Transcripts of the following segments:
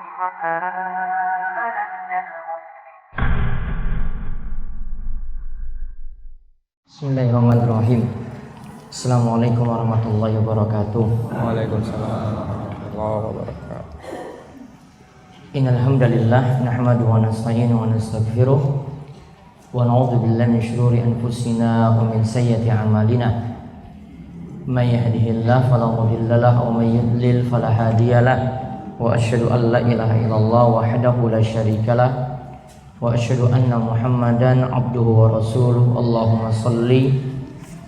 Bismillahirrahmanirrahim. Assalamualaikum warahmatullahi wabarakatuh. Waalaikumsalam warahmatullahi wabarakatuh. Innal hamdalillah nahmaduhu wa nasta'inuhu wa nastaghfiruh wa na'udzu billahi min shururi anfusina wa min sayyiati a'malina. May yahdihillahu fala mudilla lahu wa may yudlil fala hadiya lahu. Wa asyhadu an la ilaha illallah wahdahu la syarika lah wa asyhadu anna Muhammadan abduhu wa rasuluh. Allahumma shalli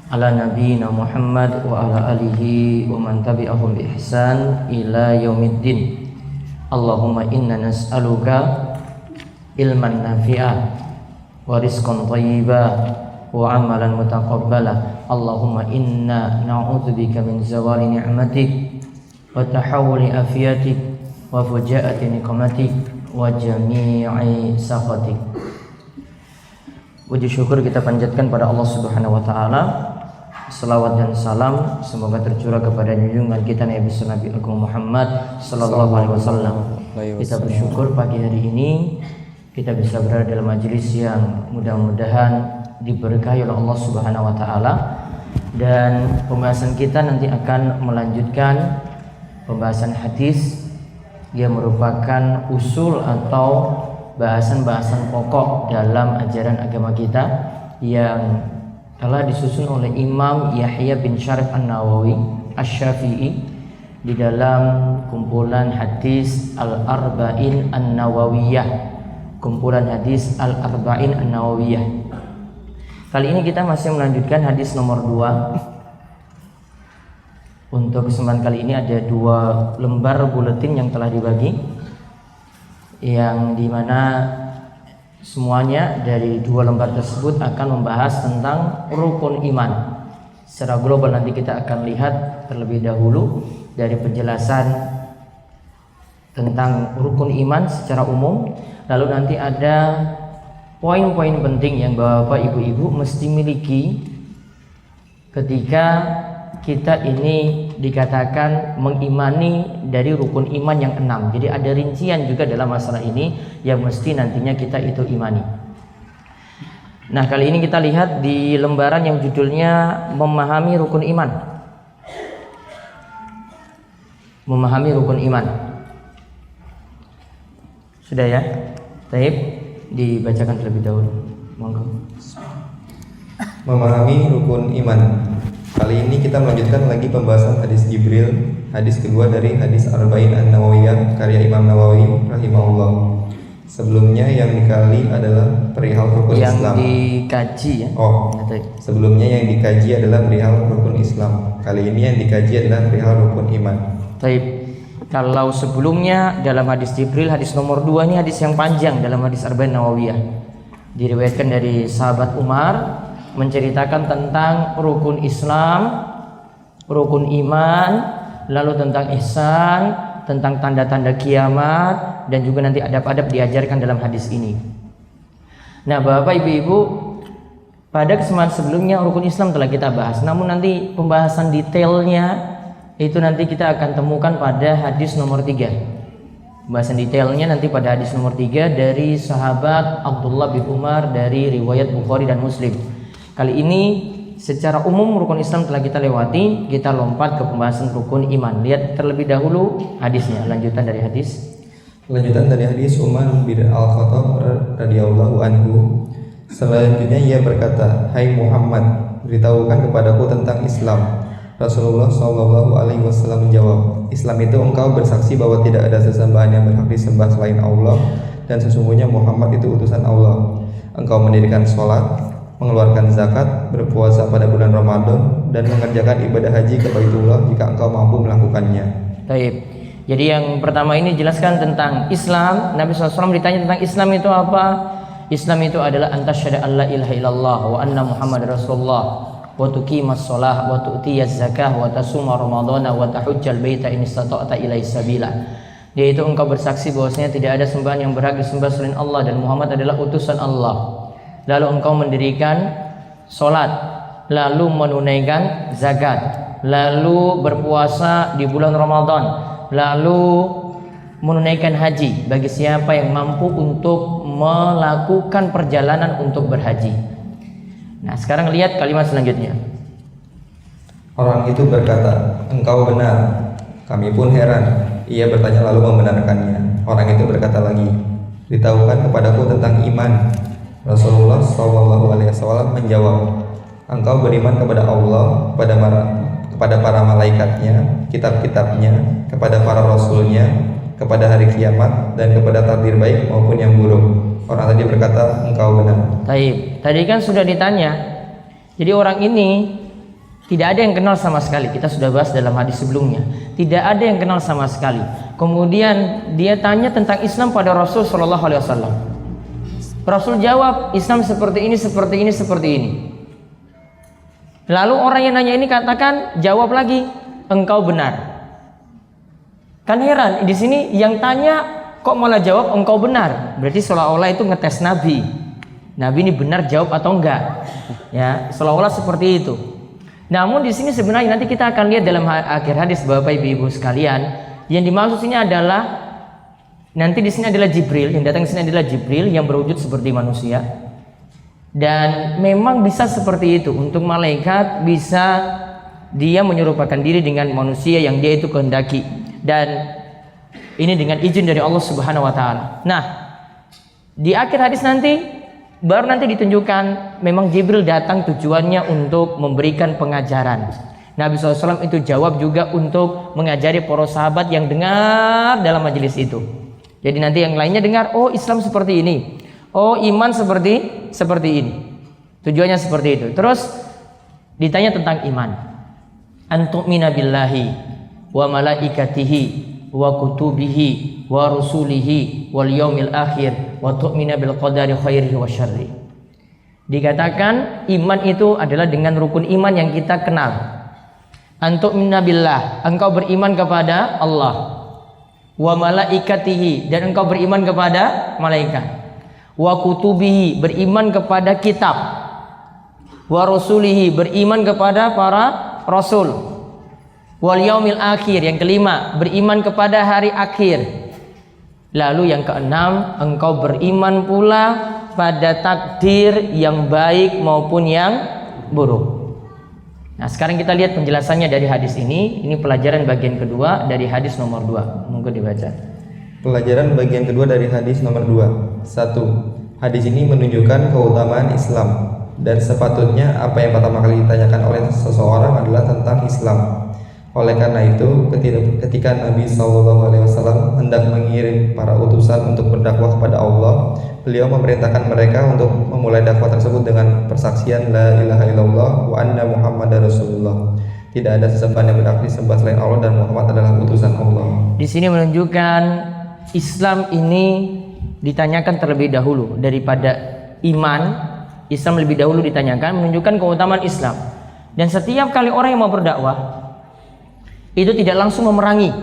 ala nabiyyina Muhammad wa ala alihi wa man tabi'ahum bi ihsan ila yaumiddin. Allahumma inna nas'aluka ilman nafi'a wa rizqan thayyiba wa amalan mutaqabbala. Allahumma inna na'udzubika min zawali ni'matik wa tahawuli afiyatik wa fujaati niqmatik wa jami'i sakhatik. Puji syukur kita panjatkan pada Allah Subhanahu wa taala. Selawat dan salam semoga tercurah kepada junjungan kita Nabi Agung Muhammad sallallahu alaihi wasallam. Kita bersyukur pagi hari ini kita bisa berada dalam majelis yang mudah-mudahan diberkahi oleh Allah Subhanahu wa taala, dan pembahasan kita nanti akan melanjutkan pembahasan hadis yang merupakan usul atau bahasan-bahasan pokok dalam ajaran agama kita yang telah disusun oleh Imam Yahya bin Syarif An-Nawawi Asy-Syafi'i di dalam kumpulan hadis Al-Arba'in An-Nawawiyah, kumpulan hadis Al-Arba'in An-Nawawiyah. Kali ini kita masih melanjutkan hadis nomor 2. Untuk kesempatan kali ini ada 2 lembar buletin yang telah dibagi, yang dimana semuanya dari 2 lembar tersebut akan membahas tentang rukun iman. Secara global nanti kita akan lihat terlebih dahulu dari penjelasan tentang rukun iman secara umum, lalu nanti ada poin-poin penting yang Bapak Ibu mesti miliki ketika kita ini dikatakan mengimani dari rukun iman yang 6. Jadi ada rincian juga dalam masalah ini yang mesti nantinya kita itu imani. Nah, kali ini kita lihat di lembaran yang judulnya memahami rukun iman. Memahami rukun iman. Sudah ya? Baik, dibacakan terlebih dahulu. Monggo. Memahami rukun iman. Kali ini kita melanjutkan lagi pembahasan hadis Jibril, hadis kedua dari hadis Arba'in An-Nawawiyah karya Imam Nawawi rahimahullah. Sebelumnya yang dikali adalah perihal rukun yang Islam. Yang dikaji ya. Sebelumnya yang dikaji adalah perihal rukun Islam. Kali ini yang dikaji adalah perihal rukun iman. Baik. Kalau sebelumnya dalam hadis Jibril, hadis nomor 2 ini hadis yang panjang dalam hadis Arba'in Nawawiyah. Diriwayatkan dari sahabat Umar, menceritakan tentang rukun Islam, rukun iman, lalu tentang ihsan, tentang tanda-tanda kiamat, dan juga nanti adab-adab diajarkan dalam hadis ini. Nah, Bapak Ibu, pada kesempatan sebelumnya rukun Islam telah kita bahas, namun nanti pembahasan detailnya itu nanti kita akan temukan pada hadis nomor 3. Pembahasan detailnya nanti pada hadis nomor 3 dari sahabat Abdullah bin Umar dari riwayat Bukhari dan Muslim. Kali ini secara umum rukun Islam telah kita lewati, kita lompat ke pembahasan rukun iman. Lihat terlebih dahulu hadisnya, lanjutan dari hadis. Lanjutan dari hadis Umar bin Al-Khattab radhiyallahu anhu. Selanjutnya ia berkata, "Hai Muhammad, beritahukan kepadaku tentang Islam." Rasulullah sallallahu alaihi wasallam menjawab, "Islam itu engkau bersaksi bahwa tidak ada sesembahan yang berhak disembah selain Allah, dan sesungguhnya Muhammad itu utusan Allah. Engkau mendirikan sholat, mengeluarkan zakat, berpuasa pada bulan Ramadan, dan mengerjakan ibadah haji ke Baitullah jika engkau mampu melakukannya." Baik. Jadi yang pertama ini jelaskan tentang Islam. Nabi SAW ditanya tentang Islam itu apa? Islam itu adalah antasyhadu an la ilaha illallah wa anna Muhammad Rasulullah wa tuqimas shalah wa tu'tiyaz zakah wa tasuma ramadhana wa tahujjal baita in istata'ta ilaihi sabila. Yaitu engkau bersaksi bahwasanya tidak ada sembahan yang berhak disembah selain Allah dan Muhammad adalah utusan Allah. Lalu engkau mendirikan sholat, lalu menunaikan zakat, lalu berpuasa di bulan Ramadan, lalu menunaikan haji bagi siapa yang mampu untuk melakukan perjalanan untuk berhaji. Nah, sekarang lihat kalimat selanjutnya. Orang itu berkata, engkau benar. Kami pun heran. Ia bertanya lalu membenarkannya. Orang itu berkata lagi, beritahukan kepadaku tentang iman. Rasulullah SAW menjawab, engkau beriman kepada Allah, kepada para malaikatnya, kitab-kitabnya, kepada para rasulnya, kepada hari kiamat, dan kepada takdir baik maupun yang buruk. Orang tadi berkata, engkau benar. Taib. Tadi kan sudah ditanya. Jadi orang ini tidak ada yang kenal sama sekali. Kita sudah bahas dalam hadis sebelumnya. Tidak ada yang kenal sama sekali. Kemudian dia tanya tentang Islam pada Rasul Shallallahu Alaihi Wasallam. Rasul jawab, Islam seperti ini, seperti ini, seperti ini. Lalu orang yang nanya ini katakan, jawab lagi, engkau benar. Kan heran, di sini yang tanya kok malah jawab engkau benar. Berarti seolah-olah itu ngetes Nabi. Nabi ini benar jawab atau enggak? Ya, seolah-olah seperti itu. Namun di sini sebenarnya nanti kita akan lihat dalam akhir hadis Bapak Ibu sekalian, yang dimaksud sini adalah nanti di sini adalah Jibril, yang datang di sini adalah Jibril yang berwujud seperti manusia. Dan memang bisa seperti itu, untuk malaikat bisa dia menyerupakan diri dengan manusia yang dia itu kehendaki, dan ini dengan izin dari Allah Subhanahu wa taala. Nah, di akhir hadis nanti baru nanti ditunjukkan memang Jibril datang tujuannya untuk memberikan pengajaran. Nabi SAW itu jawab juga untuk mengajari para sahabat yang dengar dalam majelis itu. Jadi nanti yang lainnya dengar, oh Islam seperti ini, oh iman seperti ini. Tujuannya seperti itu. Terus ditanya tentang iman. Antu'mina billahi wa malaikatihi wa kutubihi wa rusulihi wal yaumil akhir wa tu'mina bil qadari khairihi wa syarri. Dikatakan iman itu adalah dengan rukun iman yang kita kenal. Antu'mina billah, engkau beriman kepada Allah. Wa malaikatihi, dan engkau beriman kepada malaikat. Wa kutubihi, beriman kepada kitab. Wa rusulihi, beriman kepada para rasul. Wal yaumil akhir, yang kelima, beriman kepada hari akhir. Lalu yang keenam, engkau beriman pula pada takdir yang baik maupun yang buruk. Nah, sekarang kita lihat penjelasannya dari hadis ini. Ini pelajaran bagian kedua dari hadis nomor 2. Monggo dibaca. Pelajaran bagian kedua dari hadis nomor 2. 1. Hadis ini menunjukkan keutamaan Islam, dan sepatutnya apa yang pertama kali ditanyakan oleh seseorang adalah tentang Islam. Oleh karena itu, ketika Nabi SAW hendak mengirim para utusan untuk berdakwah kepada Allah, beliau memerintahkan mereka untuk memulai dakwah tersebut dengan persaksian La ilaha illallah wa anna Muhammadar Rasulullah. Tidak ada sesembahan yang berhak disembah selain Allah, dan Muhammad adalah utusan Allah. Di sini menunjukkan Islam ini ditanyakan terlebih dahulu daripada iman. Islam lebih dahulu ditanyakan, menunjukkan keutamaan Islam. Dan setiap kali orang yang mau berdakwah itu tidak langsung memerangi.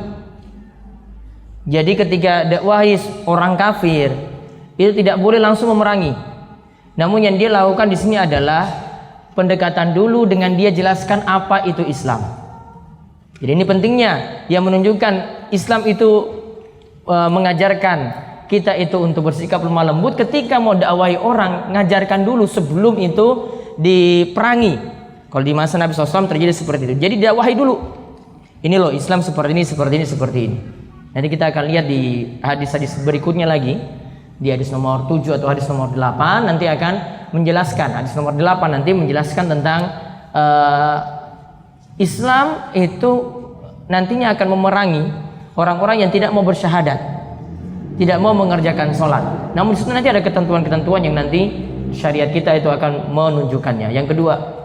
Jadi ketika dakwahi orang kafir itu tidak boleh langsung memerangi. Namun yang dia lakukan di sini adalah pendekatan dulu dengan dia jelaskan apa itu Islam. Jadi ini pentingnya, yang menunjukkan Islam itu mengajarkan kita itu untuk bersikap lemah lembut ketika mau dakwahi orang, ngajarkan dulu sebelum itu diperangi. Kalau di masa Nabi SAW terjadi seperti itu. Jadi dakwahi dulu. Ini loh Islam seperti ini, seperti ini, seperti ini. Nanti kita akan lihat di hadis-hadis berikutnya lagi. Di hadis nomor 7 atau hadis nomor 8 nanti akan menjelaskan. Hadis nomor 8 nanti menjelaskan tentang Islam itu nantinya akan memerangi orang-orang yang tidak mau bersyahadat, tidak mau mengerjakan sholat. Namun di situ nanti ada ketentuan-ketentuan yang nanti syariat kita itu akan menunjukkannya. Yang kedua,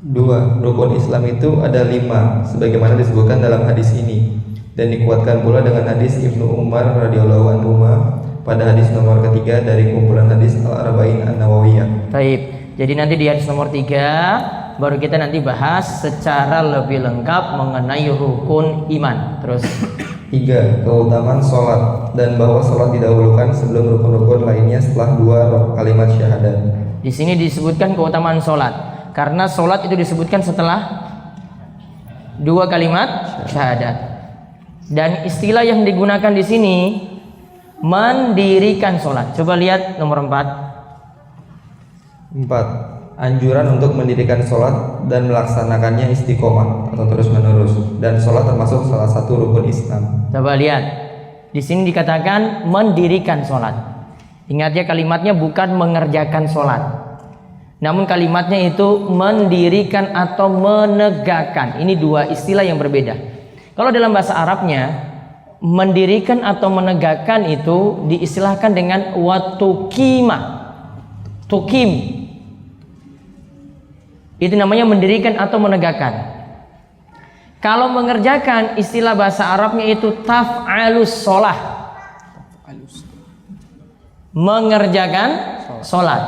2. Rukun Islam itu ada 5, sebagaimana disebutkan dalam hadis ini, dan dikuatkan pula dengan hadis Ibnu Umar radhiyallahu anhu pada hadis nomor ketiga dari kumpulan hadis Al-Arba'in An-Nawawiyah. Baik. Jadi nanti di hadis nomor 3 baru kita nanti bahas secara lebih lengkap mengenai rukun iman. Terus 3. Keutamaan sholat, dan bahwa sholat didahulukan sebelum rukun-rukun lainnya setelah 2 kalimat syahadat. Di sini disebutkan keutamaan sholat karena sholat itu disebutkan setelah 2 kalimat syahadat. Dan istilah yang digunakan di sini mendirikan sholat. Coba lihat nomor 4. 4. Anjuran untuk mendirikan sholat dan melaksanakannya istiqomah atau terus menerus, dan sholat termasuk salah satu rukun Islam. Coba lihat, di sini dikatakan mendirikan sholat. Ingat ya, kalimatnya bukan mengerjakan sholat, namun kalimatnya itu mendirikan atau menegakkan. Ini dua istilah yang berbeda. Kalau dalam bahasa Arabnya, mendirikan atau menegakkan itu diistilahkan dengan watukima, tukim. Itu namanya mendirikan atau menegakkan. Kalau mengerjakan, istilah bahasa Arabnya itu taf'alus sholah, mengerjakan sholat.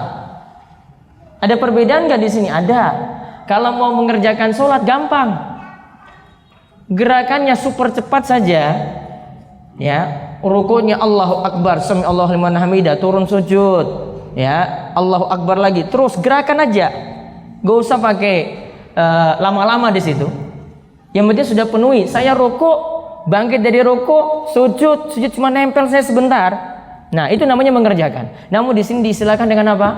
Ada perbedaan nggak di sini? Ada. Kalau mau mengerjakan sholat gampang, gerakannya super cepat saja. Ya, rukunya Allahu Akbar, sami Allahu liman hamidah, turun sujud, ya Allahu Akbar lagi, terus gerakan aja. Gak usah pakai lama-lama di situ. Yang penting sudah penuhi. Saya rukuk, bangkit dari rukuk, sujud cuma nempel saya sebentar. Nah, itu namanya mengerjakan. Namun di sini diistilahkan dengan apa?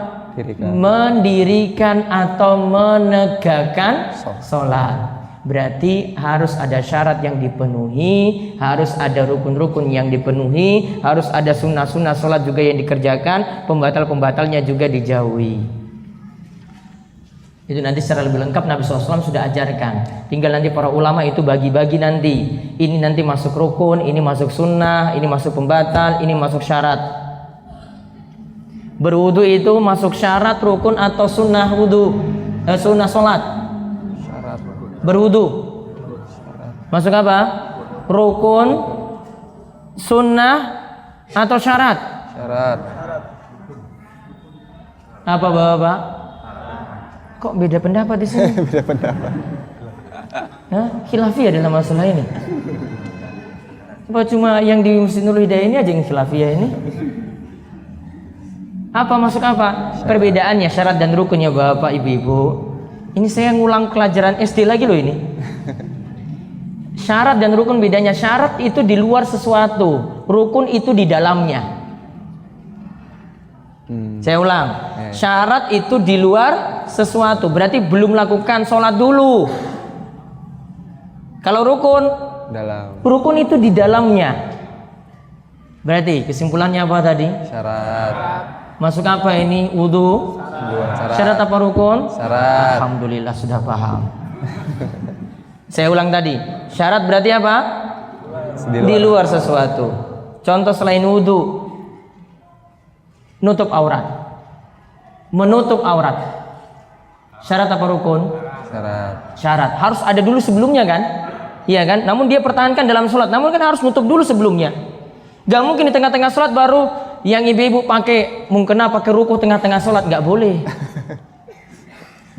Mendirikan atau menegakkan sholat. Berarti harus ada syarat yang dipenuhi, harus ada rukun-rukun yang dipenuhi, harus ada sunnah-sunnah sholat juga yang dikerjakan, pembatal-pembatalnya juga dijauhi. Itu nanti secara lebih lengkap Nabi SAW sudah ajarkan. Tinggal nanti para ulama itu bagi-bagi nanti. Ini nanti masuk rukun, ini masuk sunnah, ini masuk pembatal, ini masuk syarat. Berwudu itu masuk syarat, rukun atau sunnah wudu, sunnah sholat. Berwudu masuk apa? Rukun, sunnah atau syarat? Syarat. Apa bapak? Kok beda pendapat di sini? Beda pendapat. Khilafiyah dalam masalah ini. Apa cuma yang di Masjid Nurul Hidayah ini aja yang khilafiyah ini? Apa masuk apa? Perbedaannya syarat dan rukunnya bapak ibu-ibu. Ini saya ngulang pelajaran SD lagi loh ini. Syarat dan rukun bedanya. Syarat itu di luar sesuatu, rukun itu di dalamnya. Saya ulang. Syarat itu di luar sesuatu, berarti belum lakukan sholat dulu. Kalau rukun, rukun itu di dalamnya. Berarti kesimpulannya apa tadi? Syarat. Masuk apa ini? Wudu. Syarat apa rukun? Syarat. Alhamdulillah sudah paham. Saya ulang tadi. Syarat berarti apa? Di luar sesuatu. Contoh selain wudu, nutup aurat, menutup aurat. Syarat apa rukun? Syarat. Harus ada dulu sebelumnya kan? Iya kan? Namun dia pertahankan dalam sholat. Namun kan harus nutup dulu sebelumnya. Gak mungkin di tengah-tengah sholat baru yang ibu-ibu pakai mungkena pakai ruku tengah-tengah sholat, gak boleh.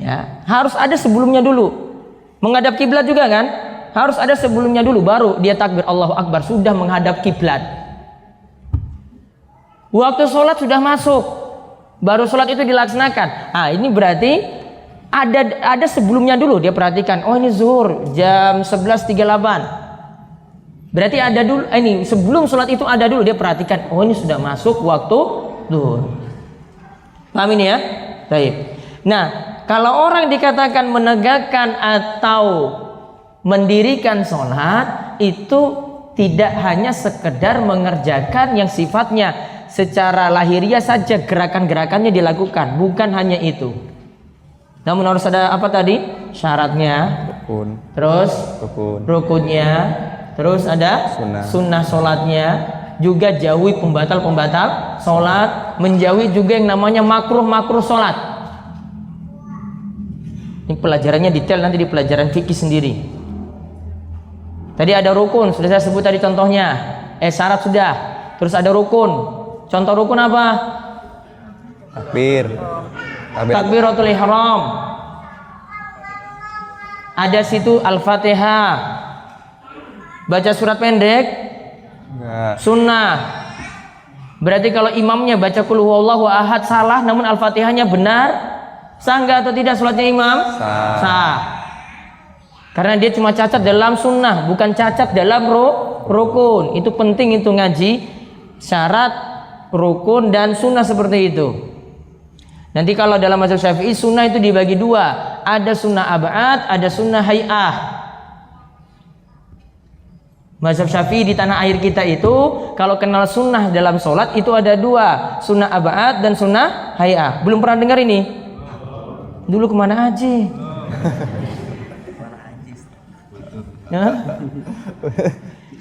Ya, harus ada sebelumnya dulu. Menghadap kiblat juga kan? Harus ada sebelumnya dulu, baru dia takbir Allahu Akbar sudah menghadap kiblat. Waktu sholat sudah masuk, baru sholat itu dilaksanakan. Ah, ini berarti ada sebelumnya dulu. Dia perhatikan, oh ini zuhur jam 11.38. Berarti ada dulu. Ini sebelum sholat itu ada dulu. Dia perhatikan, oh ini sudah masuk waktu zuhur. Paham ini ya? Baik. Nah, kalau orang dikatakan menegakkan atau mendirikan sholat, itu tidak hanya sekedar mengerjakan yang sifatnya secara lahiriah saja, gerakan-gerakannya dilakukan, bukan hanya itu. Namun harus ada apa tadi? Syaratnya, rukun. Terus rukunnya, terus ada sunnah sholatnya, juga jauhi pembatal-pembatal sholat, menjauhi juga yang namanya makruh-makruh sholat. Ini pelajarannya detail nanti di pelajaran fikih sendiri. Tadi ada rukun, sudah saya sebut tadi contohnya. Syarat sudah. Terus ada rukun. Contoh rukun apa? Takbiratul ihram. Ada situ Al-Fatihah. Baca surat pendek? Enggak. Sunnah. Berarti kalau imamnya baca qul huwallahu ahad salah, namun Al-Fatihahnya benar, sah enggak atau tidak sholatnya imam? Sah. Karena dia cuma cacat dalam sunnah, bukan cacat dalam rukun. Itu penting itu ngaji syarat, rukun dan sunnah seperti itu. Nanti kalau dalam mazhab Syafi'i sunnah itu dibagi dua, ada sunnah ab'ad, ada sunnah hay'ah. Mazhab Syafi'i di tanah air kita itu kalau kenal sunnah dalam sholat itu ada dua, sunnah ab'ad dan sunnah hay'ah. Belum pernah dengar ini? Dulu kemana aja?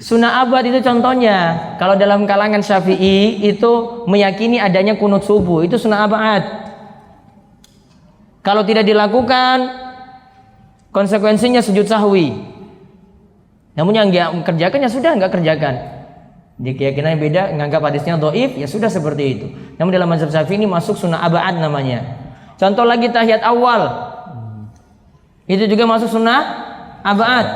Sunnah abad itu contohnya, kalau dalam kalangan Syafi'i itu meyakini adanya kunut subuh, itu sunnah abad. Kalau tidak dilakukan, konsekuensinya sujud sahwi. Namun yang nggak kerjakan ya sudah nggak kerjakan. Di keyakinan yang beda, nganggap hadisnya dhaif, ya sudah seperti itu. Namun dalam mazhab Syafi'i ini masuk sunnah abad namanya. Contoh lagi tahiyat awal, itu juga masuk sunnah abad.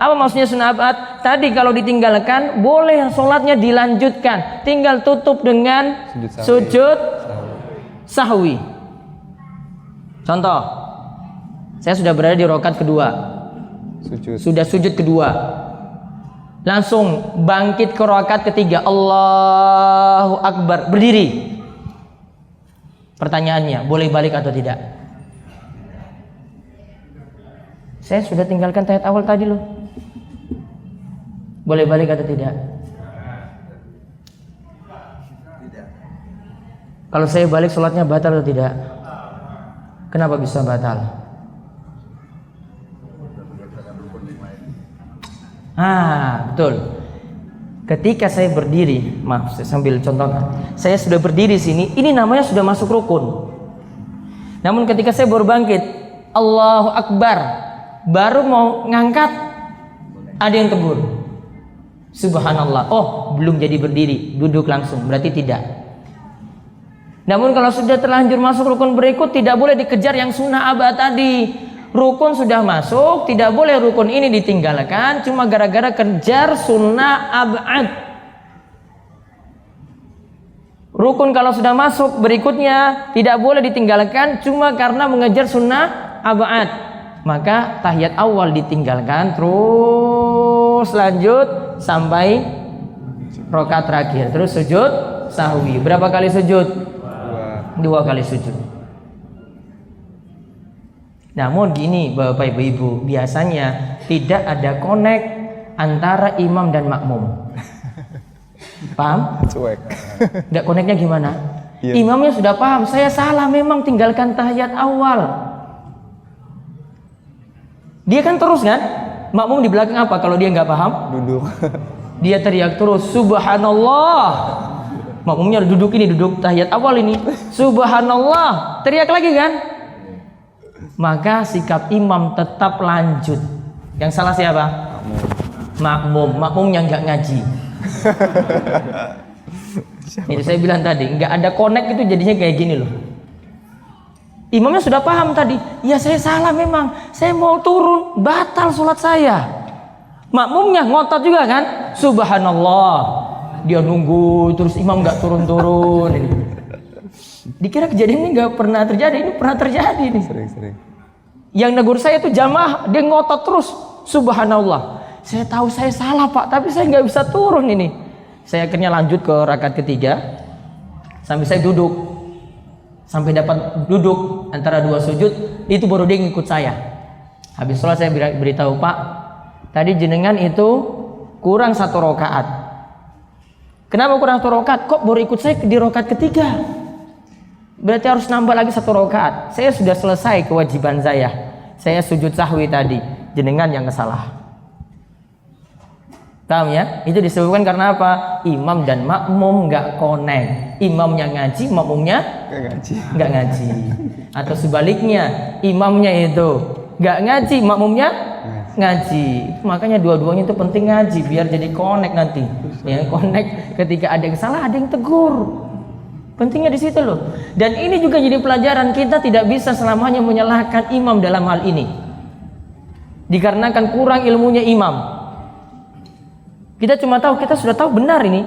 Apa maksudnya sunnah abad? Tadi kalau ditinggalkan boleh sholatnya dilanjutkan, tinggal tutup dengan sujud sahwi. Contoh, saya sudah berada di rakaat kedua, sudah sujud kedua, langsung bangkit ke rakaat ketiga, Allahu Akbar, berdiri. Pertanyaannya, boleh balik atau tidak? Saya sudah tinggalkan tahiyat awal tadi loh. Boleh balik atau tidak? Tidak. Kalau saya balik sholatnya batal atau tidak? Kenapa bisa batal? Betul. Ketika saya berdiri, maaf saya sambil contohkan. Saya sudah berdiri sini, ini namanya sudah masuk rukun. Namun ketika saya baru bangkit, Allahu Akbar, baru mau ngangkat, ada yang tegur. Subhanallah. Oh, belum jadi berdiri, duduk langsung. Berarti tidak. Namun kalau sudah terlanjur masuk rukun berikut, tidak boleh dikejar yang sunnah abad tadi. Rukun sudah masuk, tidak boleh rukun ini ditinggalkan cuma gara-gara kejar sunnah abad. Rukun kalau sudah masuk berikutnya tidak boleh ditinggalkan cuma karena mengejar sunnah abad. Maka tahiyat awal ditinggalkan, terus lanjut sampai rakaat terakhir, terus sujud sahwi. Berapa kali sujud? Dua kali sujud. Namun gini Bapak Ibu, biasanya tidak ada connect antara imam dan makmum. Paham? Cuek. Nggak connectnya gimana? Iya. Imamnya sudah paham, saya salah memang tinggalkan tahiyat awal. Dia kan terus kan? Makmum di belakang apa kalau dia nggak paham? Duduk. Dia teriak terus, Subhanallah. Makmumnya duduk ini, duduk tahiyat awal ini, Subhanallah, teriak lagi kan? Maka sikap imam tetap lanjut. Yang salah siapa? Makmum. Makmumnya nggak ngaji. Ini saya bilang tadi, nggak ada connect itu jadinya kayak gini loh. Imamnya sudah paham tadi, ya saya salah memang, saya mau turun, batal sholat saya. Makmumnya ngotot juga kan? Subhanallah. Dia nunggu terus imam nggak turun-turun ini. Dikira kejadian ini nggak pernah terjadi, ini pernah terjadi nih. Sering. Yang negur saya itu jamaah, dia ngotot terus, Subhanallah. Saya tahu saya salah Pak, tapi saya nggak bisa turun ini. Saya akhirnya lanjut ke rakaat ketiga, sampai saya duduk, sampai dapat duduk antara dua sujud, itu baru dia ngikut saya. Habis sholat saya beritahu Pak, tadi jenengan itu kurang 1 rakaat. Kenapa kurang 1 rakaat? Kok baru ikut saya di rakaat ketiga? Berarti harus nambah lagi 1 rakaat. Saya sudah selesai kewajiban saya. Saya sujud sahwi tadi. Jenengan yang salah. Paham ya? Itu disebabkan karena apa? Imam dan makmum nggak connect. Imamnya ngaji, makmumnya nggak ngaji. Atau sebaliknya, imamnya itu nggak ngaji, makmumnya ngaji. Makanya dua-duanya itu penting ngaji biar jadi connect nanti. Ya, connect ketika ada yang salah, ada yang tegur. Pentingnya di situ loh. Dan ini juga jadi pelajaran, kita tidak bisa selamanya menyalahkan imam dalam hal ini. Dikarenakan kurang ilmunya imam. Kita cuma tahu, kita sudah tahu benar ini.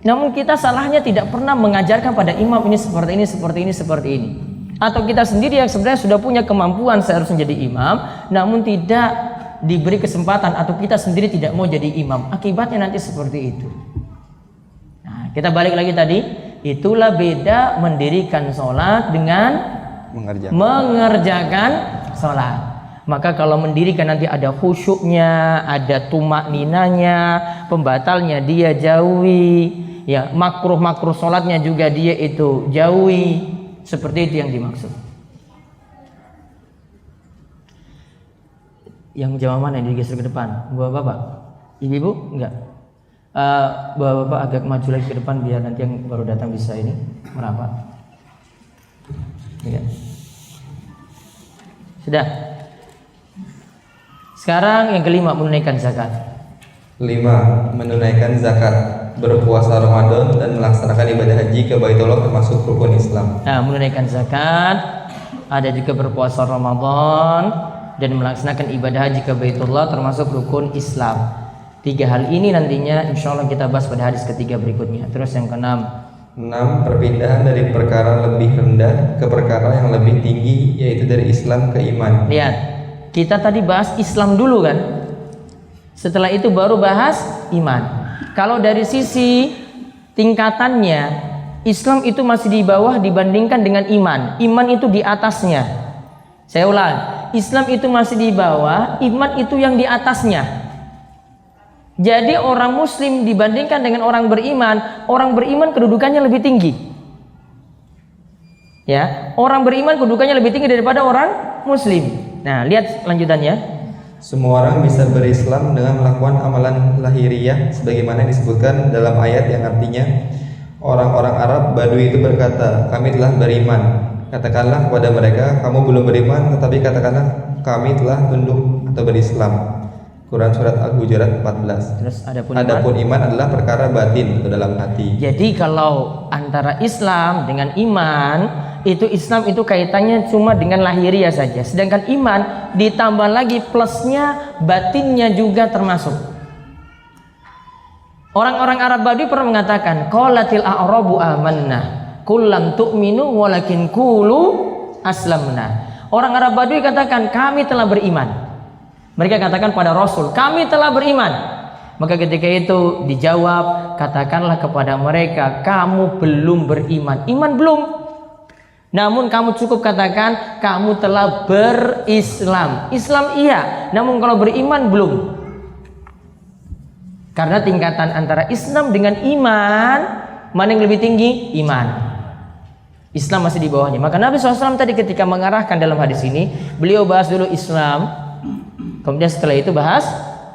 Namun kita salahnya tidak pernah mengajarkan pada imam ini seperti ini, seperti ini, seperti ini. Atau kita sendiri yang sebenarnya sudah punya kemampuan seharusnya jadi imam, namun tidak diberi kesempatan atau kita sendiri tidak mau jadi imam, akibatnya nanti seperti itu. Nah, kita balik lagi tadi, itulah beda mendirikan sholat dengan mengerjakan sholat. Maka kalau mendirikan nanti ada khusyuknya, ada tumak ninanya, pembatalnya dia jauhi, ya makruh sholatnya juga dia itu jauhi. Seperti itu yang dimaksud. Yang jamaah mana yang digeser ke depan? Bapak-bapak? Ibu-ibu? Enggak. Bapak-bapak agak maju lagi ke depan biar nanti yang baru datang bisa ini merapat. Ya. Sudah. Sekarang yang kelima, menunaikan zakat. 5. Menunaikan zakat, berpuasa Ramadan dan melaksanakan ibadah haji ke Baitullah termasuk rukun Islam. Nah, menunaikan zakat, ada juga berpuasa Ramadan dan melaksanakan ibadah haji ke Baitullah termasuk rukun Islam. 3 hal ini nantinya insya Allah kita bahas pada hadis ketiga berikutnya. Terus yang keenam, 6. Perpindahan dari perkara lebih rendah ke perkara yang lebih tinggi, yaitu dari Islam ke iman. lihat, kita tadi bahas Islam dulu kan, setelah itu baru bahas iman. Kalau dari sisi tingkatannya, Islam itu masih di bawah dibandingkan dengan iman. Iman itu di atasnya. Saya ulang, Islam itu masih di bawah, iman itu yang di atasnya. Jadi orang muslim dibandingkan dengan orang beriman kedudukannya lebih tinggi. Ya, orang beriman kedudukannya lebih tinggi daripada orang muslim. Nah, lihat lanjutannya. Semua orang bisa berislam dengan melakukan amalan lahiriah sebagaimana disebutkan dalam ayat yang artinya, orang-orang Arab Badui itu berkata, kami telah beriman. Katakanlah kepada mereka, kamu belum beriman, tetapi katakanlah kami telah tunduk atau berislam. Quran surat Al-Hujurat 14. Terus adapun iman adalah perkara batin atau dalam hati. Jadi kalau antara Islam dengan iman, itu Islam itu kaitannya cuma dengan lahiriah saja. Sedangkan iman ditambah lagi plusnya batinnya juga termasuk. Orang-orang Arab Badui pernah mengatakan, qalatil a'rabu amanna, qul lam tu'minu walakin qulu aslamna. Orang Arab Badui katakan, kami telah beriman. Mereka katakan pada Rasul, kami telah beriman. Maka ketika itu dijawab, katakanlah kepada mereka, kamu belum beriman. Iman belum. Namun kamu cukup katakan, kamu telah berislam. Islam iya, namun kalau beriman belum. Karena tingkatan antara Islam dengan iman, mana yang lebih tinggi? Iman. Islam masih di bawahnya. Maka Nabi SAW tadi ketika mengarahkan dalam hadis ini, beliau bahas dulu Islam, kemudian setelah itu bahas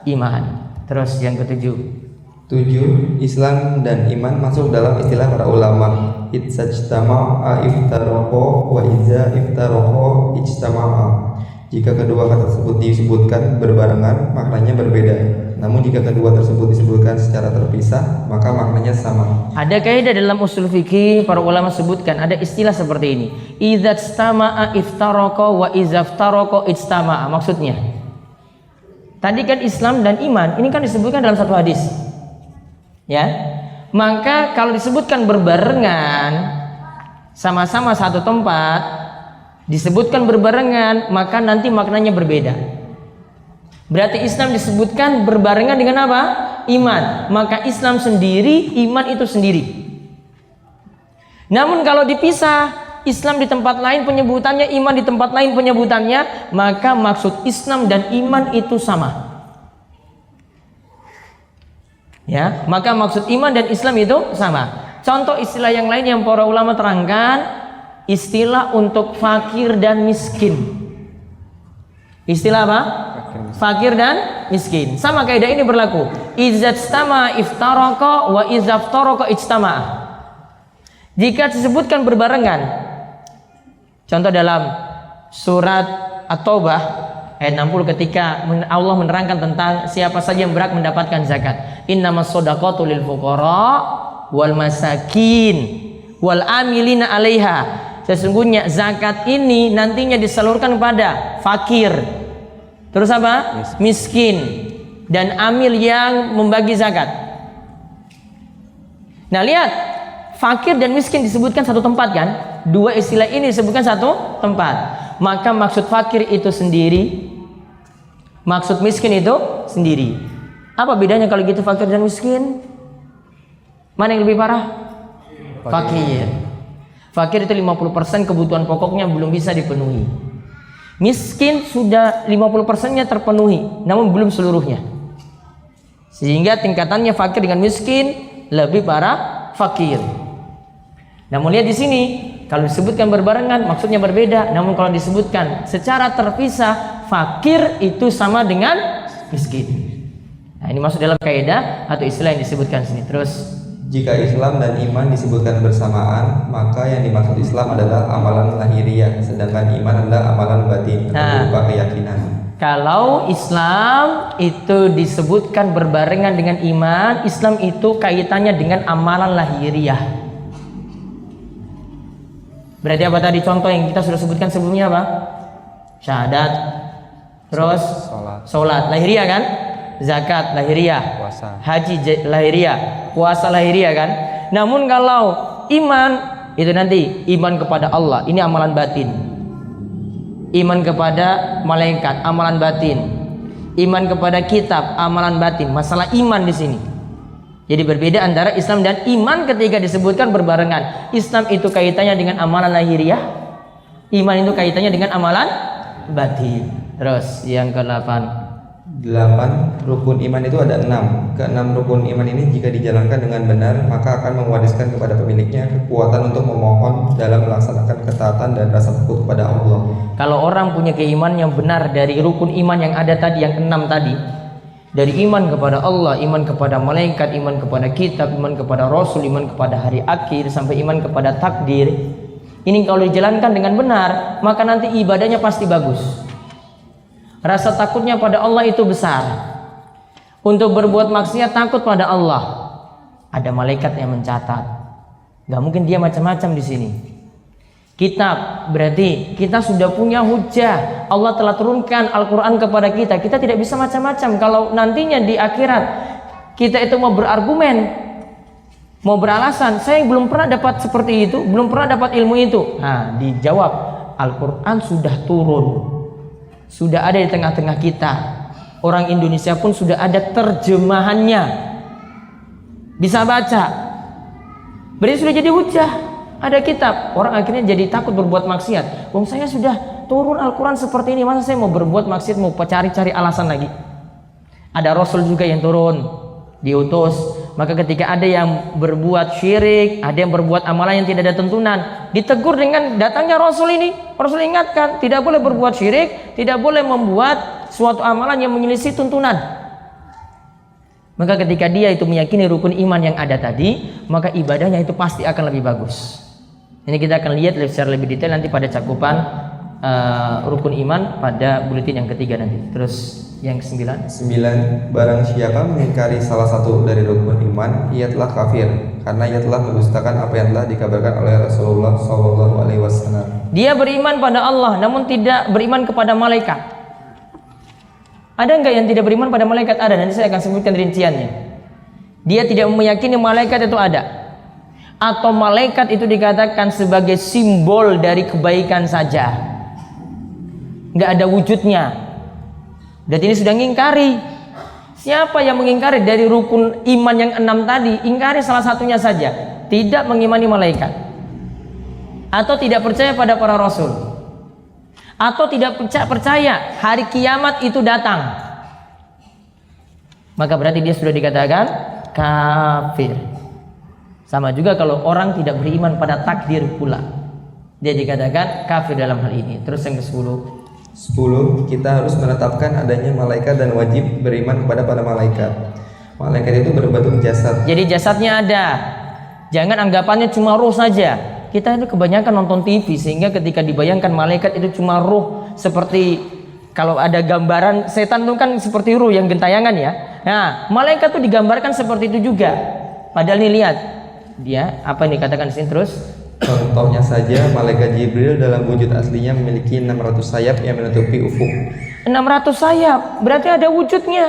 iman. Terus yang ketujuh, 7. Islam dan iman masuk dalam istilah para ulama. Itsajtama'a iftaraqo wa iza iftaraqo ijtama'a. Jika kedua kata tersebut disebutkan berbarengan, maknanya berbeda. Namun jika kedua tersebut disebutkan secara terpisah, maka maknanya sama. Ada kaidah dalam usul fikih, para ulama sebutkan ada istilah seperti ini. Idzajtama'a iftaraqa wa iza iftaraqa ijtama'a. Maksudnya, tadi kan Islam dan iman, ini kan disebutkan dalam satu hadis. Ya. Maka kalau disebutkan berbarengan sama-sama satu tempat, disebutkan berbarengan, maka nanti maknanya berbeda. Berarti Islam disebutkan berbarengan dengan apa? Iman. Maka Islam sendiri, iman itu sendiri. Namun kalau dipisah, Islam di tempat lain penyebutannya, iman di tempat lain penyebutannya, maka maksud Islam dan iman itu sama. Ya, maka maksud iman dan Islam itu sama. Contoh istilah yang lain yang para ulama terangkan, istilah untuk fakir dan miskin. Istilah apa? Fakir dan miskin. Sama kaidah ini berlaku. Izajtama iftaraqa wa izaftaraqa ijtama'a. Jika disebutkan berbarengan, contoh dalam surat At-Taubah ayat 60 ketika Allah menerangkan tentang siapa saja yang berhak mendapatkan zakat. Innamas shadaqatu lil fuqara wal masakin wal amilina 'alaiha. Sesungguhnya zakat ini nantinya disalurkan kepada fakir. Terus apa? Miskin dan amil yang membagi zakat. Nah, lihat, fakir dan miskin disebutkan satu tempat kan? Dua istilah ini disebutkan satu tempat. Maka maksud fakir itu sendiri, Maksud miskin itu sendiri. Apa bedanya kalau gitu fakir dan miskin? Mana yang lebih parah? Fakir. Fakir itu 50% kebutuhan pokoknya belum bisa dipenuhi. Miskin sudah 50%-nya terpenuhi, namun belum seluruhnya. Sehingga tingkatannya fakir dengan miskin lebih parah fakir. Namun lihat di sini, kalau disebutkan berbarengan maksudnya berbeda. Namun kalau disebutkan secara terpisah, fakir itu sama dengan miskin. Nah, ini masuk dalam kaidah atau istilah yang disebutkan sini. Terus Jika Islam dan iman disebutkan bersamaan, maka yang dimaksud Islam adalah amalan lahiriah, sedangkan iman adalah amalan batin atau berupa keyakinan. Kalau Islam itu disebutkan berbarengan dengan iman, Islam itu kaitannya dengan amalan lahiriah. Berarti apa tadi contoh yang kita sudah sebutkan sebelumnya apa? Syahadat, terus sholat lahiriah kan? Zakat lahiriah, Puasa. haji lahiriah, puasa lahiriah kan. Namun kalau iman itu nanti iman kepada Allah, ini amalan batin. Iman kepada malaikat, amalan batin. Iman kepada kitab, amalan batin. Masalah iman di sini. Jadi berbeda antara Islam dan iman ketika disebutkan berbarengan. Islam itu kaitannya dengan amalan lahiriah, iman itu kaitannya dengan amalan batin. Terus yang ke-8. 8. Rukun iman itu ada 6. Keenam rukun iman ini jika dijalankan dengan benar, maka akan mewariskan kepada pemiliknya kekuatan untuk memohon dalam melaksanakan ketaatan dan rasa takut kepada Allah. Kalau orang punya keimanan yang benar dari rukun iman yang ada tadi, yang 6 tadi, dari iman kepada Allah, iman kepada malaikat, iman kepada kitab, iman kepada rasul, iman kepada hari akhir, sampai iman kepada takdir, ini kalau dijalankan dengan benar, maka nanti ibadahnya pasti bagus. Rasa takutnya pada Allah itu besar. Untuk berbuat maksiat takut pada Allah. Ada malaikat yang mencatat. Gak mungkin dia macam-macam di sini. Kitab berarti kita sudah punya hujah. Allah telah turunkan Al-Quran kepada kita. Kita tidak bisa macam-macam. Kalau nantinya di akhirat kita itu mau berargumen, mau beralasan, saya belum pernah dapat seperti itu, belum pernah dapat ilmu itu. Nah, dijawab, Al-Quran sudah turun. Sudah ada di tengah-tengah kita. Orang Indonesia pun sudah ada terjemahannya. Bisa baca. Berarti sudah jadi hujah. Ada kitab. Orang akhirnya jadi takut berbuat maksiat. Wong saya sudah turun Al-Quran seperti ini, masa saya mau berbuat maksiat, mau cari-cari alasan lagi. Ada Rasul juga yang turun, diutus. Maka ketika ada yang berbuat syirik, ada yang berbuat amalan yang tidak ada tuntunan, ditegur dengan datangnya Rasul ini. Rasul ingatkan, tidak boleh berbuat syirik, tidak boleh membuat suatu amalan yang menyelisih tuntunan. Maka ketika dia itu meyakini rukun iman yang ada tadi, maka ibadahnya itu pasti akan lebih bagus. Ini kita akan lihat secara lebih detail nanti pada cakupan rukun iman pada buletin yang ketiga nanti. Terus yang ke-9. 9. Barang siapa mengingkari salah satu dari rukun iman, ia telah kafir, karena ia telah mendustakan apa yang telah dikabarkan oleh Rasulullah SAW. Dia beriman pada Allah, namun tidak beriman kepada malaikat. Ada enggak yang tidak beriman pada malaikat? Ada, nanti saya akan sebutkan rinciannya. Dia tidak meyakini malaikat itu ada, atau malaikat itu dikatakan sebagai simbol dari kebaikan saja, enggak ada wujudnya. Dan ini sudah mengingkari. Siapa yang mengingkari dari rukun iman yang 6 tadi, ingkari salah satunya saja. Tidak mengimani malaikat, atau tidak percaya pada para rasul, atau tidak percaya hari kiamat itu datang, maka berarti dia sudah dikatakan kafir. Sama juga kalau orang tidak beriman pada takdir pula, dia dikatakan kafir dalam hal ini. Terus yang ke-10. 10. Kita harus menetapkan adanya malaikat dan wajib beriman kepada para malaikat. Malaikat itu berbentuk jasad. Jadi jasadnya ada. Jangan anggapannya cuma roh saja. Kita itu kebanyakan nonton TV sehingga ketika dibayangkan malaikat itu cuma roh, seperti kalau ada gambaran setan itu kan seperti roh yang gentayangan ya. Nah, malaikat itu digambarkan seperti itu juga. Padahal ini lihat, dia apa yang dikatakan di sini terus? Contohnya saja, malaikat Jibril dalam wujud aslinya memiliki 600 sayap yang menutupi ufuk. 600 sayap, berarti ada wujudnya.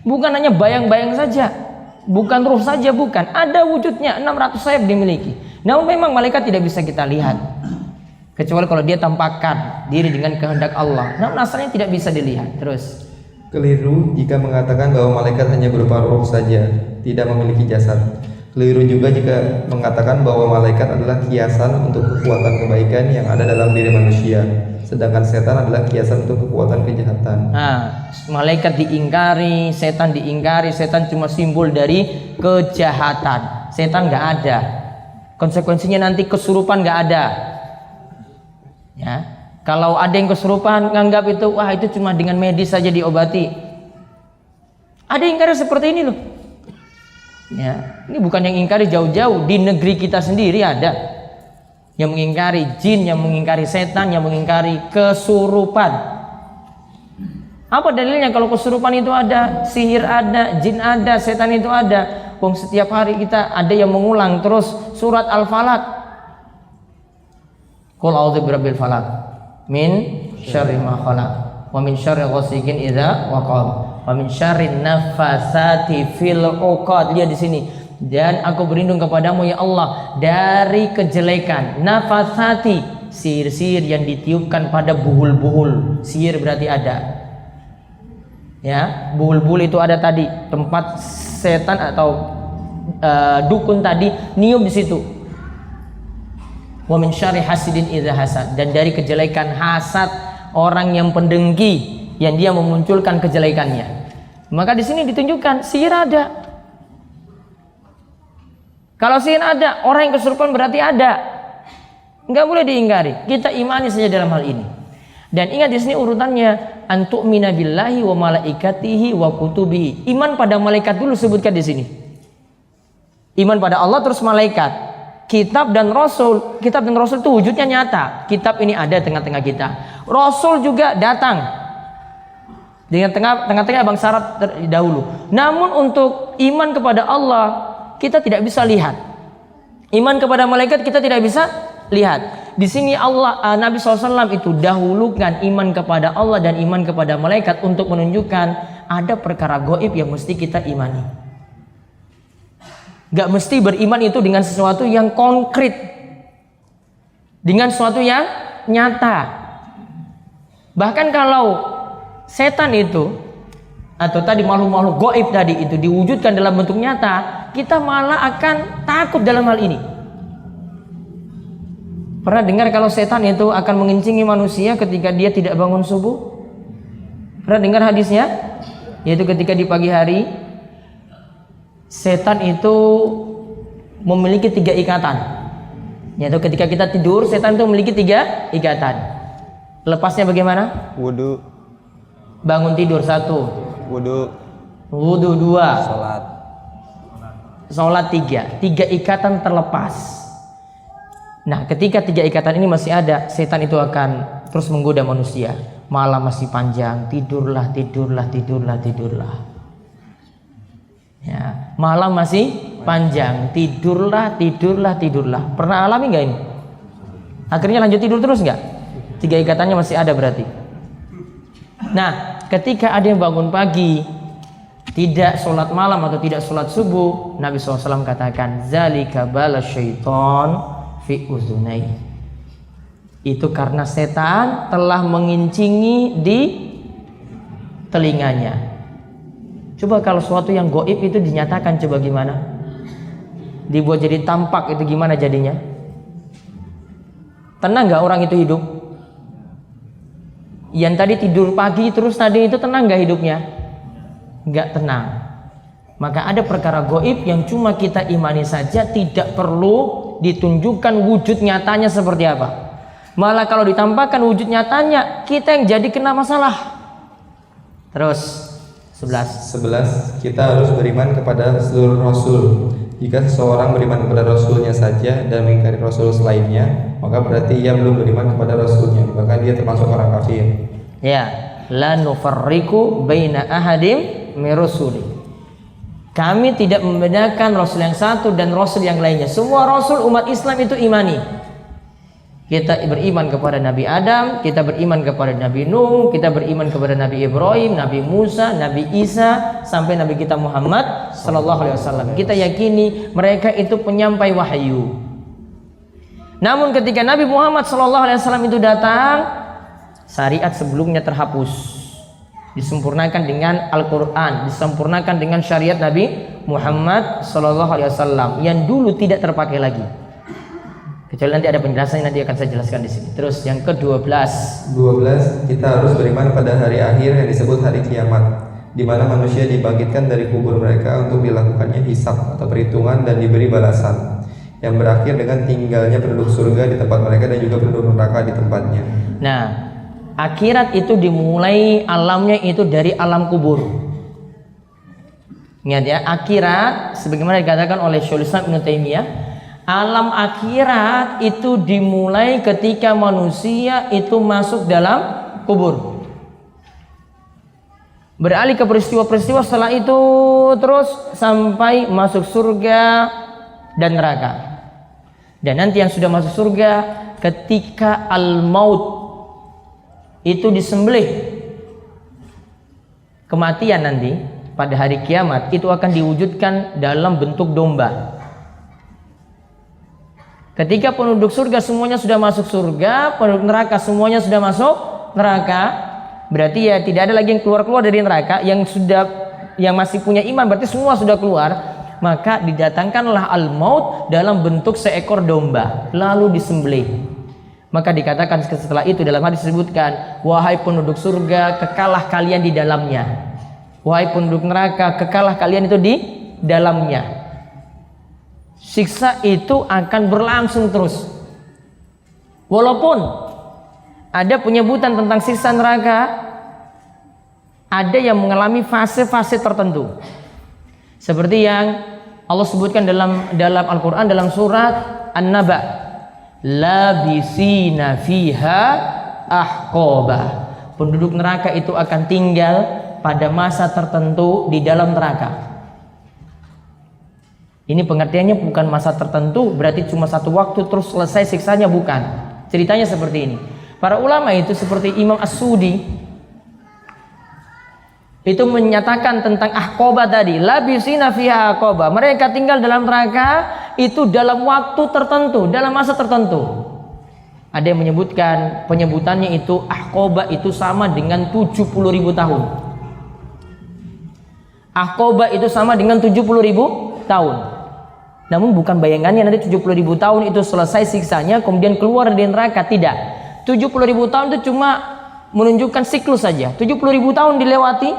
Bukan hanya bayang-bayang saja, bukan ruh saja, bukan. Ada wujudnya, 600 sayap dimiliki. Namun memang malaikat tidak bisa kita lihat. kecuali kalau dia tampakkan diri dengan kehendak Allah. Namun asalnya tidak bisa dilihat. Terus Keliru jika mengatakan bahwa malaikat hanya berupa roh saja, tidak memiliki jasad. Keliru juga jika mengatakan bahwa malaikat adalah kiasan untuk kekuatan kebaikan yang ada dalam diri manusia, sedangkan setan adalah kiasan untuk kekuatan kejahatan. nah, malaikat diingkari, setan cuma simbol dari kejahatan. Setan nggak ada, konsekuensinya nanti kesurupan nggak ada. Ya, kalau ada yang kesurupan nganggap itu wah itu cuma dengan medis saja diobati. Ada yang ingkari seperti ini loh. Ya, ini bukan yang ingkari jauh-jauh, di negeri kita sendiri ada yang mengingkari jin, yang mengingkari setan, yang mengingkari kesurupan. Apa dalilnya kalau kesurupan itu ada, sihir ada, jin ada, setan itu ada? Wong setiap hari kita ada yang mengulang terus surat Al-Falaq. Qul a'udzu birabbil falaq min syarri ma khalaq wa min syarri ghasiqin idza waqab wa min syarri nafasati fil 'uqad. Lihat di sini. Dan aku berlindung kepadamu ya Allah dari kejelekan nafasati, sihir-sihir yang ditiupkan pada buhul-buhul. Sihir berarti ada. Ya, buhul-buhul itu ada tadi, tempat setan atau dukun tadi niup di situ. Wa min syarri hasidin idza hasad, dan dari kejelekan hasad orang yang pendengki yang dia memunculkan kejelekannya. Maka di sini ditunjukkan sihir ada. Kalau sihir ada, orang yang kesurupan berarti ada. Enggak boleh diingkari. Kita imani saja dalam hal ini. Dan ingat di sini urutannya antu'mina billahi wa malaikatihi wa kutubihi. Iman pada malaikat dulu sebutkan di sini. Iman pada Allah terus malaikat. Kitab dan Rasul itu wujudnya nyata. Kitab ini ada tengah-tengah kita. Rasul juga datang dengan tengah-tengah bangsa Arab dahulu. Namun untuk iman kepada Allah kita tidak bisa lihat. Iman kepada malaikat kita tidak bisa lihat. Di sini Nabi SAW itu dahulukan iman kepada Allah dan iman kepada malaikat untuk menunjukkan ada perkara gaib yang mesti kita imani. Gak mesti beriman itu dengan sesuatu yang konkret, dengan sesuatu yang nyata. Bahkan kalau setan itu atau tadi makhluk-makhluk gaib tadi itu diwujudkan dalam bentuk nyata, kita malah akan takut dalam hal ini. Pernah dengar kalau setan itu akan mengincingi manusia ketika dia tidak bangun subuh? Pernah dengar hadisnya? Yaitu ketika di pagi hari setan itu memiliki 3 ikatan. Yaitu ketika kita tidur, setan itu memiliki 3 ikatan. Lepasnya bagaimana? Wudu. Bangun tidur 1. Wudu 2. Sholat 3. 3 ikatan terlepas. Nah, ketika 3 ikatan ini masih ada, setan itu akan terus menggoda manusia. Malam masih panjang, tidurlah. Ya, malam masih panjang, tidurlah. Pernah alami nggak ini? Akhirnya lanjut tidur terus nggak? 3 ikatannya masih ada berarti. Nah, ketika ada yang bangun pagi, tidak sholat malam atau tidak sholat subuh, Nabi SAW katakan, zalika bala syaiton fi uzunai. Itu karena setan telah mengincingi di telinganya. Coba kalau sesuatu yang gaib itu dinyatakan, coba gimana? Dibuat jadi tampak, itu gimana jadinya? Tenang nggak orang itu hidup? Yang tadi tidur pagi terus tadi itu tenang nggak hidupnya? Nggak tenang. Maka ada perkara gaib yang cuma kita imani saja, tidak perlu ditunjukkan wujud nyatanya seperti apa. Malah kalau ditampakkan wujud nyatanya, kita yang jadi kena masalah. Terus 11. Kita harus beriman kepada seluruh rasul. Jika seseorang beriman kepada rasulnya saja dan mengingkari rasul selainnya, maka berarti ia belum beriman kepada rasulnya, maka dia termasuk orang kafir. Ya, la nufarriqu baina ahadim min rusuli. Kami tidak membedakan rasul yang satu dan rasul yang lainnya. Semua rasul umat Islam itu imani. Kita beriman kepada Nabi Adam, kita beriman kepada Nabi Nuh, kita beriman kepada Nabi Ibrahim, Nabi Musa, Nabi Isa, sampai Nabi kita Muhammad sallallahu alaihi wasallam. Kita yakini mereka itu penyampai wahyu. Namun ketika Nabi Muhammad SAW itu datang, syariat sebelumnya terhapus, disempurnakan dengan Al-Quran, disempurnakan dengan syariat Nabi Muhammad SAW yang dulu tidak terpakai lagi. Kecuali nanti ada penjelasannya, nanti akan saya jelaskan di sini. Terus yang ke-12, 12, kita harus beriman pada hari akhir yang disebut hari kiamat, di mana manusia dibangkitkan dari kubur mereka untuk dilakukannya hisab atau perhitungan dan diberi balasan, yang berakhir dengan tinggalnya penduduk surga di tempat mereka dan juga penduduk neraka di tempatnya. Nah, akhirat itu dimulai alamnya itu dari alam kubur. Ingat ya, akhirat sebagaimana dikatakan oleh Syaikhul Islam Ibnu Taimiyah, alam akhirat itu dimulai ketika manusia itu masuk dalam kubur. Beralih ke peristiwa-peristiwa setelah itu terus sampai masuk surga dan neraka. Dan nanti yang sudah masuk surga ketika al-maut itu disembelih, kematian nanti pada hari kiamat itu akan diwujudkan dalam bentuk domba. Ketika penduduk surga semuanya sudah masuk surga, penduduk neraka semuanya sudah masuk neraka, berarti ya tidak ada lagi yang keluar dari neraka. Yang masih punya iman berarti semua sudah keluar. Maka didatangkanlah al-maut dalam bentuk seekor domba, lalu disembelih. Maka dikatakan setelah itu dalam hadis disebutkan, wahai penduduk surga, kekalah kalian di dalamnya. Wahai penduduk neraka, kekalah kalian itu di dalamnya. Siksa itu akan berlangsung terus. Walaupun ada penyebutan tentang siksa neraka, ada yang mengalami fase-fase tertentu. Seperti yang Allah sebutkan dalam Al-Quran dalam surat An-Naba, labisina fiha ahqaba. Penduduk neraka itu akan tinggal pada masa tertentu di dalam neraka. Ini pengertiannya bukan masa tertentu berarti cuma satu waktu terus selesai siksanya, bukan. Ceritanya seperti ini. Para ulama itu seperti Imam As-Sudi itu menyatakan tentang ahqaba tadi, labisina fiha ahqaba. Mereka tinggal dalam neraka itu dalam waktu tertentu, dalam masa tertentu. Ada yang menyebutkan penyebutannya itu ahqaba itu sama dengan 70.000 tahun. Ahqaba itu sama dengan 70.000 tahun. Namun bukan bayangannya nanti 70.000 tahun itu selesai siksanya kemudian keluar dari neraka, tidak. 70.000 tahun itu cuma menunjukkan siklus saja. 70.000 tahun dilewati,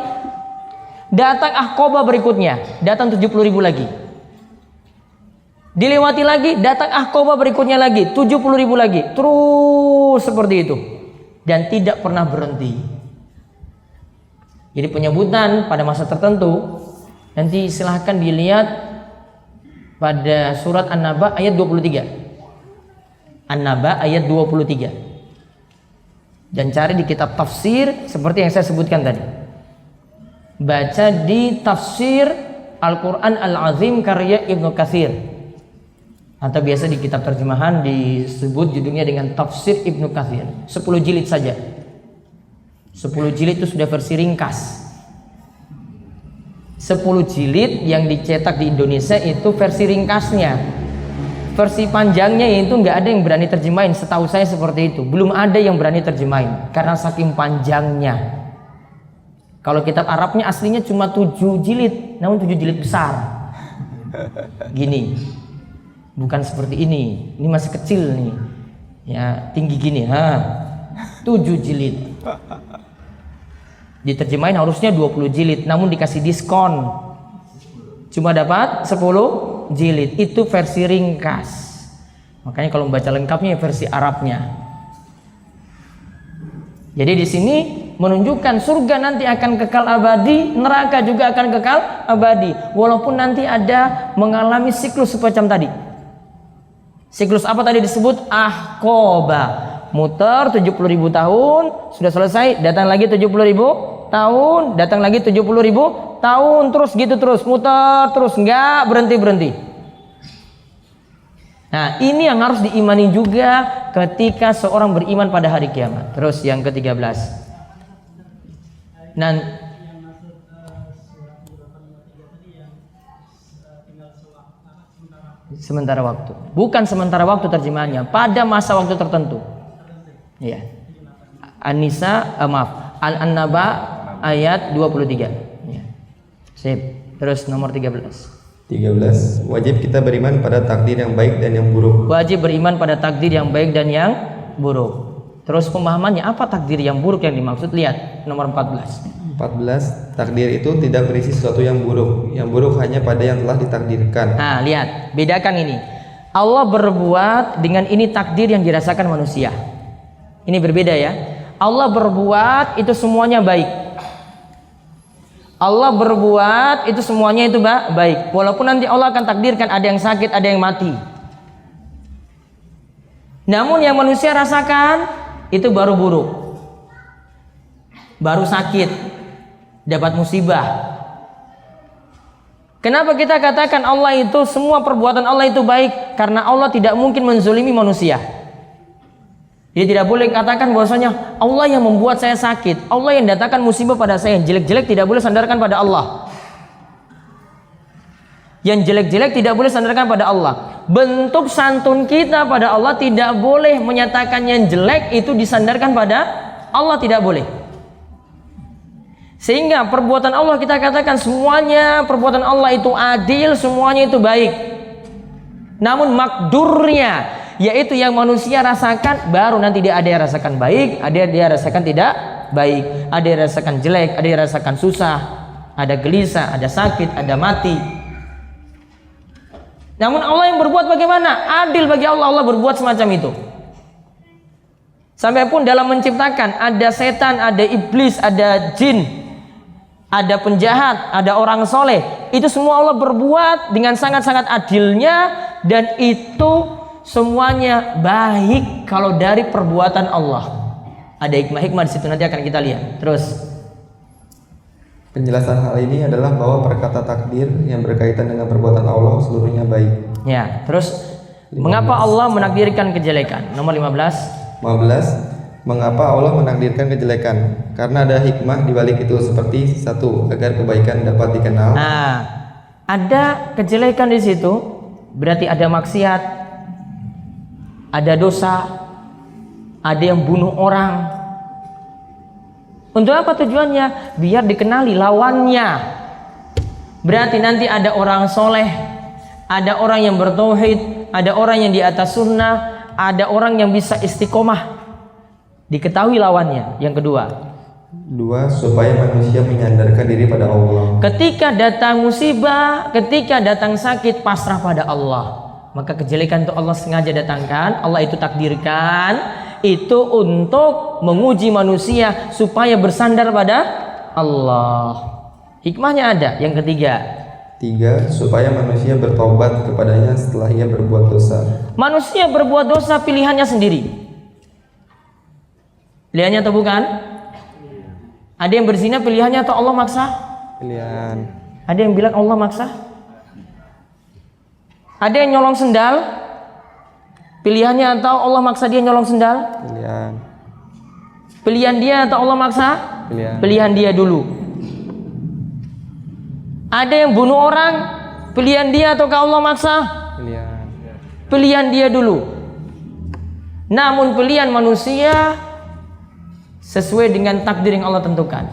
datang ahqaba berikutnya, datang 70.000 lagi. Dilewati lagi, datang ahqaba berikutnya lagi, 70.000 lagi. Terus seperti itu. Dan tidak pernah berhenti. Jadi penyebutan pada masa tertentu nanti silahkan dilihat pada surat An-Naba ayat 23. An-Naba ayat 23. Dan cari di kitab tafsir seperti yang saya sebutkan tadi. Baca di tafsir Al-Quran Al-Azim karya Ibnu Katsir, atau biasa di kitab terjemahan disebut judulnya dengan Tafsir Ibnu Katsir. 10 jilid saja. 10 jilid itu sudah versi ringkas. 10 jilid yang dicetak di Indonesia itu versi ringkasnya. Versi panjangnya itu nggak ada yang berani terjemahin, setahu saya seperti itu. Belum ada yang berani terjemahin karena saking panjangnya. Kalau kitab Arabnya aslinya cuma 7 jilid, namun 7 jilid besar. Gini. Bukan seperti ini. Ini masih kecil nih. Ya, tinggi gini, 7 jilid. Diterjemahin harusnya 20 jilid, namun dikasih diskon. Cuma dapat 10 jilid. Itu versi ringkas. Makanya kalau membaca lengkapnya versi Arabnya. Jadi di sini menunjukkan surga nanti akan kekal abadi, neraka juga akan kekal abadi. Walaupun nanti ada mengalami siklus semacam tadi. Siklus apa tadi disebut? Ahqaba. Muter 70.000 tahun, sudah selesai, datang lagi 70.000 tahun, datang lagi 70.000 tahun, terus gitu terus, muter terus, nggak berhenti-berhenti. Nah, ini yang harus diimani juga ketika seorang beriman pada hari kiamat. Terus yang ke-13. Sementara waktu. Bukan sementara waktu terjemahannya, pada masa waktu tertentu. Ya. An-Nisa, maaf, An-Naba ayat 23. Ya. Sip. Terus nomor 13. 13. Wajib kita beriman pada takdir yang baik dan yang buruk. Wajib beriman pada takdir yang baik dan yang buruk. Terus pemahamannya apa takdir yang buruk yang dimaksud? Lihat nomor 14. 14. Takdir itu tidak berisi sesuatu yang buruk. Yang buruk hanya pada yang telah ditakdirkan. Nah, lihat, bedakan ini. Allah berbuat dengan ini takdir yang dirasakan manusia. Ini berbeda ya. Allah berbuat itu semuanya baik. Allah berbuat itu semuanya itu baik. Walaupun nanti Allah akan takdirkan ada yang sakit, ada yang mati. Namun yang manusia rasakan itu baru buruk. Baru sakit. Dapat musibah. Kenapa kita katakan Allah itu, semua perbuatan Allah itu baik? Karena Allah tidak mungkin menzolimi manusia. Dia tidak boleh katakan bahwasanya Allah yang membuat saya sakit, Allah yang datangkan musibah pada saya. Yang jelek-jelek tidak boleh sandarkan pada Allah. Yang jelek-jelek tidak boleh sandarkan pada Allah. Bentuk santun kita pada Allah tidak boleh menyatakan yang jelek itu disandarkan pada Allah, tidak boleh. Sehingga perbuatan Allah kita katakan semuanya perbuatan Allah itu adil, semuanya itu baik. Namun makdurnya, yaitu yang manusia rasakan, baru nanti dia ada yang rasakan baik, ada yang dia rasakan tidak baik, ada yang rasakan jelek, ada yang rasakan susah, ada gelisah, ada sakit, ada mati. Namun Allah yang berbuat bagaimana? Adil bagi Allah, Allah berbuat semacam itu. Sampai pun dalam menciptakan ada setan, ada iblis, ada jin, ada penjahat, ada orang soleh. Itu semua Allah berbuat dengan sangat-sangat adilnya. Dan itu semuanya baik kalau dari perbuatan Allah. Ada hikmah-hikmah di situ, nanti akan kita lihat. Terus penjelasan hal ini adalah bahwa perkata takdir yang berkaitan dengan perbuatan Allah seluruhnya baik. Ya, terus 15. Mengapa Allah menakdirkan kejelekan? Nomor 15. 15. Mengapa Allah menakdirkan kejelekan? Karena ada hikmah di balik itu, seperti satu, agar kebaikan dapat dikenal. Nah, ada kejelekan di situ, berarti ada maksiat, ada dosa, ada yang bunuh orang. Untuk apa tujuannya? Biar dikenali lawannya. Berarti nanti ada orang soleh, ada orang yang bertauhid, ada orang yang di atas sunnah, ada orang yang bisa istiqomah. Diketahui lawannya. Yang kedua, 2. Supaya manusia menyandarkan diri pada Allah. ketika datang musibah, ketika datang sakit, pasrah pada Allah. Maka kejelekan itu Allah sengaja datangkan, Allah itu takdirkan, itu untuk menguji manusia supaya bersandar pada Allah. Hikmahnya ada. Yang ketiga, 3. Supaya manusia bertobat kepadanya setelah ia berbuat dosa. manusia berbuat dosa pilihannya sendiri. Pilihannya atau bukan? Ada yang berzina pilihannya atau Allah maksa? Pilihan. Ada yang bilang Allah maksa? Ada yang nyolong sendal pilihannya atau Allah maksa dia nyolong sendal? Pilihan. Pilihan dia atau Allah maksa? Pilihan. Pilihan dia dulu. Ada yang bunuh orang pilihan dia atau Allah maksa? Pilihan. Pilihan dia dulu. Namun pilihan manusia sesuai dengan takdir yang Allah tentukan,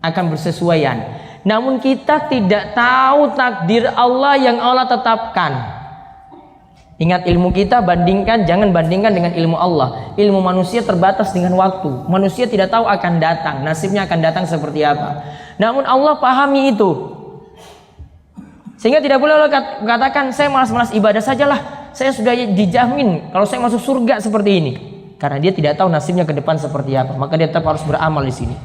akan bersesuaian. Namun kita tidak tahu takdir Allah yang Allah tetapkan. Ingat, ilmu kita bandingkan, jangan bandingkan dengan ilmu Allah. Ilmu manusia terbatas dengan waktu. Manusia tidak tahu akan datang, nasibnya akan datang seperti apa. Namun Allah pahami itu. Sehingga tidak boleh Allah katakan saya malas-malas ibadah sajalah, saya sudah dijamin kalau saya masuk surga seperti ini. Karena dia tidak tahu nasibnya ke depan seperti apa, maka dia tetap harus beramal di sini.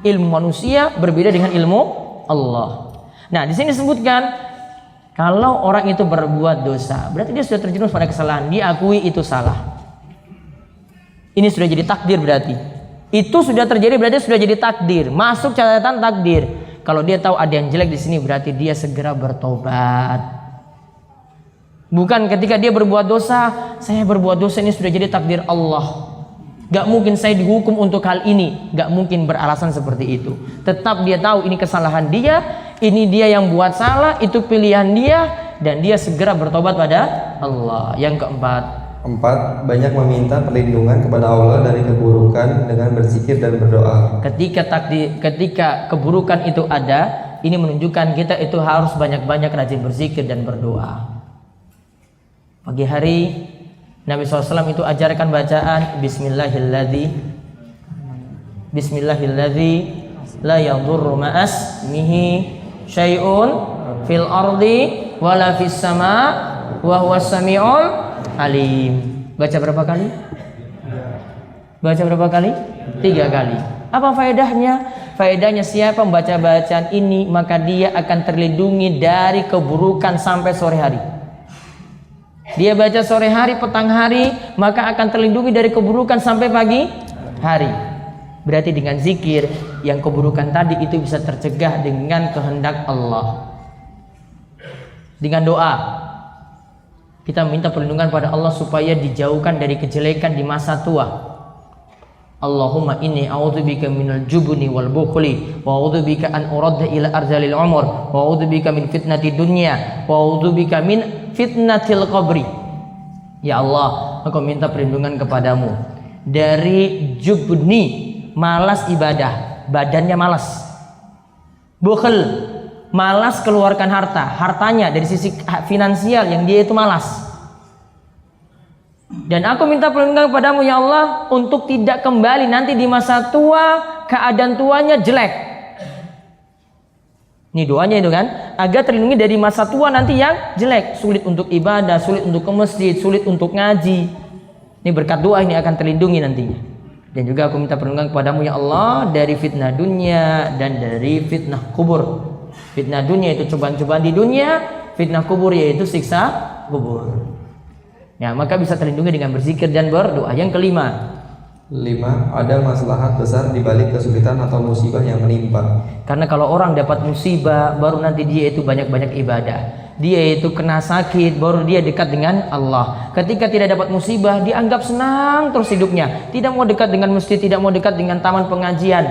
Ilmu manusia berbeda dengan ilmu Allah. Nah, di sini disebutkan kalau orang itu berbuat dosa, berarti dia sudah terjerumus pada kesalahan, diakui itu salah. Ini sudah jadi takdir berarti. Itu sudah terjadi berarti sudah jadi takdir, masuk catatan takdir. Kalau dia tahu ada yang jelek di sini, berarti dia segera bertobat. Bukan ketika dia berbuat dosa, saya berbuat dosa ini sudah jadi takdir Allah. Gak mungkin saya dihukum untuk hal ini. Gak mungkin beralasan seperti itu. Tetap dia tahu ini kesalahan dia, ini dia yang buat salah, itu pilihan dia, dan dia segera bertobat pada Allah. Yang keempat, 4. Banyak meminta perlindungan kepada Allah dari keburukan dengan berzikir dan berdoa. ketika keburukan itu ada, ini menunjukkan kita itu harus banyak-banyak rajin berzikir dan berdoa. Pagi hari Nabi SAW itu ajarkan bacaan Bismillahilladzi la yadurru ma'asmihi syai'un fil ardi wala fis sama wa huwas samiul alim. Baca berapa kali? 3 kali. Apa faedahnya? Faedahnya siapa membaca bacaan ini maka dia akan terlindungi dari keburukan sampai sore hari. Dia baca sore hari, petang hari, maka akan terlindungi dari keburukan sampai pagi hari. Berarti dengan zikir yang keburukan tadi itu bisa tercegah dengan kehendak Allah. Dengan doa kita minta perlindungan pada Allah supaya dijauhkan dari kejelekan di masa tua. Allahumma inni a'udzubika minal jubni wal bukhli wa a'udzubika an uradda ila arzalil umur wa a'udzubika min fitnati dunya wa a'udzubika min fitnatil qabri. Ya Allah, aku minta perlindungan kepadamu dari jubni, malas ibadah, badannya malas. Bukhl, malas keluarkan hartanya dari sisi finansial yang dia itu malas. Dan aku minta perlindungan kepadamu ya Allah untuk tidak kembali nanti di masa tua keadaan tuanya jelek. Ini doanya itu kan, agar terlindungi dari masa tua nanti yang jelek, sulit untuk ibadah, sulit untuk ke masjid, sulit untuk ngaji. Ini berkat doa ini akan terlindungi nantinya. Dan juga aku minta perlindungan kepadamu ya Allah dari fitnah dunia dan dari fitnah kubur. Fitnah dunia itu cobaan-cobaan di dunia, fitnah kubur yaitu siksa kubur. Ya, maka bisa terlindungi dengan berzikir dan berdoa. Yang kelima, 5. Ada maslahat besar di balik kesulitan atau musibah yang menimpa. Karena kalau orang dapat musibah, baru nanti dia itu banyak-banyak ibadah. Dia itu kena sakit, baru dia dekat dengan Allah. Ketika tidak dapat musibah, dia anggap senang terus hidupnya. Tidak mau dekat dengan masjid, tidak mau dekat dengan taman pengajian.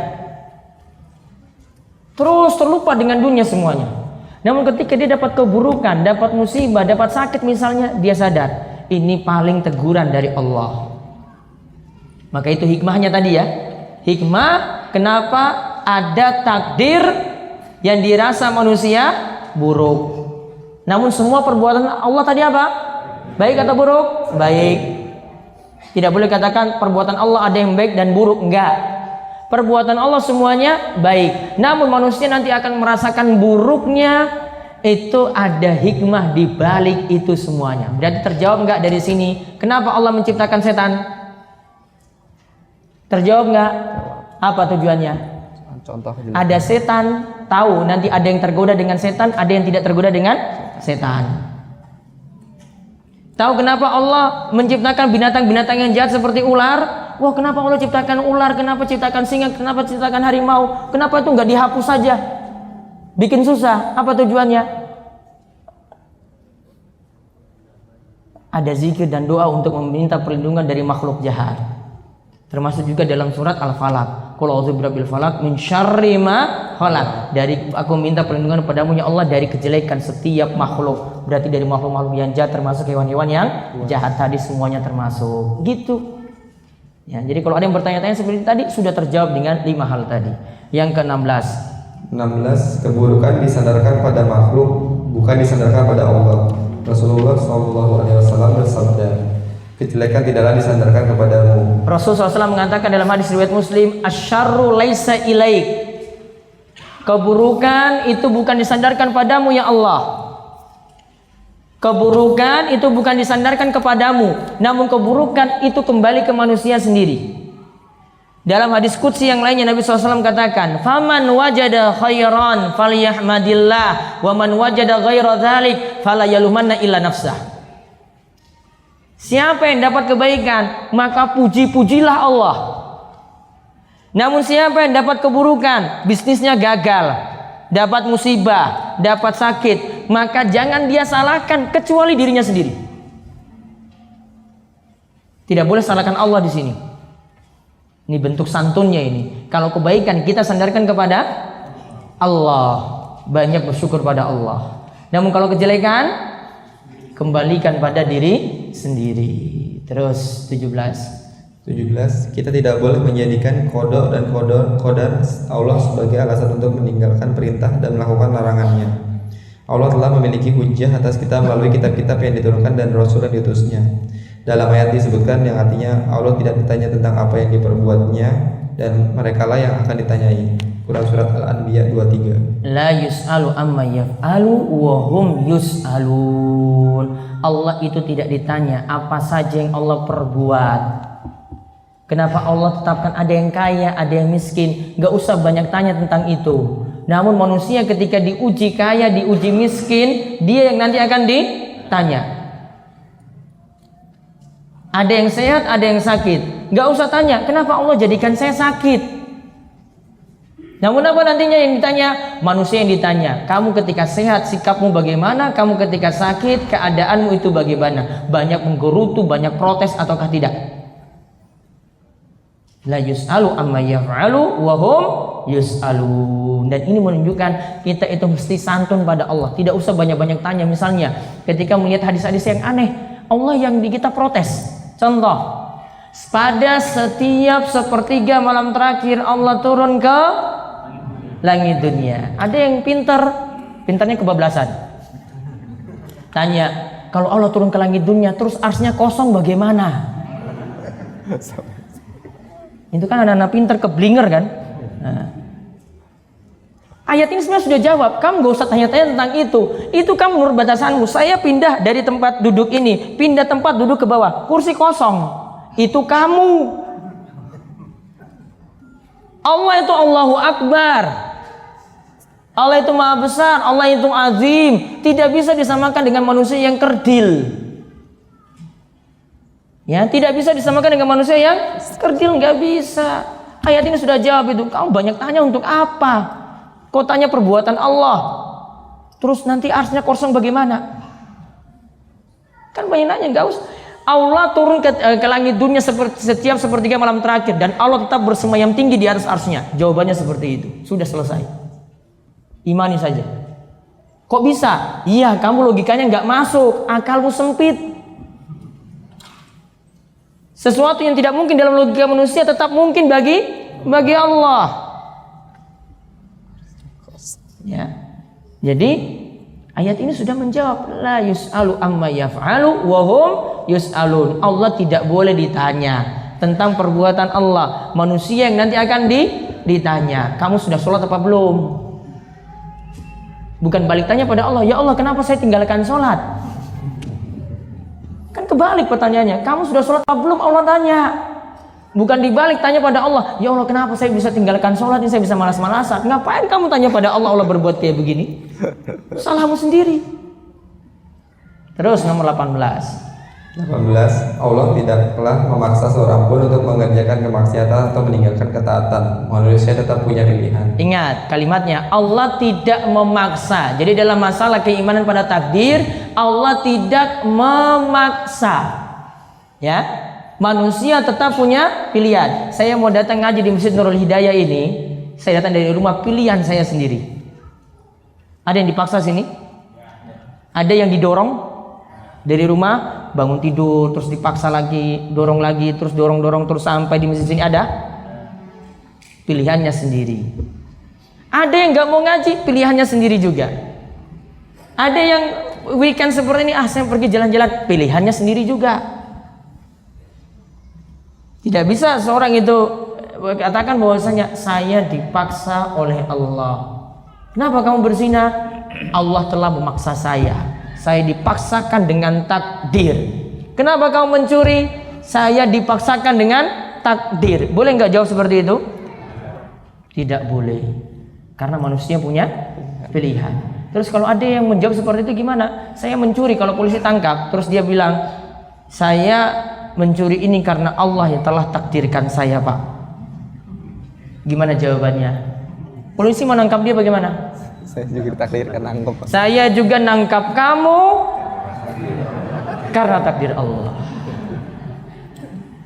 Terus terlupa dengan dunia semuanya. Namun ketika dia dapat keburukan, dapat musibah, dapat sakit misalnya, dia sadar ini paling teguran dari Allah. Maka itu hikmahnya tadi ya. Hikmah kenapa ada takdir yang dirasa manusia buruk. Namun semua perbuatan Allah tadi apa? Baik atau buruk? Baik. Tidak boleh katakan perbuatan Allah ada yang baik dan buruk, enggak. Perbuatan Allah semuanya baik. Namun manusia nanti akan merasakan buruknya. Itu ada hikmah di balik itu semuanya. Berarti terjawab enggak dari sini? Kenapa Allah menciptakan setan? Terjawab enggak? Apa tujuannya? Contoh. Ada setan, tahu nanti ada yang tergoda dengan setan, ada yang tidak tergoda dengan setan. Tahu kenapa Allah menciptakan binatang-binatang yang jahat seperti ular? Wah, kenapa Allah ciptakan ular? Kenapa ciptakan singa? Kenapa ciptakan harimau? Kenapa itu enggak dihapus saja? Bikin susah. Apa tujuannya? Ada zikir dan doa untuk meminta perlindungan dari makhluk jahat. Termasuk juga dalam surat Al-Falaq. Qul a'udzu birabbil falaq min syarri ma khalaq. Dari aku minta perlindungan padamu ya Allah dari kejelekan setiap makhluk. Berarti dari makhluk-makhluk yang jahat termasuk hewan-hewan yang jahat tadi semuanya termasuk. Gitu. Ya, jadi kalau ada yang bertanya-tanya seperti tadi sudah terjawab dengan 5 hal tadi. Yang ke-16. 16. Keburukan disandarkan pada makhluk, bukan disandarkan pada Allah. Rasulullah SAW bersabda, kejelekan tidaklah disandarkan kepadamu. Rasulullah SAW mengatakan dalam hadis riwayat Muslim, asyarru laisa ilaik. Keburukan itu bukan disandarkan padamu ya Allah. Keburukan itu bukan disandarkan kepadamu, namun keburukan itu kembali ke manusia sendiri. Dalam hadis qudsi yang lainnya Nabi SAW katakan, "Faman wajada khairan falyahmadillah, wa man wajada ghaira dzalik fala yalumanna illa nafsah." Siapa yang dapat kebaikan, maka puji-pujilah Allah. Namun siapa yang dapat keburukan, bisnisnya gagal, dapat musibah, dapat sakit, maka jangan dia salahkan kecuali dirinya sendiri. Tidak boleh salahkan Allah di sini. Ini bentuk santunnya ini. Kalau kebaikan kita sandarkan kepada Allah, banyak bersyukur pada Allah. Namun kalau kejelekan, kembalikan pada diri sendiri. Terus 17. Kita tidak boleh menjadikan qada dan qadar Allah sebagai alasan untuk meninggalkan perintah dan melakukan larangannya. Allah telah memiliki hujjah atas kita melalui kitab-kitab yang diturunkan dan rasul yang diutusnya. Dalam ayat disebutkan yang artinya Allah tidak ditanya tentang apa yang diperbuatnya dan merekalah yang akan ditanyai. Quran surat Al-Anbiya 23. La yus'alu amma yaf'alu wa hum yus'alun. Allah itu tidak ditanya apa saja yang Allah perbuat. Kenapa Allah tetapkan ada yang kaya, ada yang miskin? Gak usah banyak tanya tentang itu. Namun manusia ketika diuji kaya, diuji miskin, dia yang nanti akan ditanya. Ada yang sehat, ada yang sakit. Gak usah tanya, kenapa Allah jadikan saya sakit? Namun apa nantinya yang ditanya? Manusia yang ditanya. Kamu ketika sehat sikapmu bagaimana? Kamu ketika sakit keadaanmu itu bagaimana? Banyak menggerutu, banyak protes ataukah tidak? La yus'alu amma yaf'alu wa hum yus'alun. Dan ini menunjukkan kita itu mesti santun pada Allah. Tidak usah banyak-banyak tanya. Misalnya ketika melihat hadis-hadis yang aneh, Allah yang kita protes. Contoh, pada setiap sepertiga malam terakhir Allah turun ke langit dunia. Ada yang pintarnya kebablasan. Tanya, kalau Allah turun ke langit dunia terus arsnya kosong bagaimana? Itu kan anak-anak pintar keblinger kan? Nah. Ayat ini sebenarnya sudah jawab. Kamu gak usah tanya-tanya tentang itu. Itu kamu menurut batasanmu. Saya pindah dari tempat duduk ini, pindah tempat duduk ke bawah, kursi kosong. Itu kamu. Allah itu Allahu Akbar. Allah itu maha besar, Allah itu azim. Tidak bisa disamakan dengan manusia yang kerdil. Ya, tidak bisa disamakan dengan manusia yang kerdil, nggak bisa. Ayat ini sudah jawab itu. Kamu banyak tanya untuk apa? Kau tanya perbuatan Allah. Terus nanti arsnya kosong bagaimana? Kan banyak nanya, nggak usah. Allah turun ke langit dunia setiap sepertiga malam terakhir dan Allah tetap bersemayam tinggi di atas arsnya. Jawabannya seperti itu. Sudah selesai. Imani saja. Kok bisa? Iya, kamu logikanya nggak masuk, akalmu sempit. Sesuatu yang tidak mungkin dalam logika manusia tetap mungkin bagi Allah. Ya. Jadi ayat ini sudah menjawab la yus'alu amma yaf'alu wa hum yus'alun. Allah tidak boleh ditanya tentang perbuatan Allah. Manusia yang nanti akan ditanya. Kamu sudah sholat apa belum? Bukan balik tanya pada Allah, ya Allah kenapa saya tinggalkan sholat? Kan kebalik pertanyaannya, kamu sudah sholat apa belum? Allah tanya. Bukan dibalik tanya pada Allah, ya Allah kenapa saya bisa tinggalkan sholat ini, saya bisa malas-malasan? Ngapain kamu tanya pada Allah, Allah berbuat kayak begini? Salahmu sendiri. Terus nomor 18. Allah tidaklah memaksa seorang pun untuk mengerjakan kemaksiatan atau meninggalkan ketaatan. Manusia tetap punya pilihan. Ingat kalimatnya, Allah tidak memaksa. Jadi dalam masalah keimanan pada takdir, Allah tidak memaksa. Ya, manusia tetap punya pilihan. Saya mau datang ngaji di Masjid Nurul Hidayah ini, saya datang dari rumah, pilihan saya sendiri. Ada yang dipaksa sini? Ada yang didorong? Dari rumah bangun tidur terus dipaksa lagi, dorong lagi, terus dorong terus sampai di masjid sini. Ada pilihannya sendiri. Ada yang nggak mau ngaji, pilihannya sendiri juga. Ada yang weekend seperti ini, saya pergi jalan-jalan, pilihannya sendiri juga. Tidak bisa seorang itu katakan bahwasanya saya dipaksa oleh Allah. Kenapa kamu berzina? Allah telah memaksa saya. Saya dipaksakan dengan takdir. Kenapa kamu mencuri? Saya dipaksakan dengan takdir. Boleh nggak jawab seperti itu? Tidak boleh. Karena manusia punya pilihan. Terus kalau ada yang menjawab seperti itu gimana? Saya mencuri, kalau polisi tangkap, terus dia bilang, saya mencuri ini karena Allah yang telah takdirkan saya, Pak. Gimana jawabannya? Polisi menangkap dia bagaimana? Saya juga ditakdirkan nangkap. Saya juga nangkap kamu karena takdir Allah.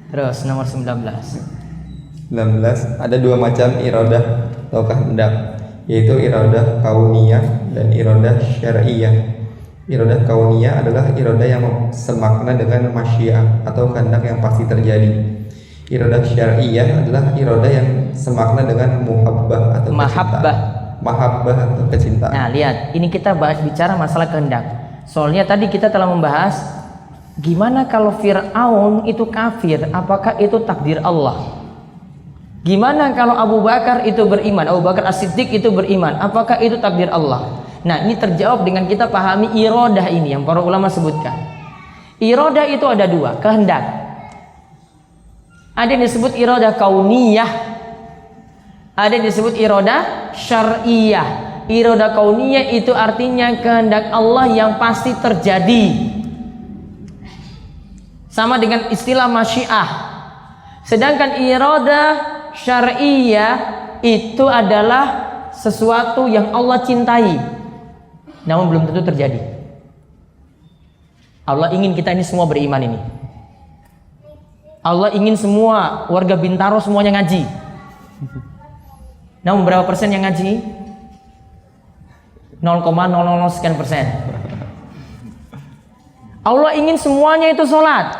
Terus nomor 19. Ada dua macam iradah atau kehendak, yaitu iradah kauniyah dan iradah syar'iyah. Iradah kauniyah adalah iradah yang semakna dengan masyiah atau kehendak yang pasti terjadi. Iradah syar'iyah adalah iradah yang semakna dengan muhabbah atau kecintaan. Mahabbah atau kecintaan. Nah, lihat, ini kita bicara masalah kehendak. Soalnya tadi kita telah membahas gimana kalau Fir'aun itu kafir, apakah itu takdir Allah? Gimana kalau Abu Bakar itu beriman, Abu Bakar As-Siddiq itu beriman, apakah itu takdir Allah? Nah, ini terjawab dengan kita pahami iradah ini yang para ulama sebutkan. Iradah itu ada dua, kehendak. Ada yang disebut iradah kauniyah, ada yang disebut iradah syar'iyah. Iradah kauniyah itu artinya kehendak Allah yang pasti terjadi, sama dengan istilah masyiah. Sedangkan iradah syar'iyah itu adalah sesuatu yang Allah cintai, namun belum tentu terjadi. Allah ingin kita ini semua beriman ini. Allah ingin semua warga Bintaro semuanya ngaji. Namun berapa persen yang ngaji? 0,000 sekian persen. Allah ingin semuanya itu sholat,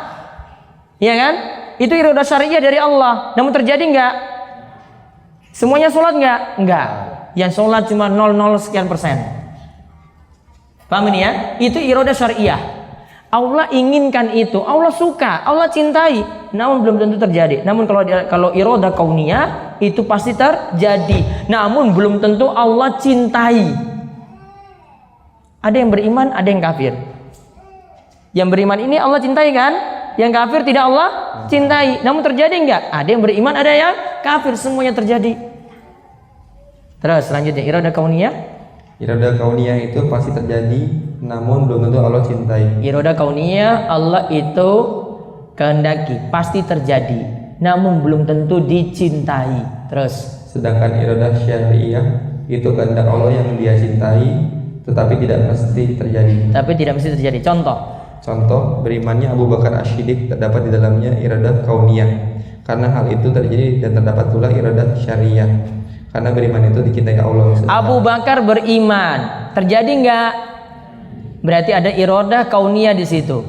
ya kan? Itu iradah syariah dari Allah. Namun terjadi enggak? Semuanya sholat enggak? Enggak. Yang sholat cuma 0,0 sekian persen. Paham ini ya? Itu iradah syariah. Allah inginkan itu, Allah suka, Allah cintai, namun belum tentu terjadi. Namun kalau iradah kauniyah itu pasti terjadi, namun belum tentu Allah cintai. Ada yang beriman, ada yang kafir. Yang beriman ini Allah cintai kan? Yang kafir tidak Allah cintai. Namun terjadi enggak? Ada yang beriman, ada yang kafir, semuanya terjadi. Terus selanjutnya iradah kauniyah. Iradah kauniyah itu pasti terjadi, namun belum tentu Allah cintai. Iradah kauniyah Allah itu kehendaki, pasti terjadi, namun belum tentu dicintai. Terus sedangkan iradah syariah itu kehendak Allah yang Dia cintai, tetapi tidak mesti terjadi. Contoh berimannya Abu Bakar As-Siddiq terdapat di dalamnya iradah kauniyah, karena hal itu terjadi, dan terdapat pula iradah syariah, karena beriman itu dicintai Allah. Abu Bakar beriman, terjadi enggak? Berarti ada iradah kauniyah di situ.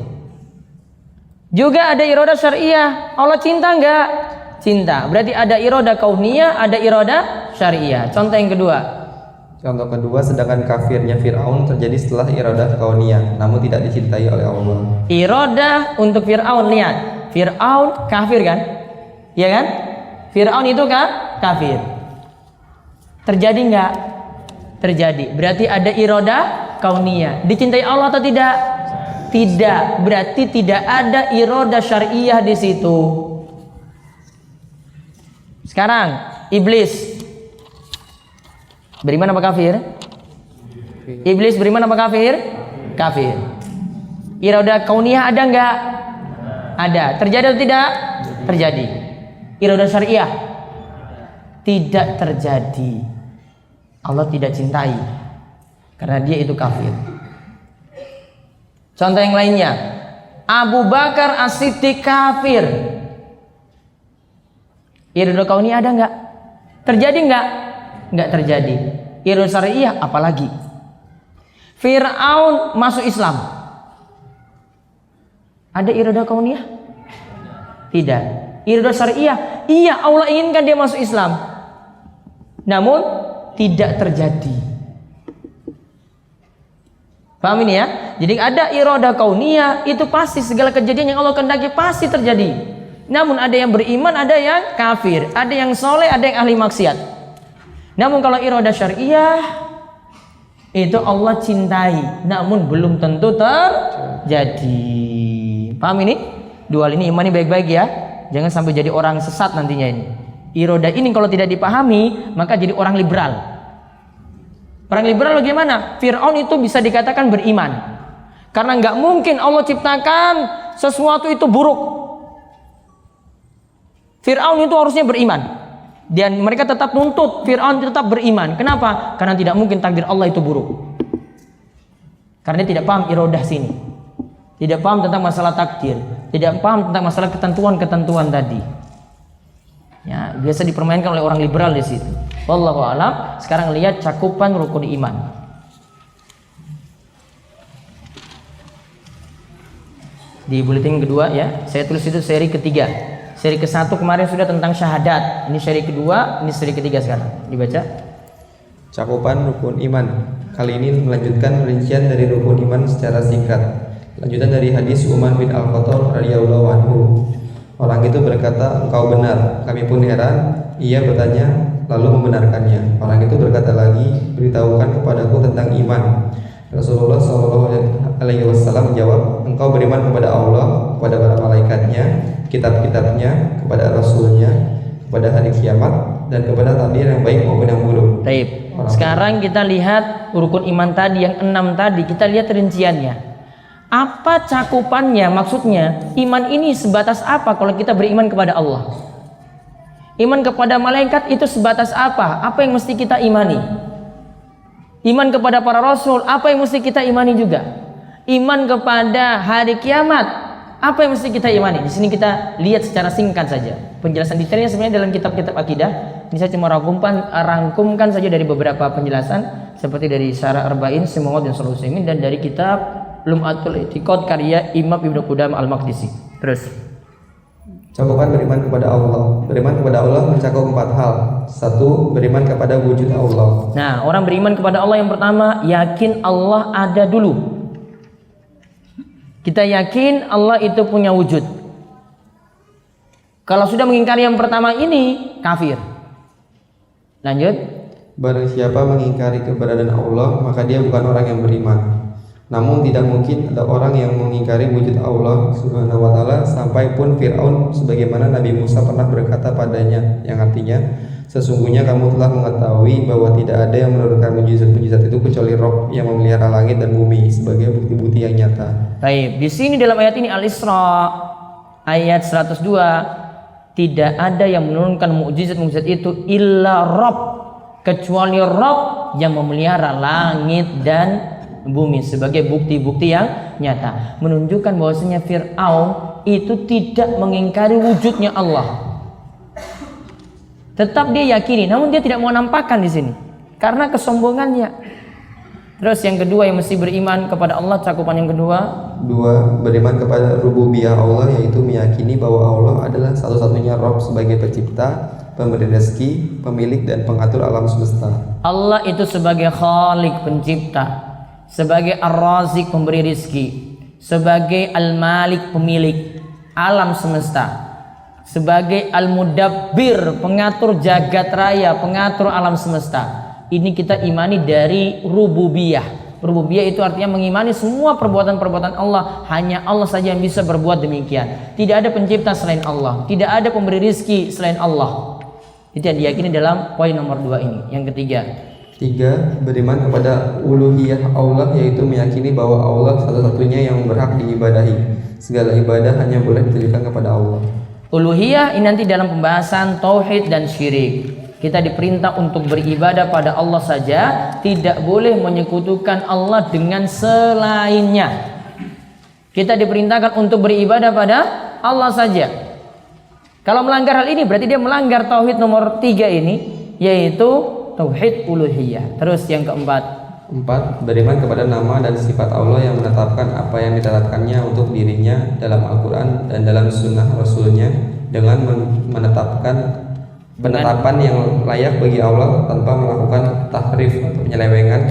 Juga ada iradah syariah. Allah cinta enggak? Cinta. Berarti ada iradah kauniyah, ada iradah syariah. Contoh kedua, sedangkan kafirnya Fir'aun terjadi setelah iradah kauniyah, namun tidak dicintai oleh Allah. Iradah untuk Fir'aun, lihat. Fir'aun kafir kan? Ya kan? Fir'aun itu kafir. Terjadi enggak? Terjadi. Berarti ada iradah kauniyah. Dicintai Allah atau tidak? Tidak. Berarti tidak ada iradah syariah di situ. Sekarang iblis beriman apa kafir? Iblis beriman apa kafir? Kafir. Iradah kauniyah ada enggak? Ada. Terjadi atau tidak? Terjadi. Iradah syariah tidak terjadi. Allah tidak cintai karena dia itu kafir. Contoh yang lainnya, Abu Bakar As-Siddiq kafir. Iradah kauniyah ada enggak? Terjadi enggak? Enggak terjadi. Iradah syariah apalagi? Fir'aun masuk Islam. Ada iradah kauniyah? Tidak. Iradah syariah, iya, Allah inginkan dia masuk Islam, namun tidak terjadi. Paham ini ya? Jadi ada iradah kauniyah, itu pasti segala kejadian yang Allah kehendaki pasti terjadi. Namun ada yang beriman, ada yang kafir, ada yang soleh, ada yang ahli maksiat. Namun kalau iradah syariah itu Allah cintai, namun belum tentu terjadi. Paham ini? Dua hal ini imani baik-baik ya. Jangan sampai jadi orang sesat nantinya ini. Iradah ini kalau tidak dipahami, maka jadi orang liberal. Orang liberal bagaimana? Fir'aun itu bisa dikatakan beriman, karena nggak mungkin Allah ciptakan sesuatu itu buruk. Fir'aun itu harusnya beriman, dan mereka tetap nuntut Fir'aun tetap beriman. Kenapa? Karena tidak mungkin takdir Allah itu buruk. Karena dia tidak paham iradah sini, tidak paham tentang masalah takdir, tidak paham tentang masalah ketentuan-ketentuan tadi. Ya, biasa dipermainkan oleh orang liberal di situ. Wallahu a'lam. Sekarang lihat cakupan rukun iman. di buletin kedua ya. Saya tulis itu seri ketiga. Seri ke-1 kemarin sudah tentang syahadat. Ini seri kedua, ini seri ketiga sekarang. Dibaca. Cakupan rukun iman. Kali ini melanjutkan rincian dari rukun iman secara singkat. Lanjutan dari hadis Umar bin Al-Khattab radhiyallahu anhu. Orang itu berkata, "Engkau benar." Kami pun heran. Ia bertanya, lalu membenarkannya. Orang itu berkata lagi, "Beritahukan kepadaku tentang iman." Rasulullah SAW menjawab, "Engkau beriman kepada Allah, kepada para malaikatnya, kitab-kitabnya, kepada rasulnya, kepada hari kiamat, dan kepada takdir yang baik maupun yang buruk." Baik. Sekarang kita lihat rukun iman tadi yang 6 tadi, kita lihat rinciannya. Apa cakupannya? Maksudnya, iman ini sebatas apa kalau kita beriman kepada Allah? Iman kepada malaikat itu sebatas apa? Apa yang mesti kita imani? Iman kepada para rasul, apa yang mesti kita imani juga? Iman kepada hari kiamat, apa yang mesti kita imani? Di sini kita lihat secara singkat saja. Penjelasan detailnya sebenarnya dalam kitab-kitab akidah. Ini saya cuma rangkumkan saja dari beberapa penjelasan seperti dari Syarah Arba'in Simawat dan Shalih Utsaimin dan dari kitab Lum'atul I'tiqad karya Imam Ibnu Qudamah Al-Maqdisi. Terus cakupan beriman kepada Allah. Beriman kepada Allah mencakup 4 hal. 1. Beriman kepada wujud Allah. Nah, orang beriman kepada Allah yang pertama, yakin Allah ada dulu. Kita yakin Allah itu punya wujud. Kalau sudah mengingkari yang pertama ini, kafir. Lanjut. Barang siapa mengingkari keberadaan Allah, maka dia bukan orang yang beriman. Namun tidak mungkin ada orang yang mengingkari wujud Allah Subhanahu wa taala sampai pun Firaun sebagaimana Nabi Musa pernah berkata padanya, yang artinya, "Sesungguhnya kamu telah mengetahui bahwa tidak ada yang menurunkan mujizat-mujizat itu kecuali Rabb yang memelihara langit dan bumi sebagai bukti-bukti yang nyata." Baik, di sini dalam ayat ini Al-Isra ayat 102, tidak ada yang menurunkan mukjizat-mukjizat itu illa Rabb, kecuali Rabb yang memelihara langit dan bumi sebagai bukti-bukti yang nyata, menunjukkan bahwasanya Fir'aun itu tidak mengingkari wujudnya Allah. Tetap dia yakini, namun dia tidak mau nampakkan di sini karena kesombongannya. Terus yang kedua yang mesti beriman kepada Allah, cakupan yang kedua. 2. Beriman kepada rububiyah Allah, yaitu meyakini bahwa Allah adalah satu-satunya Rabb sebagai pencipta, pemberi rezeki, pemilik dan pengatur alam semesta. Allah itu sebagai Khalik, pencipta, sebagai Ar-Razik, pemberi rizki, sebagai Al-Malik, pemilik alam semesta, sebagai Al-Mudabbir, pengatur jagat raya, pengatur alam semesta. Ini kita imani dari rububiyah. Rububiyah itu artinya mengimani semua perbuatan-perbuatan Allah. Hanya Allah saja yang bisa berbuat demikian. Tidak ada pencipta selain Allah, tidak ada pemberi rizki selain Allah. Itu yang diyakini dalam poin nomor 2 ini. Yang ketiga, 3. Beriman kepada uluhiyah Allah, yaitu meyakini bahwa Allah satu-satunya yang berhak diibadahi. Segala ibadah hanya boleh ditujukan kepada Allah. uluhiyah ini nanti dalam pembahasan tauhid dan syirik. Kita diperintah untuk beribadah pada Allah saja, tidak boleh menyekutukan Allah dengan selainnya. Kita diperintahkan untuk beribadah pada Allah saja. Kalau melanggar hal ini berarti dia melanggar tauhid nomor 3 ini, yaitu tauhid uluhiyah. Terus yang keempat, 4. Beriman kepada nama dan sifat Allah yang menetapkan apa yang ditetapkannya untuk dirinya dalam Al-Quran dan dalam sunnah Rasulnya, dengan menetapkan penetapan yang layak bagi Allah tanpa melakukan tahrif atau penyelewengan,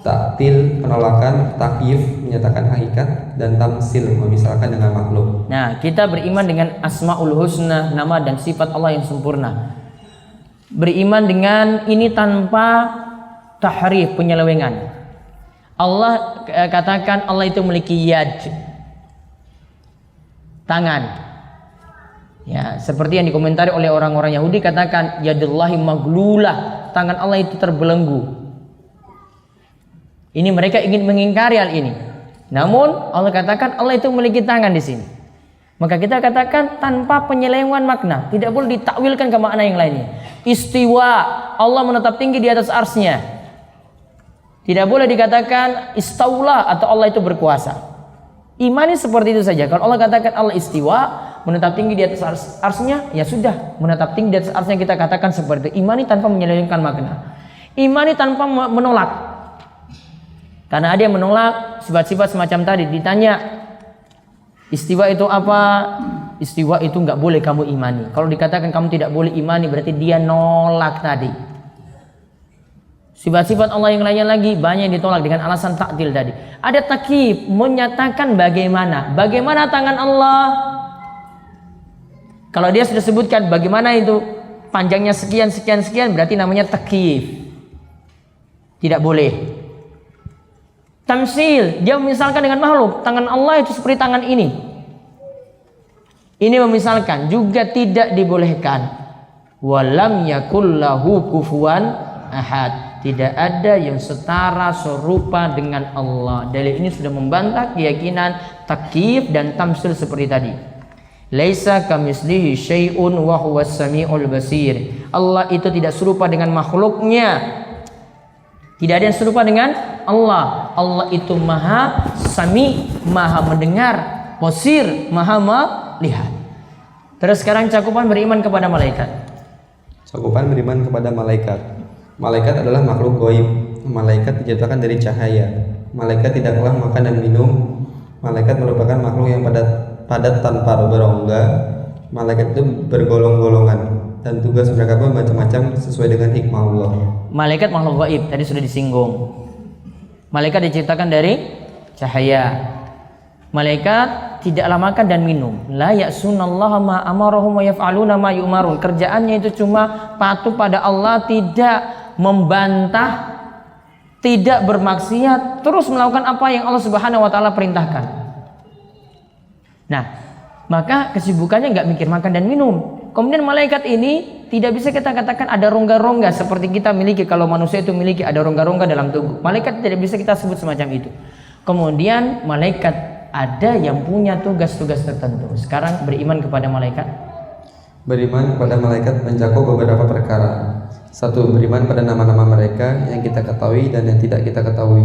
taktil, penolakan, takyif, menyatakan hakikat, dan tamsil, memisalkan dengan makhluk. nah kita beriman dengan Asmaul Husna, nama dan sifat Allah yang sempurna. Beriman dengan ini tanpa tahrif, penyelewengan. Allah katakan Allah itu memiliki yad, tangan. Ya, seperti yang dikomentari oleh orang-orang Yahudi, katakan yadullahi maglulah, tangan Allah itu terbelenggu. Ini mereka ingin mengingkari hal ini. Namun Allah katakan Allah itu memiliki tangan di sini. Maka kita katakan tanpa penyelewengan makna, tidak boleh ditakwilkan ke makna yang lainnya. Istiwa, Allah menetap tinggi di atas arsy-Nya. Tidak boleh dikatakan istaula atau Allah itu berkuasa. Imani seperti itu saja. Kalau Allah katakan Allah istiwa, menetap tinggi di atas arsy-Nya, ya sudah, menetap tinggi di atas arsy-Nya, kita katakan seperti itu. Imani tanpa menyelewengkan makna. Imani tanpa menolak. Karena ada yang menolak sifat-sifat semacam tadi. Ditanya, Istiwa itu apa? Istiwa itu nggak boleh kamu imani. Kalau dikatakan kamu tidak boleh imani, berarti dia nolak tadi. Sifat-sifat Allah yang lainnya lagi banyak yang ditolak dengan alasan takdil tadi. Ada takyif, menyatakan bagaimana tangan Allah. Kalau dia sudah sebutkan bagaimana itu panjangnya sekian, berarti namanya takyif. Tidak boleh. Tamsil, dia memisalkan dengan makhluk. Tangan Allah itu seperti tangan ini. Ini memisalkan, juga tidak dibolehkan. Walam yakul lahu kufuwan ahad. Tidak ada yang setara serupa dengan Allah. Dalil ini sudah membantah keyakinan takyif dan tamsil seperti tadi. Laisa kamislihi syai'un wa huwas samiul basir. Allah itu tidak serupa dengan makhluknya. Tidak ada yang serupa dengan Allah. Allah itu maha sami, maha mendengar, basir, maha melihat. Terus sekarang cakupan beriman kepada malaikat. Cakupan beriman kepada malaikat. Malaikat adalah makhluk gaib. Malaikat diciptakan dari cahaya. Malaikat tidaklah makan dan minum. Malaikat merupakan makhluk yang padat tanpa berongga. Malaikat itu bergolong-golongan dan tugas mereka pun macam-macam sesuai dengan hikmah Allah. Malaikat makhluk gaib tadi sudah disinggung. Malaikat diciptakan dari cahaya. Malaikat tidaklah makan dan minum. La ya'sunallaha ma amarahum wa yaf'aluna ma yu'marun. Kerjaannya itu cuma patuh pada Allah, tidak membantah, tidak bermaksiat, terus melakukan apa yang Allah Subhanahu wa taala perintahkan. Nah, maka kesibukannya nggak mikir makan dan minum. Kemudian malaikat ini tidak bisa kita katakan ada rongga-rongga seperti kita miliki. Kalau manusia itu miliki ada rongga-rongga dalam tubuh. Malaikat tidak bisa kita sebut semacam itu. Kemudian malaikat ada yang punya tugas-tugas tertentu. Sekarang beriman kepada malaikat. Beriman kepada malaikat mencakup beberapa perkara. Satu, beriman pada nama-nama mereka yang kita ketahui dan yang tidak kita ketahui.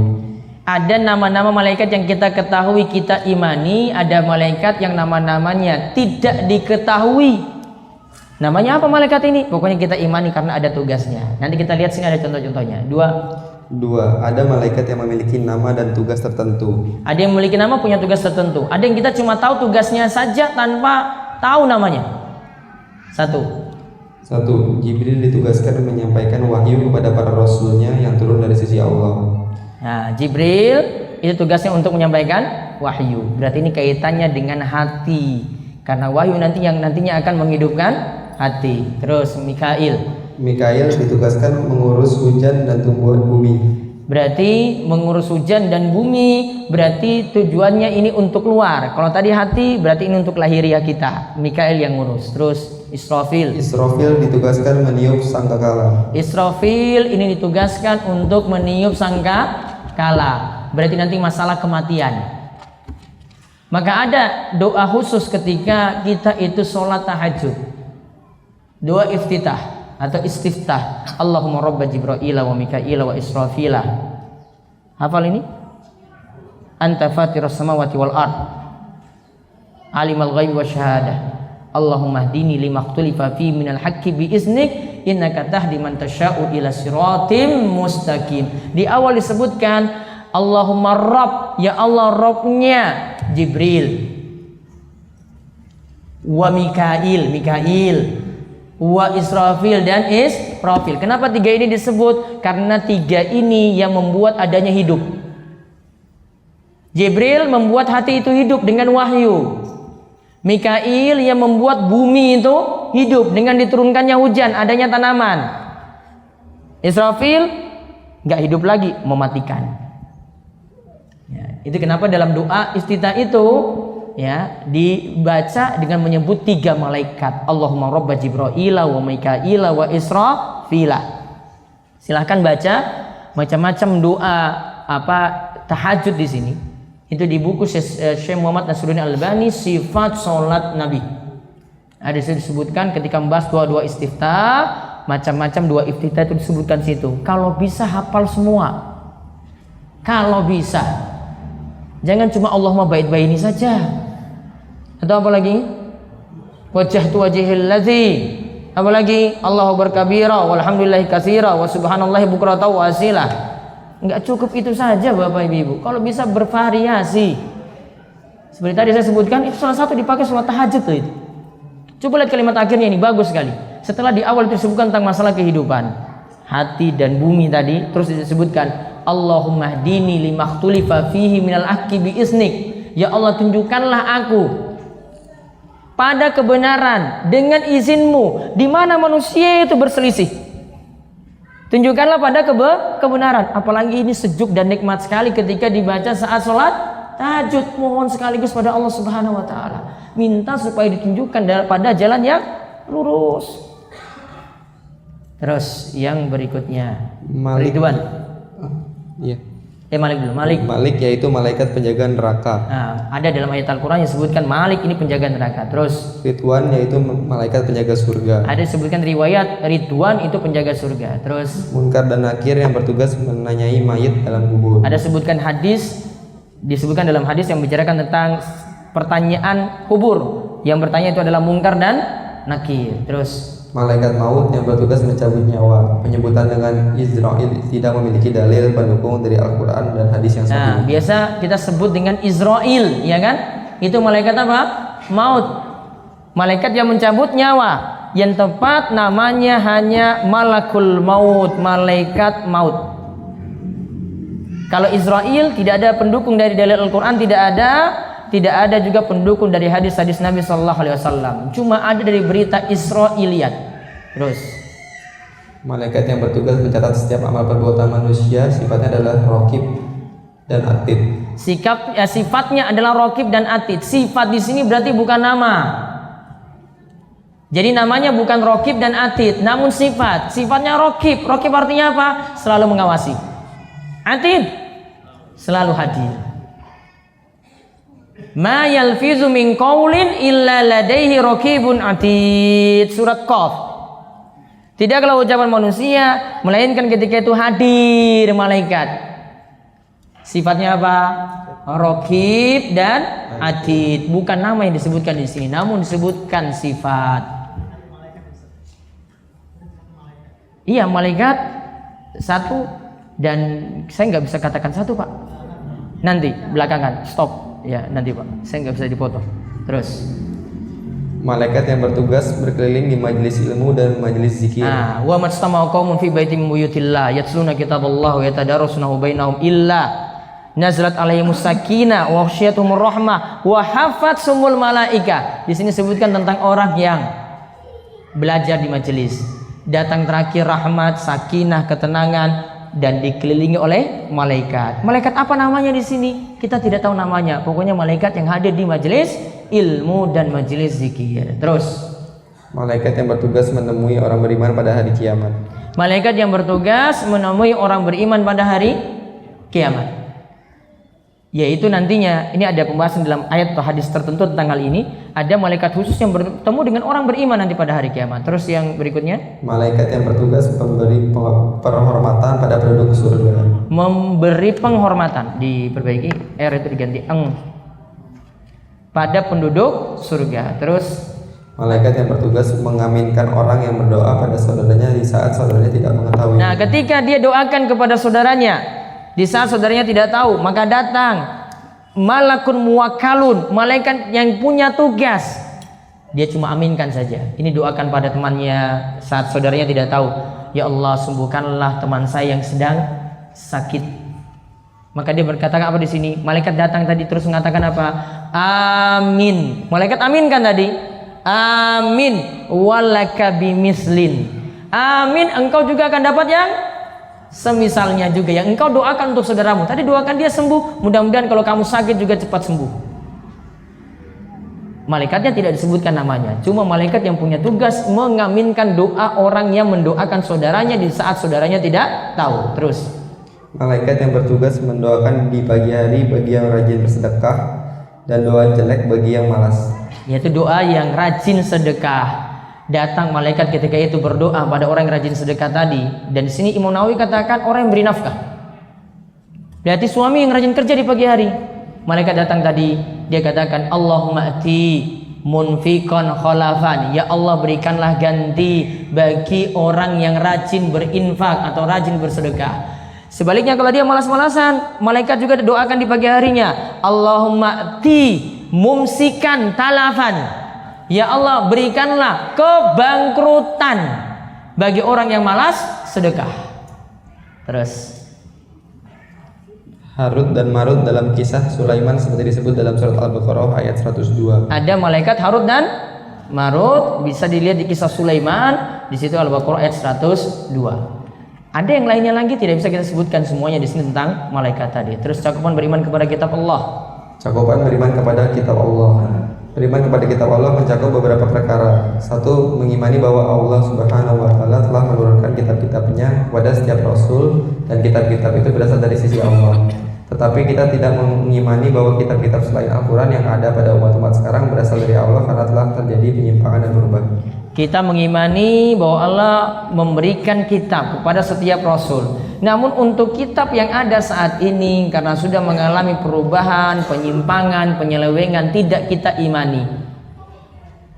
Ada nama-nama malaikat yang kita ketahui, kita imani. Ada malaikat yang nama-namanya tidak diketahui. Namanya apa malaikat ini? Pokoknya kita imani karena ada tugasnya. Nanti kita lihat sini ada contoh-contohnya. Dua, ada malaikat yang memiliki nama dan tugas tertentu. Ada yang memiliki nama, punya tugas tertentu. Ada yang kita cuma tahu tugasnya saja tanpa tahu namanya. Satu, Jibril ditugaskan menyampaikan wahyu kepada para rasulnya yang turun dari sisi Allah. Nah, Jibril itu tugasnya untuk menyampaikan wahyu. Berarti ini kaitannya dengan hati. Karena wahyu yang nantinya akan menghidupkan hati. Terus Mikail ditugaskan mengurus hujan dan tumbuhan bumi. Berarti mengurus hujan dan bumi, berarti tujuannya ini untuk luar. Kalau tadi hati, berarti ini untuk lahiriah kita. Mikail yang ngurus. Terus Israfil ditugaskan meniup sangkakala. Israfil ini ditugaskan untuk meniup sangkakala. Berarti nanti masalah kematian. Maka ada doa khusus ketika kita itu sholat tahajud. Doa iftitah atau istiftah. Allahumma rabba Jibril wa Mikail wa Israfil. Hafal ini? Anta fatiras samawati wal ard. Alimul ghaib wa syahadah. Allahumma hdini lima ikhtalafa fi minal haqqi bi iznik innaka tahdi man tasya'u ila siratim mustaqim. Di awal disebutkan Allahumma Rabb, ya Allah Rabbnya Jibril wa Mikail wa Israfil dan Israfil. Kenapa tiga ini disebut? Karena tiga ini yang membuat adanya hidup. Jibril membuat hati itu hidup dengan wahyu. Mikail yang membuat bumi itu hidup dengan diturunkannya hujan, adanya tanaman. Israfil nggak hidup lagi, mematikan. Ya, itu kenapa dalam doa iftitah itu ya dibaca dengan menyebut tiga malaikat. Allahumma rabba Jibril wa Mikail wa Israfil. Silahkan baca macam-macam doa tahajud di sini. Itu di buku Syekh Muhammad Nasruddin Albani, sifat sholat Nabi. Ada disebutkan ketika membahas doa-doa istiftah, macam-macam doa iftitah itu disebutkan situ. Kalau bisa hafal semua. Kalau bisa. Jangan cuma Allahumma bait-bait ini saja. Atau apa lagi? Wajjahtu wajhil ladzi. Apa lagi? Allahu akbar kabira walhamdulillahi katsira wa subhanallahi bukratan wa asila. Enggak cukup itu saja Bapak Ibu. Kalau bisa bervariasi. Seperti tadi saya sebutkan, itu salah satu dipakai sholat tahajud tuh itu. Coba lihat kalimat akhirnya ini, bagus sekali. Setelah di awal disebutkan tentang masalah kehidupan, hati dan bumi tadi, terus disebutkan Allahumma hdini limakhtulifa fihi minal haqqi biiznik. Ya Allah, tunjukkanlah aku pada kebenaran dengan izinmu, di mana manusia itu berselisih. Tunjukkanlah pada kebenaran. Apalagi ini sejuk dan nikmat sekali ketika dibaca saat sholat tahajud. Mohon sekaligus pada Allah Subhanahu wa taala, minta supaya ditunjukkan pada jalan yang lurus. Terus yang berikutnya Malik. Ridwan. Iya. Malik dulu. Malik yaitu malaikat penjaga neraka. Nah, ada dalam ayat Al-Quran yang disebutkan Malik ini penjaga neraka. Terus Ridwan yaitu malaikat penjaga surga. ada disebutkan riwayat Ridwan itu penjaga surga. Terus Munkar dan Nakir yang bertugas menanyai mayit dalam kubur. ada sebutkan hadis, disebutkan dalam hadis yang membicarakan tentang pertanyaan kubur. Yang bertanya itu adalah Munkar dan Nakir. Terus Malaikat maut yang bertugas mencabut nyawa. Penyebutan dengan Israel tidak memiliki dalil pendukung dari Al-Quran dan hadis yang sahih. nah, biasa kita sebut dengan Israel, ya kan? Itu malaikat apa? Maut. Malaikat yang mencabut nyawa. Yang tepat namanya hanya Malakul Maut, malaikat maut. Kalau Israel tidak ada pendukung dari dalil Al-Quran, tidak ada juga pendukung dari hadis-hadis Nabi Sallallahu Alaihi Wasallam. Cuma ada dari berita Israiliyat. Terus Malaikat yang bertugas mencatat setiap amal perbuatan manusia, sifatnya adalah raqib dan atid. sifatnya adalah raqib dan atid. Sifat di sini berarti bukan nama. Jadi namanya bukan raqib dan atid, namun sifat. Sifatnya raqib. Raqib artinya apa? Selalu mengawasi. Atid selalu hadir. Ma yalfizu min qaulin illa ladaihi raqibun atid. Surat Qaf. Tidaklah ucapan manusia melainkan ketika itu hadir malaikat. Sifatnya apa? Raqib dan atid. Bukan nama yang disebutkan di sini, namun disebutkan sifat. Iya, malaikat satu, dan saya nggak bisa katakan satu, Pak. Nanti belakangan, stop. Ya, nanti Pak. Saya nggak bisa dipoto. Terus Malaikat yang bertugas berkeliling di majelis ilmu dan majelis zikir. wa majtama'u qaumun fi baitin min buyutillah yatluna kitaballah wa yatadarasunahu bainahum illa nazalat alaihimus sakinah wa ghasyiyatuhumur rahmah wa hafatsumul malaika. Di sini sebutkan tentang orang yang belajar di majelis, datang terakhir rahmat, sakinah, ketenangan, dan dikelilingi oleh malaikat. Malaikat apa namanya di sini? Kita tidak tahu namanya. Pokoknya malaikat yang hadir di majelis ilmu dan majelis zikir. Terus Malaikat yang bertugas menemui orang beriman pada hari kiamat. malaikat yang bertugas menemui orang beriman pada hari kiamat. Yaitu nantinya, ini ada pembahasan dalam ayat atau hadis tertentu tentang hal ini. Ada malaikat khusus yang bertemu dengan orang beriman nanti pada hari kiamat. Terus yang berikutnya, Malaikat yang bertugas memberi penghormatan pada penduduk surga. memberi penghormatan, diperbaiki, itu diganti eng, pada penduduk surga. Terus Malaikat yang bertugas mengaminkan orang yang berdoa pada saudaranya di saat saudaranya tidak mengetahui. nah, ketika dia doakan kepada saudaranya di saat saudaranya tidak tahu, maka datang malakun muwakkalun, malaikat yang punya tugas. Dia cuma aminkan saja. Ini doakan pada temannya saat saudaranya tidak tahu. Ya Allah, sembuhkanlah teman saya yang sedang sakit. Maka dia berkata apa di sini? Malaikat datang tadi terus mengatakan apa? Amin. Malaikat aminkan tadi. Amin. Walaka bimislin. Amin. Engkau juga akan dapat yang semisalnya juga yang engkau doakan untuk saudaramu. Tadi doakan dia sembuh. Mudah-mudahan kalau kamu sakit juga cepat sembuh. Malaikatnya tidak disebutkan namanya. Cuma malaikat yang punya tugas mengaminkan doa orang yang mendoakan saudaranya di saat saudaranya tidak tahu. Terus Malaikat yang bertugas mendoakan di pagi hari bagi yang rajin bersedekah dan doa jelek bagi yang malas. yaitu doa yang rajin sedekah. Datang malaikat ketika itu berdoa pada orang yang rajin sedekah tadi. Dan di sini Imam Nawawi katakan orang yang beri nafkah. Berarti suami yang rajin kerja di pagi hari. Malaikat datang tadi, dia katakan Allahumma ati munfiqan khalafan. Ya Allah, berikanlah ganti bagi orang yang rajin berinfak atau rajin bersedekah. Sebaliknya kalau dia malas-malasan, malaikat juga doakan di pagi harinya Allahumma ati mumsikan talafan. Ya Allah, berikanlah kebangkrutan bagi orang yang malas sedekah. Terus Harut dan Marut dalam kisah Sulaiman seperti disebut dalam surat Al-Baqarah ayat 102. ada malaikat Harut dan Marut, bisa dilihat di kisah Sulaiman di situ Al-Baqarah ayat 102. Ada yang lainnya lagi tidak bisa kita sebutkan semuanya di sini tentang malaikat tadi. Terus cakupan beriman kepada kitab Allah. Cakupan beriman kepada kitab Allah. Beriman kepada kitab Allah mencakup beberapa perkara. Satu, mengimani bahwa Allah Subhanahu wa taala telah menurunkan kitab-kitabnya kepada setiap rasul dan kitab-kitab itu berasal dari sisi Allah. Tetapi kita tidak mengimani bahwa kitab-kitab selain Al-Quran yang ada pada umat-umat sekarang berasal dari Allah karena telah terjadi penyimpangan dan perubahan. Kita mengimani bahwa Allah memberikan kitab kepada setiap rasul. Namun untuk kitab yang ada saat ini karena sudah mengalami perubahan, penyimpangan, penyelewengan, tidak kita imani.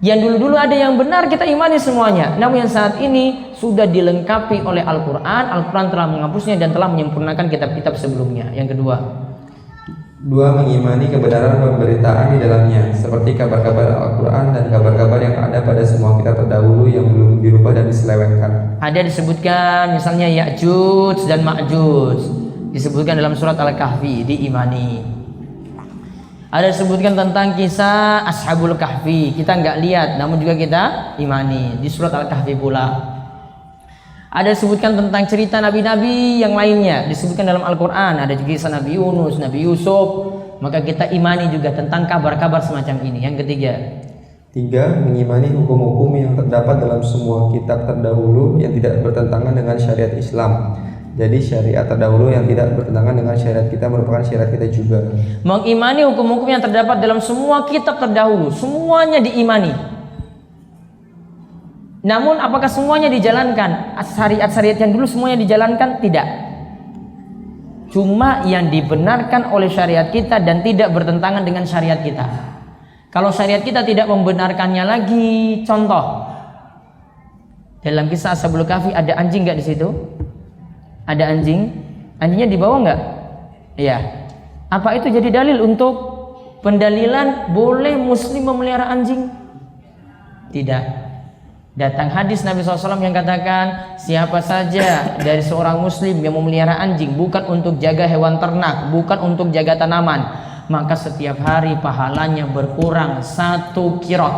Yang dulu-dulu ada yang benar kita imani semuanya. Namun yang saat ini sudah dilengkapi oleh Al-Quran. Al-Quran telah menghapusnya dan telah menyempurnakan kitab-kitab sebelumnya. Yang kedua, dua, mengimani kebenaran pemberitaan di dalamnya seperti kabar-kabar Al-Quran dan kabar-kabar yang ada pada semua kitab terdahulu yang belum dirubah dan diselewengkan. ada disebutkan misalnya Ya'juj dan Ma'juj, disebutkan dalam surat Al-Kahfi, diimani. Ada disebutkan tentang kisah Ashabul Kahfi, kita nggak lihat namun juga kita imani, di surat Al-Kahfi pula. Ada disebutkan tentang cerita nabi-nabi yang lainnya, disebutkan dalam Al-Quran. Ada juga kisah Nabi Yunus, Nabi Yusuf, maka kita imani juga tentang kabar-kabar semacam ini. Yang ketiga, tiga, mengimani hukum-hukum yang terdapat dalam semua kitab terdahulu yang tidak bertentangan dengan syariat Islam. Jadi syariat terdahulu yang tidak bertentangan dengan syariat kita merupakan syariat kita juga. mengimani hukum-hukum yang terdapat dalam semua kitab terdahulu, semuanya diimani. Namun apakah semuanya dijalankan? Syariat-syariat yang dulu semuanya dijalankan? Tidak. Cuma yang dibenarkan oleh syariat kita dan tidak bertentangan dengan syariat kita. Kalau syariat kita tidak membenarkannya lagi, contoh dalam kisah Ashabul Kahfi ada anjing nggak di situ? Ada anjing, anjingnya dibawa nggak? Iya. Apa itu jadi dalil untuk pendalilan boleh muslim memelihara anjing? Tidak. Datang hadis Nabi SAW yang katakan siapa saja dari seorang muslim yang memelihara anjing bukan untuk jaga hewan ternak, bukan untuk jaga tanaman, maka setiap hari pahalanya berkurang 1 kirot.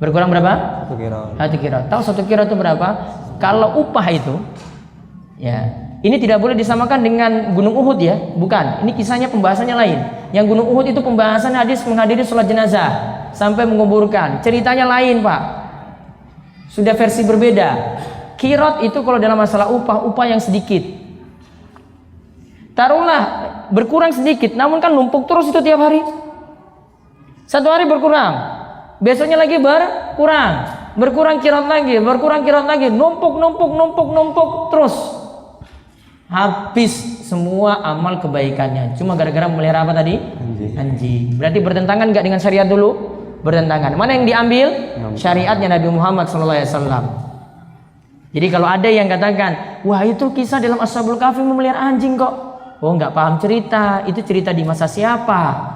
Berkurang berapa? 1 kirot. Tahu 1 kirot itu berapa? Kalau upah itu, ya, ini tidak boleh disamakan dengan Gunung Uhud ya, bukan. Ini kisahnya pembahasannya lain. Yang Gunung Uhud itu pembahasan hadis menghadiri sholat jenazah sampai menguburkan. Ceritanya lain pak, sudah versi berbeda. Kirot itu kalau dalam masalah upah yang sedikit. Taruhlah berkurang sedikit, namun kan numpuk terus itu tiap hari. 1 hari berkurang, besoknya lagi berkurang. Berkurang kirot lagi, numpuk terus. Habis semua amal kebaikannya. Cuma gara-gara memelihara apa tadi? Anjing. Berarti bertentangan nggak dengan syariat dulu? Bertentangan. Mana yang diambil? Syariatnya Nabi Muhammad SAW. Jadi kalau ada yang katakan, wah itu kisah dalam Ashabul Kahfi memelihara anjing kok. Oh nggak paham cerita. Itu cerita di masa siapa?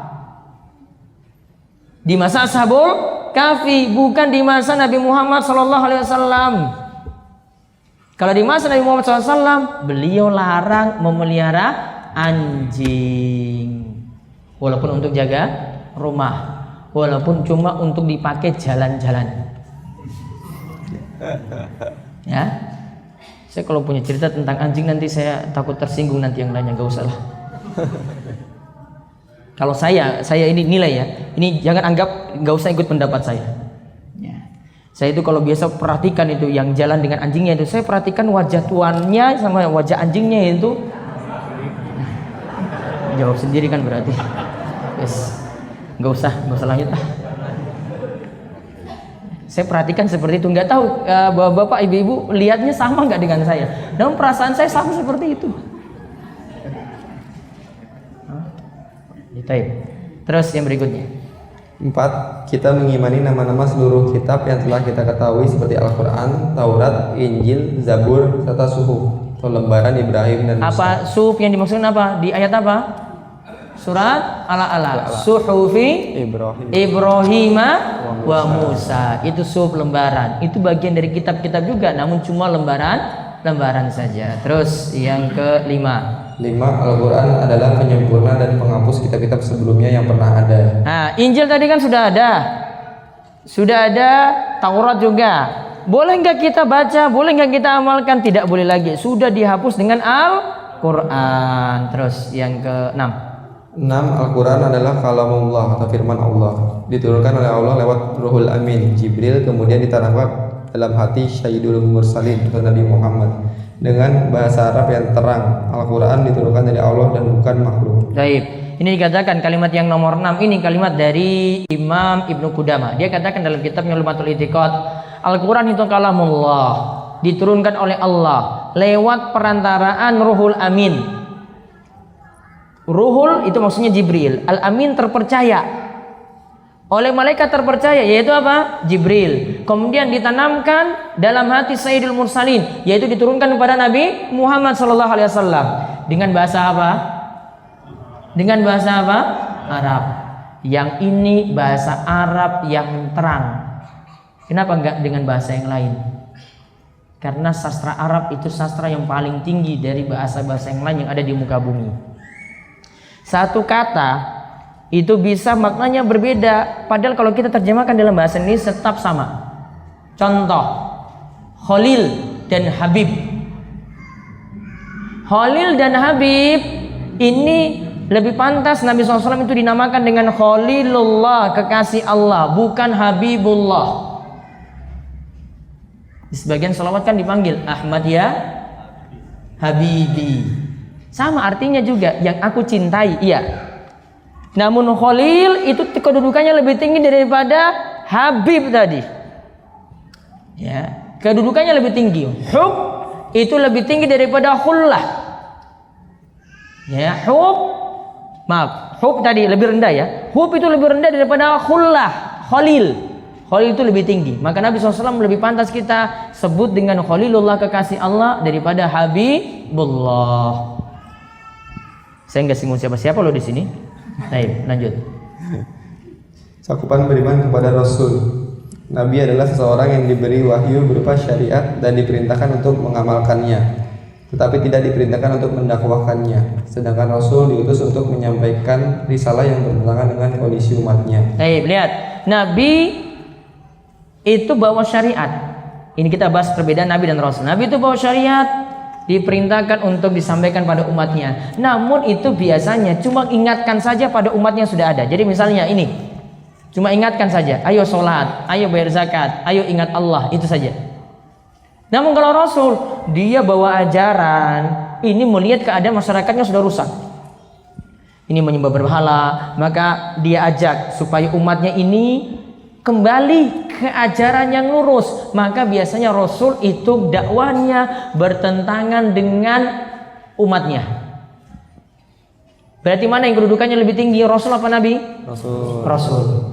Di masa Ashabul Kahfi, bukan di masa Nabi Muhammad SAW. Kalau di masa Nabi Muhammad SAW, beliau larang memelihara anjing, walaupun untuk jaga rumah, walaupun cuma untuk dipakai jalan-jalan. Ya, saya kalau punya cerita tentang anjing nanti saya takut tersinggung nanti yang lainnya, gak usah lah. Kalau saya ini nilai ya, ini jangan anggap nggak usah ikut pendapat saya. Ya. Saya itu kalau biasa perhatikan itu yang jalan dengan anjingnya itu, saya perhatikan wajah tuannya sama wajah anjingnya itu. Jawab sendiri kan berarti. Yes. Nggak usah lanjut lah. Saya perhatikan seperti itu, nggak tahu bapak ibu-ibu lihatnya sama nggak dengan saya. Namun perasaan saya sama seperti itu. Terus yang berikutnya 4. Kita mengimani nama-nama seluruh kitab yang telah kita ketahui seperti Al-Quran, Taurat, Injil, Zabur, serta Suhuf atau lembaran Ibrahim dan Musa. Apa suhuf yang dimaksudkan apa? Di ayat apa? Surat Al-Alaq. Suhufi Ibrahim wa Musa. Itu suhuf lembaran. Itu bagian dari kitab-kitab juga, namun cuma lembaran saja. Terus yang kelima. 5. Al-Quran adalah penyempurna dan penghapus kitab-kitab sebelumnya yang pernah ada. Nah, Injil tadi kan sudah ada, Taurat juga. Boleh nggak kita baca? Boleh nggak kita amalkan? Tidak boleh lagi. Sudah dihapus dengan Al-Quran. Terus yang ke-6. 6. Al-Quran adalah kalamullah atau firman Allah, diturunkan oleh Allah lewat Ruhul Amin Jibril, kemudian ditanamkan dalam hati Sayyidul Mursalin atau Nabi Muhammad dengan bahasa Arab yang terang. Al-Quran diturunkan dari Allah dan bukan makhluk. Baik, ini dikatakan kalimat yang nomor 6 ini kalimat dari Imam Ibnu Qudamah. Dia katakan dalam kitabnya Lumatul I'tiqad, Al-Quran itu kalamullah, diturunkan oleh Allah lewat perantaraan Ruhul Amin. Ruhul itu maksudnya Jibril, Al-Amin terpercaya oleh malaikat terpercaya, yaitu apa? Jibril. Kemudian ditanamkan dalam hati Sayyidul Mursalin, yaitu diturunkan kepada Nabi Muhammad SAW. Dengan bahasa apa? Dengan bahasa apa? Arab. Yang ini bahasa Arab yang terang. Kenapa enggak dengan bahasa yang lain? Karena sastra Arab itu sastra yang paling tinggi dari bahasa-bahasa yang lain yang ada di muka bumi. Satu kata itu bisa maknanya berbeda, padahal kalau kita terjemahkan dalam bahasa ini tetap sama. Contoh, Khalil dan Habib. Khalil dan Habib ini lebih pantas Nabi SAW itu dinamakan dengan Khalilullah, kekasih Allah, bukan Habibullah. Di sebagian salawat kan dipanggil Ahmad ya Habibi. Sama artinya juga, yang aku cintai, iya. Namun Khalil itu kedudukannya lebih tinggi daripada Habib tadi. Ya, kedudukannya lebih tinggi. Hub itu lebih tinggi daripada khullah. Ya, hub tadi lebih rendah ya. Hub itu lebih rendah daripada khullah. Khalil itu lebih tinggi. Maka Nabi SAW lebih pantas kita sebut dengan Khalilullah, kekasih Allah, daripada Habibullah. Saya nggak singgung siapa-siapa loh di sini. Baik, lanjut. Cakupan beriman kepada Rasul. Nabi adalah seseorang yang diberi wahyu berupa syariat dan diperintahkan untuk mengamalkannya, tetapi tidak diperintahkan untuk mendakwahkannya. Sedangkan Rasul diutus untuk menyampaikan risalah yang bertentangan dengan kondisi umatnya. Baik, lihat. Nabi itu bawa syariat. Ini kita bahas perbedaan Nabi dan Rasul. Nabi itu bawa syariat, diperintahkan untuk disampaikan pada umatnya. Namun itu biasanya cuma ingatkan saja pada umatnya yang sudah ada. Jadi misalnya ini, cuma ingatkan saja, ayo sholat, ayo bayar zakat, ayo ingat Allah, itu saja. Namun kalau Rasul, dia bawa ajaran, ini melihat keadaan masyarakatnya sudah rusak, ini menyembah berhala, maka dia ajak supaya umatnya ini kembali ke ajaran yang lurus. Maka biasanya Rasul itu dakwahnya bertentangan dengan umatnya. Berarti mana yang kedudukannya lebih tinggi, Rasul apa Nabi? Rasul.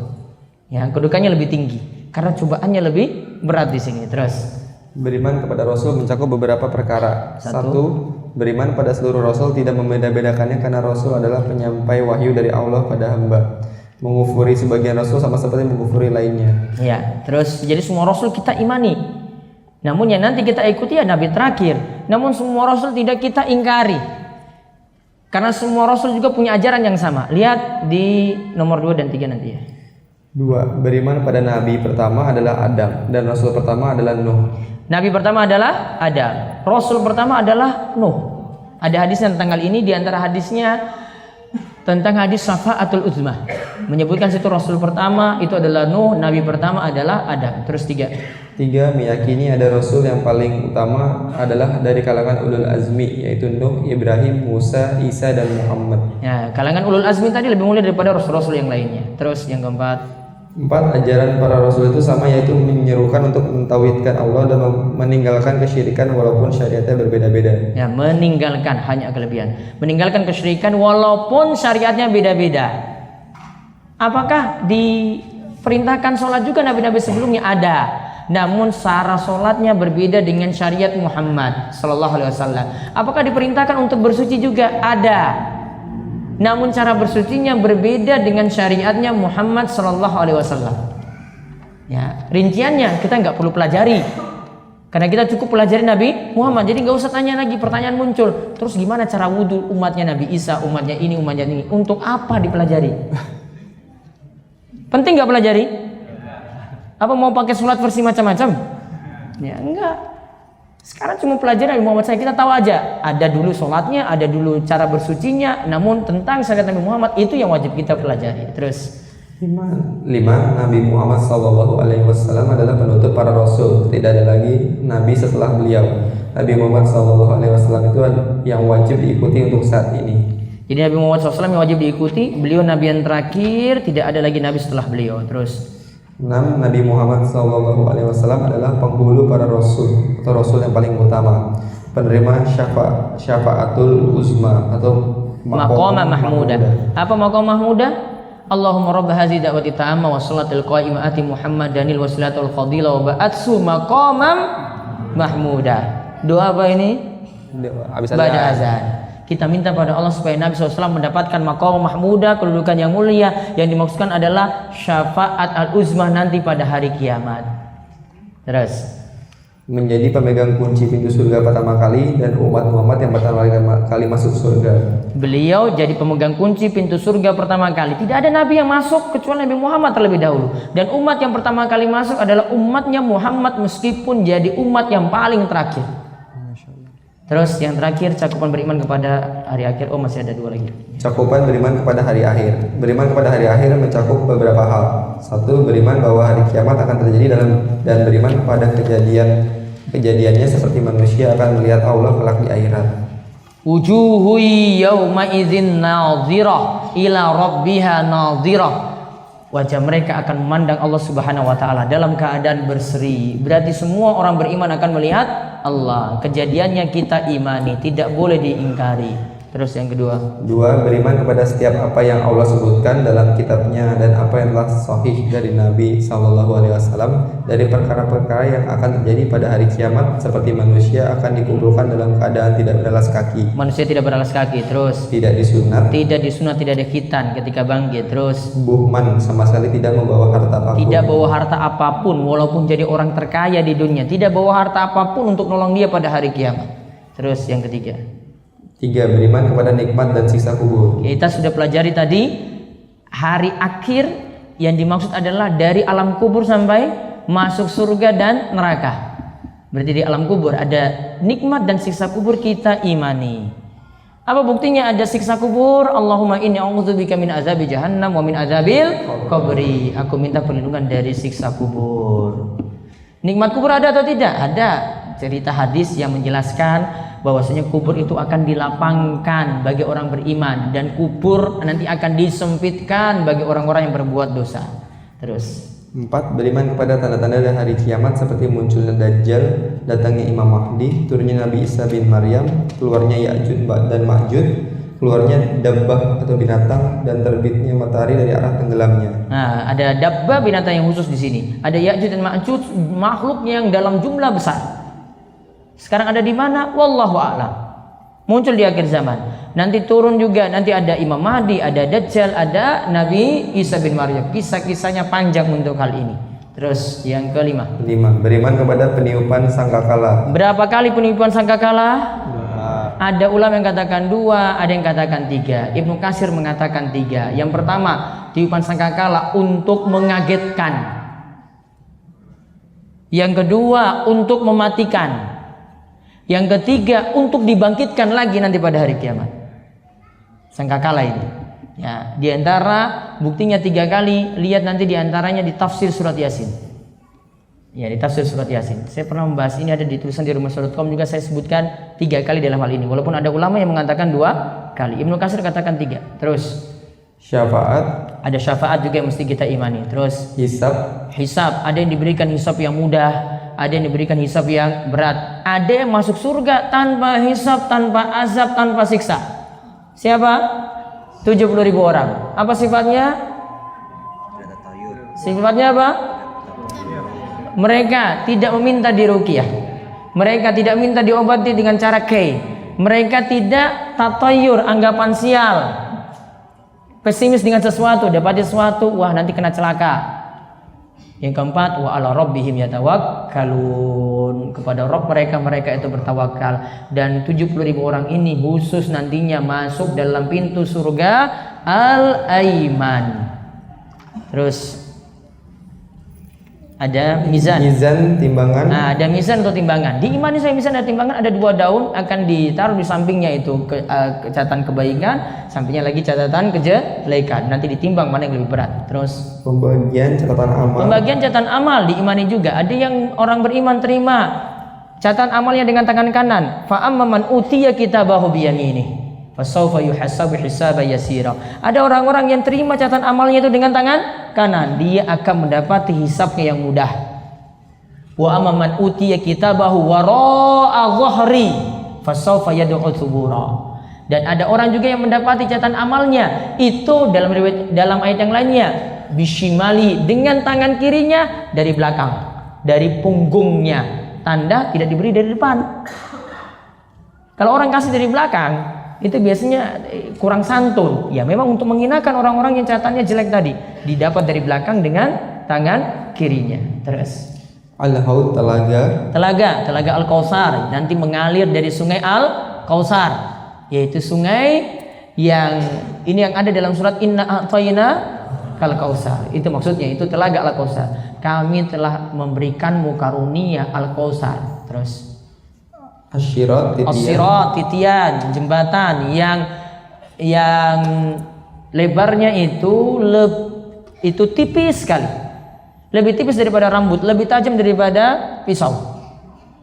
Ya, kedudukannya lebih tinggi karena cobaannya lebih berat di sini. Terus beriman kepada Rasul mencakup beberapa perkara. Satu, beriman pada seluruh Rasul, tidak membeda-bedakannya karena Rasul adalah penyampai wahyu dari Allah pada hamba. Mengufuri sebagian Rasul sama seperti mengufuri lainnya. Ya, terus jadi semua Rasul kita imani. Namun yang nanti kita ikuti ya Nabi terakhir. Namun semua Rasul tidak kita ingkari. Karena semua Rasul juga punya ajaran yang sama. Lihat di nomor 2 dan 3 nanti ya. 2. Beriman pada Nabi pertama adalah Adam dan Rasul pertama adalah Nuh. Nabi pertama adalah Adam, Rasul pertama adalah Nuh. Ada hadis tentang hal ini, di antara hadisnya tentang hadis Syafa'atul Uzmah, menyebutkan situ Rasul pertama itu adalah Nuh, Nabi pertama adalah Adam. Terus 3, meyakini ada Rasul yang paling utama adalah dari kalangan Ulul Azmi, yaitu Nuh, Ibrahim, Musa, Isa, dan Muhammad. Ya, kalangan Ulul Azmi tadi lebih mulia daripada Rasul-Rasul yang lainnya. Terus yang keempat, 4, ajaran para Rasul itu sama, yaitu menyerukan untuk mentauhidkan Allah dan meninggalkan kesyirikan walaupun syariatnya berbeda-beda. Ya, meninggalkan, hanya kelebihan. Meninggalkan kesyirikan walaupun syariatnya beda-beda. Apakah diperintahkan sholat juga nabi-nabi sebelumnya? Ada. Namun cara sholatnya berbeda dengan syariat Muhammad Sallallahu Alaihi Wasallam. Apakah diperintahkan untuk bersuci juga? Ada. namun cara bersucinya berbeda dengan syariatnya Muhammad sallallahu alaihi wasallam. Ya, rinciannya kita nggak perlu pelajari. Karena kita cukup pelajari Nabi Muhammad, jadi nggak usah tanya lagi. Pertanyaan muncul, terus gimana cara wudhu umatnya Nabi Isa, umatnya ini, umatnya ini? Untuk apa dipelajari? Penting nggak pelajari? Apa mau pakai sholat versi macam-macam? Ya enggak. Sekarang cuma pelajari Nabi Muhammad saya, kita tahu aja. Ada dulu sholatnya, ada dulu cara bersucinya. Namun tentang syariat Nabi Muhammad itu yang wajib kita pelajari. Terus 5. Nabi Muhammad SAW adalah penutup para rasul. Tidak ada lagi nabi setelah beliau. Nabi Muhammad SAW itu yang wajib diikuti untuk saat ini. Jadi Nabi Muhammad SAW yang wajib diikuti. Beliau nabi yang terakhir, tidak ada lagi nabi setelah beliau. Terus 6. Nabi Muhammad SAW adalah penghulu para rasul atau rasul yang paling utama, penerima syafaatul uzma atau maqama mahmudah. Apa maqam mahmudah? Allahumma rabb hadhihi da'wati ta'amma wa salatil qa'imati Muhammadanil wasilatul fadila wa ba'atsu maqamam mahmudah. Doa apa ini? Ba'da azan. Kita minta pada Allah supaya Nabi SAW mendapatkan maqam mahmudah, kedudukan yang mulia. Yang dimaksudkan adalah syafaat al-uzmah nanti pada hari kiamat. Terus menjadi pemegang kunci pintu surga pertama kali dan umat Muhammad yang pertama kali masuk surga. Beliau jadi pemegang kunci pintu surga pertama kali. Tidak ada nabi yang masuk kecuali Nabi Muhammad terlebih dahulu. Dan umat yang pertama kali masuk adalah umatnya Muhammad meskipun jadi umat yang paling terakhir. Terus yang terakhir cakupan beriman kepada hari akhir. Oh masih ada 2 lagi. Cakupan beriman kepada hari akhir. Beriman kepada hari akhir mencakup beberapa hal. 1. Beriman bahwa hari kiamat akan terjadi dan beriman kepada kejadiannya seperti manusia akan melihat Allah kelak di akhirat. Wujuhu yawma idzin nadhirah ila rabbiha nadhirah. Wajah mereka akan memandang Allah Subhanahu wa taala dalam keadaan berseri. Berarti semua orang beriman akan melihat Allah. Kejadiannya kita imani, tidak boleh diingkari. Terus yang kedua, 2. Beriman kepada setiap apa yang Allah sebutkan dalam kitabnya dan apa yang telah sahih dari Nabi SAW dari perkara-perkara yang akan terjadi pada hari kiamat, seperti manusia akan dikumpulkan dalam keadaan tidak beralas kaki. Manusia tidak beralas kaki. Terus tidak disunat, tidak ada khitan ketika bangkit. Terus buhman, sama sekali tidak membawa harta apapun. Tidak bawa harta apapun walaupun jadi orang terkaya di dunia. Tidak bawa harta apapun untuk nolong dia pada hari kiamat. Terus yang ketiga, 3. Beriman kepada nikmat dan siksa kubur. Kita sudah pelajari tadi hari akhir yang dimaksud adalah dari alam kubur sampai masuk surga dan neraka. Berarti di alam kubur ada nikmat dan siksa kubur, kita imani. Apa buktinya ada siksa kubur? Allahumma inni a'udzubika min azabi jahannam wa min azabil qabri. Aku minta perlindungan dari siksa kubur. Nikmat kubur ada atau tidak? Ada. Cerita hadis yang menjelaskan bahwasanya kubur itu akan dilapangkan bagi orang beriman dan kubur nanti akan disempitkan bagi orang-orang yang berbuat dosa. Terus 4. Beriman kepada tanda-tanda dari hari kiamat seperti munculnya Dajjal, datangnya Imam Mahdi, turunnya Nabi Isa bin Maryam, keluarnya Ya'jud dan Ma'jud, keluarnya dabbah atau binatang, dan terbitnya matahari dari arah tenggelamnya. Nah, ada dabbah binatang yang khusus di sini. Ada Ya'jud dan Ma'jud, makhluk yang dalam jumlah besar. Sekarang ada di mana? Wallahu a'lam. Muncul di akhir zaman. Nanti turun juga, nanti ada Imam Mahdi, ada Dajjal, ada Nabi Isa bin Maryam. Kisah-kisahnya panjang untuk hal ini. Terus yang kelima, 5. Beriman kepada peniupan sangkakala. Berapa kali peniupan sangkakala? Ada ulama yang katakan 2, ada yang katakan 3. Ibnu Katsir mengatakan 3. Yang pertama, tiupan sangkakala untuk mengagetkan. Yang kedua, untuk mematikan. Yang ketiga, untuk dibangkitkan lagi nanti pada hari kiamat. Sangkakala ini. Ya, di antara buktinya 3 kali, lihat nanti di antaranya di tafsir surat Yasin. Ya, di tafsir surat Yasin. Saya pernah membahas ini, ada di tulisan di rumahsurat.com juga saya sebutkan 3 kali dalam hal ini. Walaupun ada ulama yang mengatakan 2 kali. Ibnu Katsir katakan 3. Terus syafaat. Ada syafaat juga yang mesti kita imani. Terus hisab. Ada yang diberikan hisab yang mudah, ada yang diberikan hisab yang berat. Ada yang masuk surga tanpa hisab, tanpa azab, tanpa siksa. Siapa? 70.000 orang. Apa sifatnya? Sifatnya apa? Mereka tidak meminta diruqyah. Mereka tidak minta diobati dengan cara kei. Mereka tidak tatayur, anggapan sial. Pesimis dengan sesuatu, dapat sesuatu, wah nanti kena celaka. Yang keempat, wa ala rabbihim yatawakkalun, kepada Rabb mereka itu bertawakal. Dan 70.000 orang ini khusus nantinya masuk dalam pintu surga Al-Aiman. Terus ada mizan. Mizan, timbangan. Nah, ada mizan atau timbangan. Di iman ini saya mizan ada timbangan, ada 2 daun akan ditaruh di sampingnya itu catatan kebaikan, sampingnya lagi catatan kejelekan. Nanti ditimbang mana yang lebih berat. Terus pembagian catatan amal. Pembagian catatan amal diimani juga. Ada yang orang beriman terima catatan amalnya dengan tangan kanan. Fa amman utiya kitabahu biyaminih fasawfa yuhasabu hisaban yasira. Ada orang-orang yang terima catatan amalnya itu dengan tangan kanan, dia akan mendapati hisabnya yang mudah. Wa amman utiya kitabahu wara'a dhahri fasawfa yad'u thubura. Dan ada orang juga yang mendapati catatan amalnya itu dalam ayat yang lainnya bishimali, dengan tangan kirinya dari belakang, dari punggungnya, tanda tidak diberi dari depan. Kalau orang kasih dari belakang itu biasanya kurang santun. Ya memang untuk menghinakan orang-orang yang catatannya jelek tadi, didapat dari belakang dengan tangan kirinya. Terus Al-Haud, telaga Al-Kautsar, nanti mengalir dari sungai Al-Kautsar, yaitu sungai yang ini yang ada dalam surat Inna a'tayna kal kautsar. Itu maksudnya, itu telaga Al-Kautsar. Kami telah memberikanmu karunia Al-Kautsar. Terus As-Sirat, titian, jembatan yang lebarnya itu tipis sekali. Lebih tipis daripada rambut, lebih tajam daripada pisau.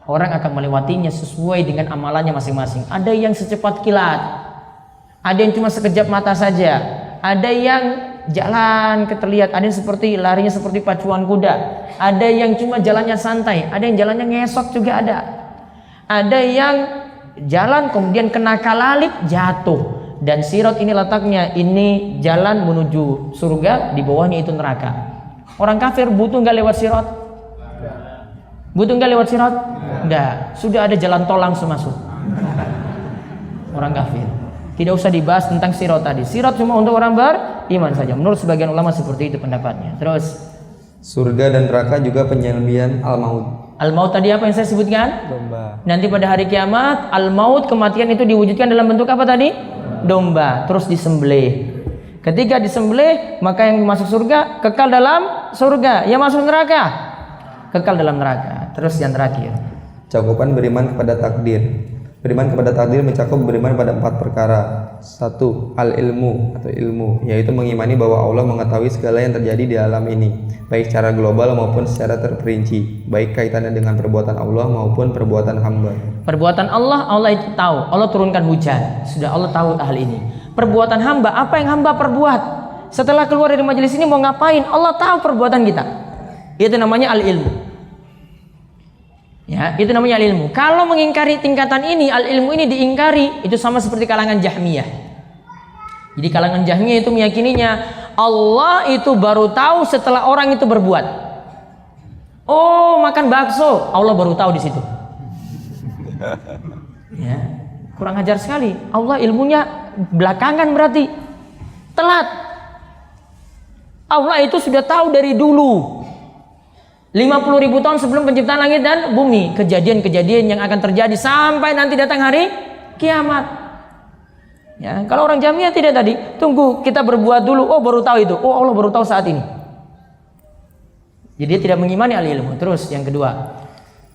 Orang akan melewatinya sesuai dengan amalannya masing-masing. Ada yang secepat kilat, ada yang cuma sekejap mata saja, ada yang jalan terlihat, ada yang seperti larinya seperti pacuan kuda, ada yang cuma jalannya santai, ada yang jalannya ngesok juga ada. Ada yang jalan kemudian kena kalalip jatuh. Dan sirat ini letaknya, ini jalan menuju surga, di bawahnya itu neraka. Orang kafir butuh nggak lewat sirat? Butuh nggak lewat sirat? Nggak. Sudah ada jalan tol langsung masuk. Orang kafir. Tidak usah dibahas tentang sirat tadi. Sirat cuma untuk orang beriman saja. Menurut sebagian ulama seperti itu pendapatnya. Terus surga dan neraka juga penyelesaian al-maut. Al-maut tadi apa yang saya sebutkan? Domba. Nanti pada hari kiamat, al-maut, kematian itu diwujudkan dalam bentuk apa tadi? Domba. Terus disembelih. Ketika disembelih, maka yang masuk surga kekal dalam surga. Yang masuk neraka kekal dalam neraka. Terus yang terakhir, cakupan beriman kepada takdir. Beriman kepada takdir mencakup beriman pada 4 perkara. 1. Al-ilmu atau ilmu, yaitu mengimani bahwa Allah mengetahui segala yang terjadi di alam ini, baik secara global maupun secara terperinci, baik kaitannya dengan perbuatan Allah maupun perbuatan hamba. Perbuatan Allah, Allah itu tahu. Allah turunkan hujan, sudah Allah tahu hal ini. Perbuatan hamba, apa yang hamba perbuat setelah keluar dari majelis ini mau ngapain, Allah tahu perbuatan kita. Itu namanya al-ilmu. Ya, itu namanya al-ilmu. Kalau mengingkari tingkatan ini, al-ilmu ini diingkari, itu sama seperti kalangan Jahmiyah. Jadi kalangan Jahmiyah itu meyakininya Allah itu baru tahu setelah orang itu berbuat. Oh, makan bakso, Allah baru tahu di situ. Ya, kurang ajar sekali. Allah ilmunya belakangan berarti telat. Allah itu sudah tahu dari dulu. 50.000 tahun sebelum penciptaan langit dan bumi, kejadian-kejadian yang akan terjadi sampai nanti datang hari kiamat. Ya, kalau orang Jahmiyah tidak tadi, tunggu kita berbuat dulu, oh baru tahu itu, oh Allah baru tahu saat ini. Jadi dia tidak mengimani al-ilmu. Terus yang kedua,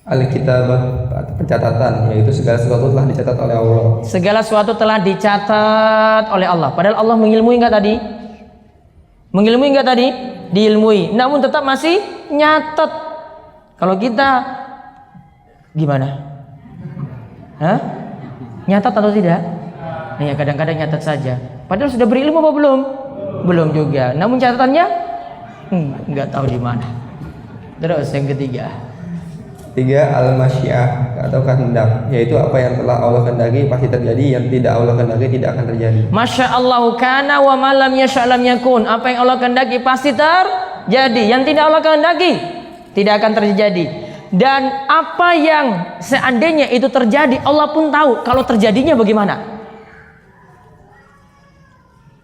al-kitabah, pencatatan, yaitu segala sesuatu telah dicatat oleh Allah. Segala sesuatu telah dicatat oleh Allah. Padahal Allah mengilmui enggak tadi? Mengilmui enggak tadi? Diilmui, namun tetap masih nyatet. Kalau kita gimana? Hah? Nyatet atau tidak? Ya kadang-kadang nyatet saja. Padahal sudah berilmu apa belum? Belum juga. Namun catatannya nggak tahu di mana. Terus yang ketiga. 3. Al-masyiah atau kehendak, yaitu apa yang telah Allah kehendaki pasti terjadi, yang tidak Allah kehendaki tidak akan terjadi. Masya Allah kana wa malam yasha'lam yakun. Apa yang Allah kehendaki pasti terjadi, yang tidak Allah kehendaki tidak akan terjadi. Dan apa yang seandainya itu terjadi, Allah pun tahu kalau terjadinya bagaimana.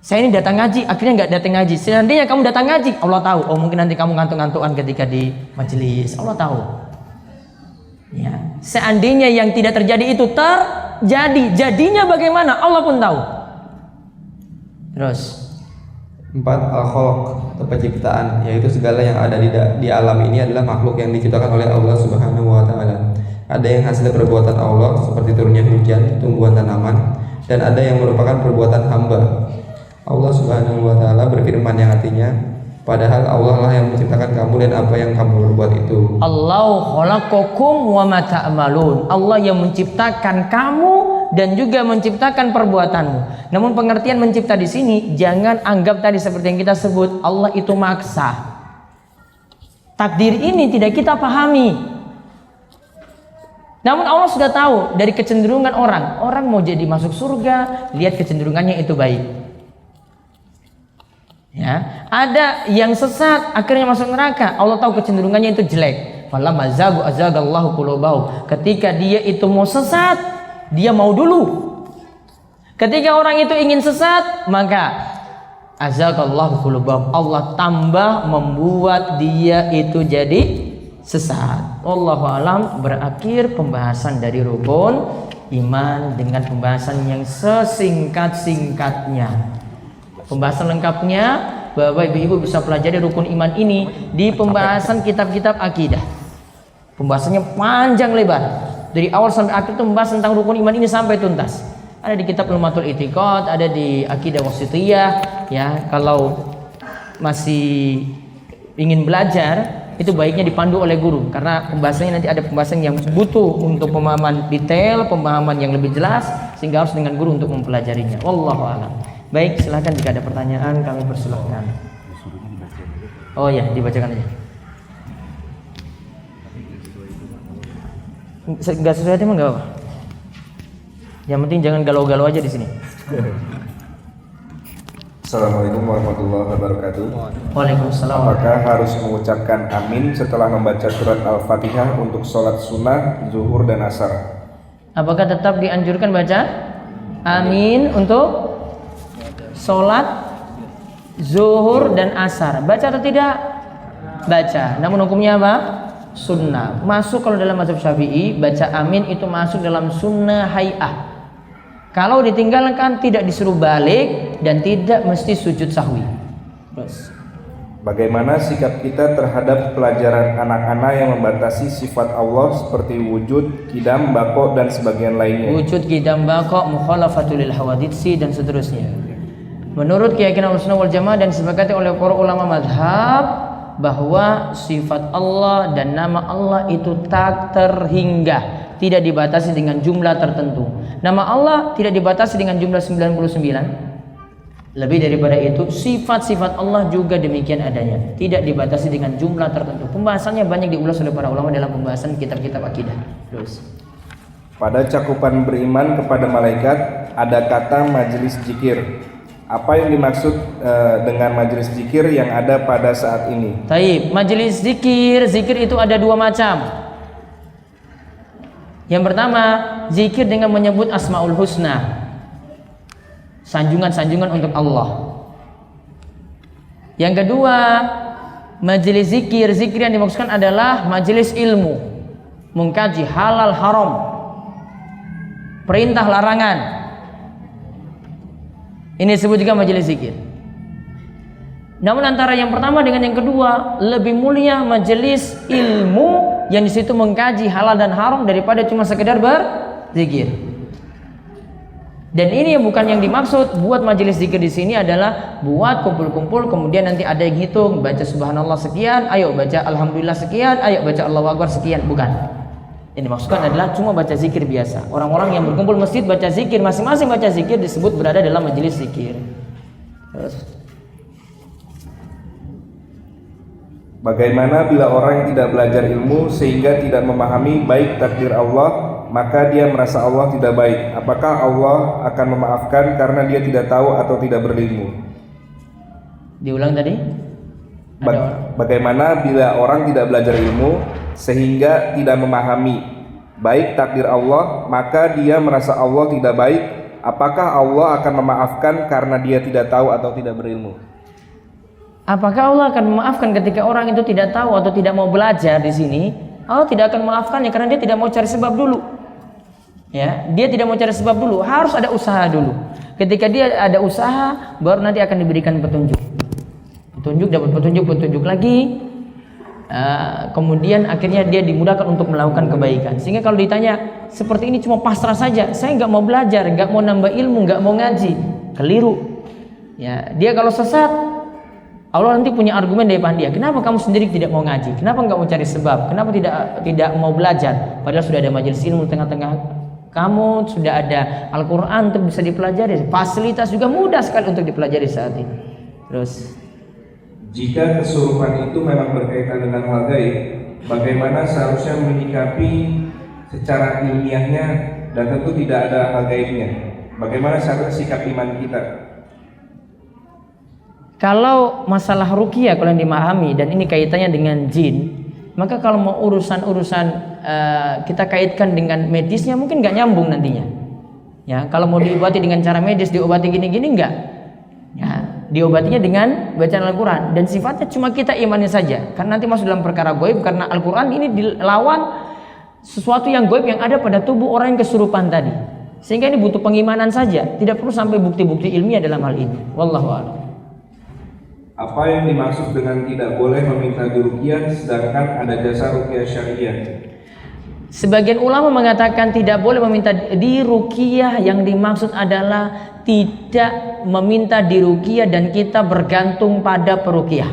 Saya ini datang ngaji, akhirnya nggak datang ngaji. Seandainya kamu datang ngaji, Allah tahu. Oh mungkin nanti kamu ngantuk-ngantukan ketika di majelis. Allah tahu. Ya. Seandainya yang tidak terjadi itu terjadi, jadinya bagaimana? Allah pun tahu. Terus 4. Al-Khalq atau penciptaan, yaitu segala yang ada di alam ini adalah makhluk yang diciptakan oleh Allah Subhanahu wa taala. Ada yang hasil perbuatan Allah seperti turunnya hujan, tumbuhan tanaman, dan ada yang merupakan perbuatan hamba. Allah Subhanahu wa taala berfirman yang artinya, padahal Allah lah yang menciptakan kamu dan apa yang kamu perbuat itu. Allahu khalaqakum wa ma ta'malun. Allah yang menciptakan kamu dan juga menciptakan perbuatanmu. Namun pengertian mencipta di sini jangan anggap tadi seperti yang kita sebut Allah itu maksa. Takdir ini tidak kita pahami. Namun Allah sudah tahu dari kecenderungan orang. Orang mau jadi masuk surga, lihat kecenderungannya itu baik. Ya, ada yang sesat akhirnya masuk neraka. Allah tahu kecenderungannya itu jelek. Falamma zagu azagallahu qulubahum. Ketika dia itu mau sesat, dia mau dulu. Ketika orang itu ingin sesat, maka azagallahu qulubahum. Allah tambah membuat dia itu jadi sesat. Wallahu alam. Berakhir pembahasan dari rukun iman dengan pembahasan yang sesingkat-singkatnya. Pembahasan lengkapnya Bapak Ibu bisa pelajari rukun iman ini di pembahasan kitab-kitab akidah. Pembahasannya panjang lebar. Dari awal sampai akhir itu membahas tentang rukun iman ini sampai tuntas. Ada di kitab Lumatul I'tiqad, ada di Aqidah Wasithiyah. Ya, kalau masih ingin belajar itu baiknya dipandu oleh guru karena pembahasannya nanti ada pembahasan yang butuh untuk pemahaman detail, pemahaman yang lebih jelas sehingga harus dengan guru untuk mempelajarinya. Wallahu a'lam. Baik, silakan jika ada pertanyaan kami persilahkan. Oh ya, dibacakan aja. Enggak sesuai tema enggak apa-apa. Yang penting jangan galau-galau aja di sini. Assalamualaikum warahmatullahi wabarakatuh. Waalaikumsalam. Apakah harus mengucapkan amin setelah membaca surat Al-Fatihah untuk sholat sunnah, zuhur dan asar? Apakah tetap dianjurkan baca amin untuk sholat zuhur dan asar? Baca atau tidak? Baca. Namun hukumnya apa? Sunnah. Masuk kalau dalam mazhab Syafi'i baca amin itu masuk dalam sunnah hay'ah. Kalau ditinggalkan tidak disuruh balik dan tidak mesti sujud sahwi. Terus. Bagaimana sikap kita terhadap pelajaran anak-anak yang membatasi sifat Allah seperti wujud, qidam, baqo dan sebagian lainnya? Wujud, qidam, baqo, mukhalafatul lil hawaditsi dan seterusnya. Menurut keyakinan Ahlussunnah wal Jamaah dan disepakati oleh para ulama mazhab bahwa sifat Allah dan nama Allah itu tak terhingga, tidak dibatasi dengan jumlah tertentu. Nama Allah tidak dibatasi dengan jumlah 99. Lebih daripada itu, sifat-sifat Allah juga demikian adanya, tidak dibatasi dengan jumlah tertentu. Pembahasannya banyak diulas oleh para ulama dalam pembahasan kitab-kitab akidah. Terus. Pada cakupan beriman kepada malaikat ada kata majelis zikir. Apa yang dimaksud dengan majelis zikir yang ada pada saat ini? Taib, majelis zikir itu ada dua macam. Yang pertama, zikir dengan menyebut Asmaul Husna, sanjungan-sanjungan untuk Allah. Yang kedua, majelis zikir yang dimaksudkan adalah majelis ilmu, mengkaji halal haram, perintah larangan. Ini disebut juga majelis zikir. Namun antara yang pertama dengan yang kedua lebih mulia majelis ilmu yang di situ mengkaji halal dan haram daripada cuma sekedar berzikir. Dan ini bukan yang dimaksud buat majelis zikir di sini adalah buat kumpul-kumpul kemudian nanti ada yang hitung baca subhanallah sekian, ayo baca alhamdulillah sekian, ayo baca Allahu akbar sekian, bukan. Yang dimaksudkan adalah cuma baca zikir biasa. Orang-orang yang berkumpul masjid baca zikir, masing-masing baca zikir disebut berada dalam majelis zikir. Terus. Bagaimana bila orang yang tidak belajar ilmu sehingga tidak memahami baik takdir Allah, maka dia merasa Allah tidak baik? Apakah Allah akan memaafkan karena dia tidak tahu atau tidak berilmu? Diulang tadi? Bagaimana bila orang tidak belajar ilmu sehingga tidak memahami baik takdir Allah, maka dia merasa Allah tidak baik apakah Allah akan memaafkan karena dia tidak tahu atau tidak berilmu? Apakah Allah akan memaafkan ketika orang itu tidak tahu atau tidak mau belajar di sini? Allah tidak akan memaafkannya karena dia tidak mau cari sebab dulu. Ya, dia tidak mau cari sebab dulu, harus ada usaha dulu. Ketika dia ada usaha, baru nanti akan diberikan petunjuk. Dapat petunjuk lagi. Kemudian akhirnya dia dimudahkan untuk melakukan kebaikan. Sehingga kalau ditanya seperti ini cuma pasrah saja, saya nggak mau belajar, nggak mau nambah ilmu, nggak mau ngaji, keliru. Ya, dia kalau sesat, Allah nanti punya argumen di depan dia. Kenapa kamu sendiri tidak mau ngaji? Kenapa nggak mau cari sebab? Kenapa tidak mau belajar? Padahal sudah ada majelis ilmu tengah-tengah kamu, sudah ada Al-Quran untuk bisa dipelajari. Fasilitas juga mudah sekali untuk dipelajari saat ini. Terus, jika kesurupan itu memang berkaitan dengan hal gaib, bagaimana seharusnya menyikapi secara ilmiahnya dan tentu tidak ada hal gaibnya? Bagaimana seharusnya sikap iman kita? kalau masalah ruqyah kalau yang dimahami dan ini kaitannya dengan jin, maka kalau mau urusan-urusan kita kaitkan dengan medisnya mungkin nggak nyambung nantinya. Ya, kalau mau diobati dengan cara medis, diobati gini-gini enggak. Ya, diobatinya dengan bacaan Al-Quran dan sifatnya cuma kita imani saja karena nanti masuk dalam perkara gaib karena Al-Quran ini dilawan sesuatu yang gaib yang ada pada tubuh orang yang kesurupan tadi, sehingga ini butuh pengimanan saja, tidak perlu sampai bukti-bukti ilmiah dalam hal ini. Wallahu a'lam. Apa yang dimaksud dengan tidak boleh meminta diruqyah sedangkan ada jasa ruqyah syariah? Sebagian ulama mengatakan tidak boleh meminta diruqyah, yang dimaksud adalah tidak meminta diruqyah dan kita bergantung pada peruqyah.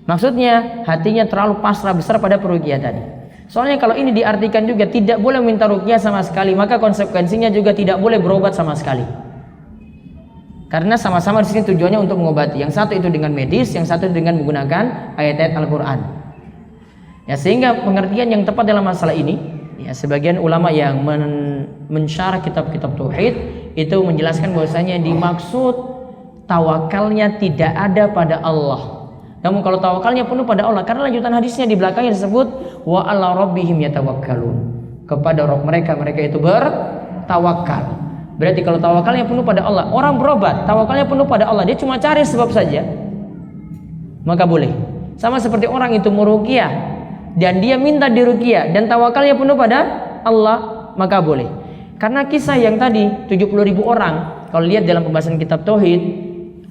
Maksudnya hatinya terlalu pasrah besar pada peruqyah tadi. Soalnya kalau ini diartikan juga tidak boleh meminta ruqyah sama sekali, maka konsekuensinya juga tidak boleh berobat sama sekali. Karena sama-sama di sini tujuannya untuk mengobati. Yang satu itu dengan medis, yang satu dengan menggunakan ayat-ayat Al-Quran. Ya, sehingga pengertian yang tepat dalam masalah ini, ya, sebagian ulama yang mensyarah kitab-kitab tauhid itu menjelaskan bahwasanya yang dimaksud tawakalnya tidak ada pada Allah. Namun kalau tawakalnya penuh pada Allah, karena lanjutan hadisnya di belakangnya disebut wa 'ala rabbihim yatawakkalun. Kepada Rabb mereka itu bertawakal. Berarti kalau tawakalnya penuh pada Allah, orang berobat tawakalnya penuh pada Allah, dia cuma cari sebab saja, maka boleh. Sama seperti orang itu meruqyah dan dia minta diruqyah dan tawakalnya penuh pada Allah, maka boleh. Karena kisah yang tadi 70.000 orang, kalau lihat dalam pembahasan kitab tauhid,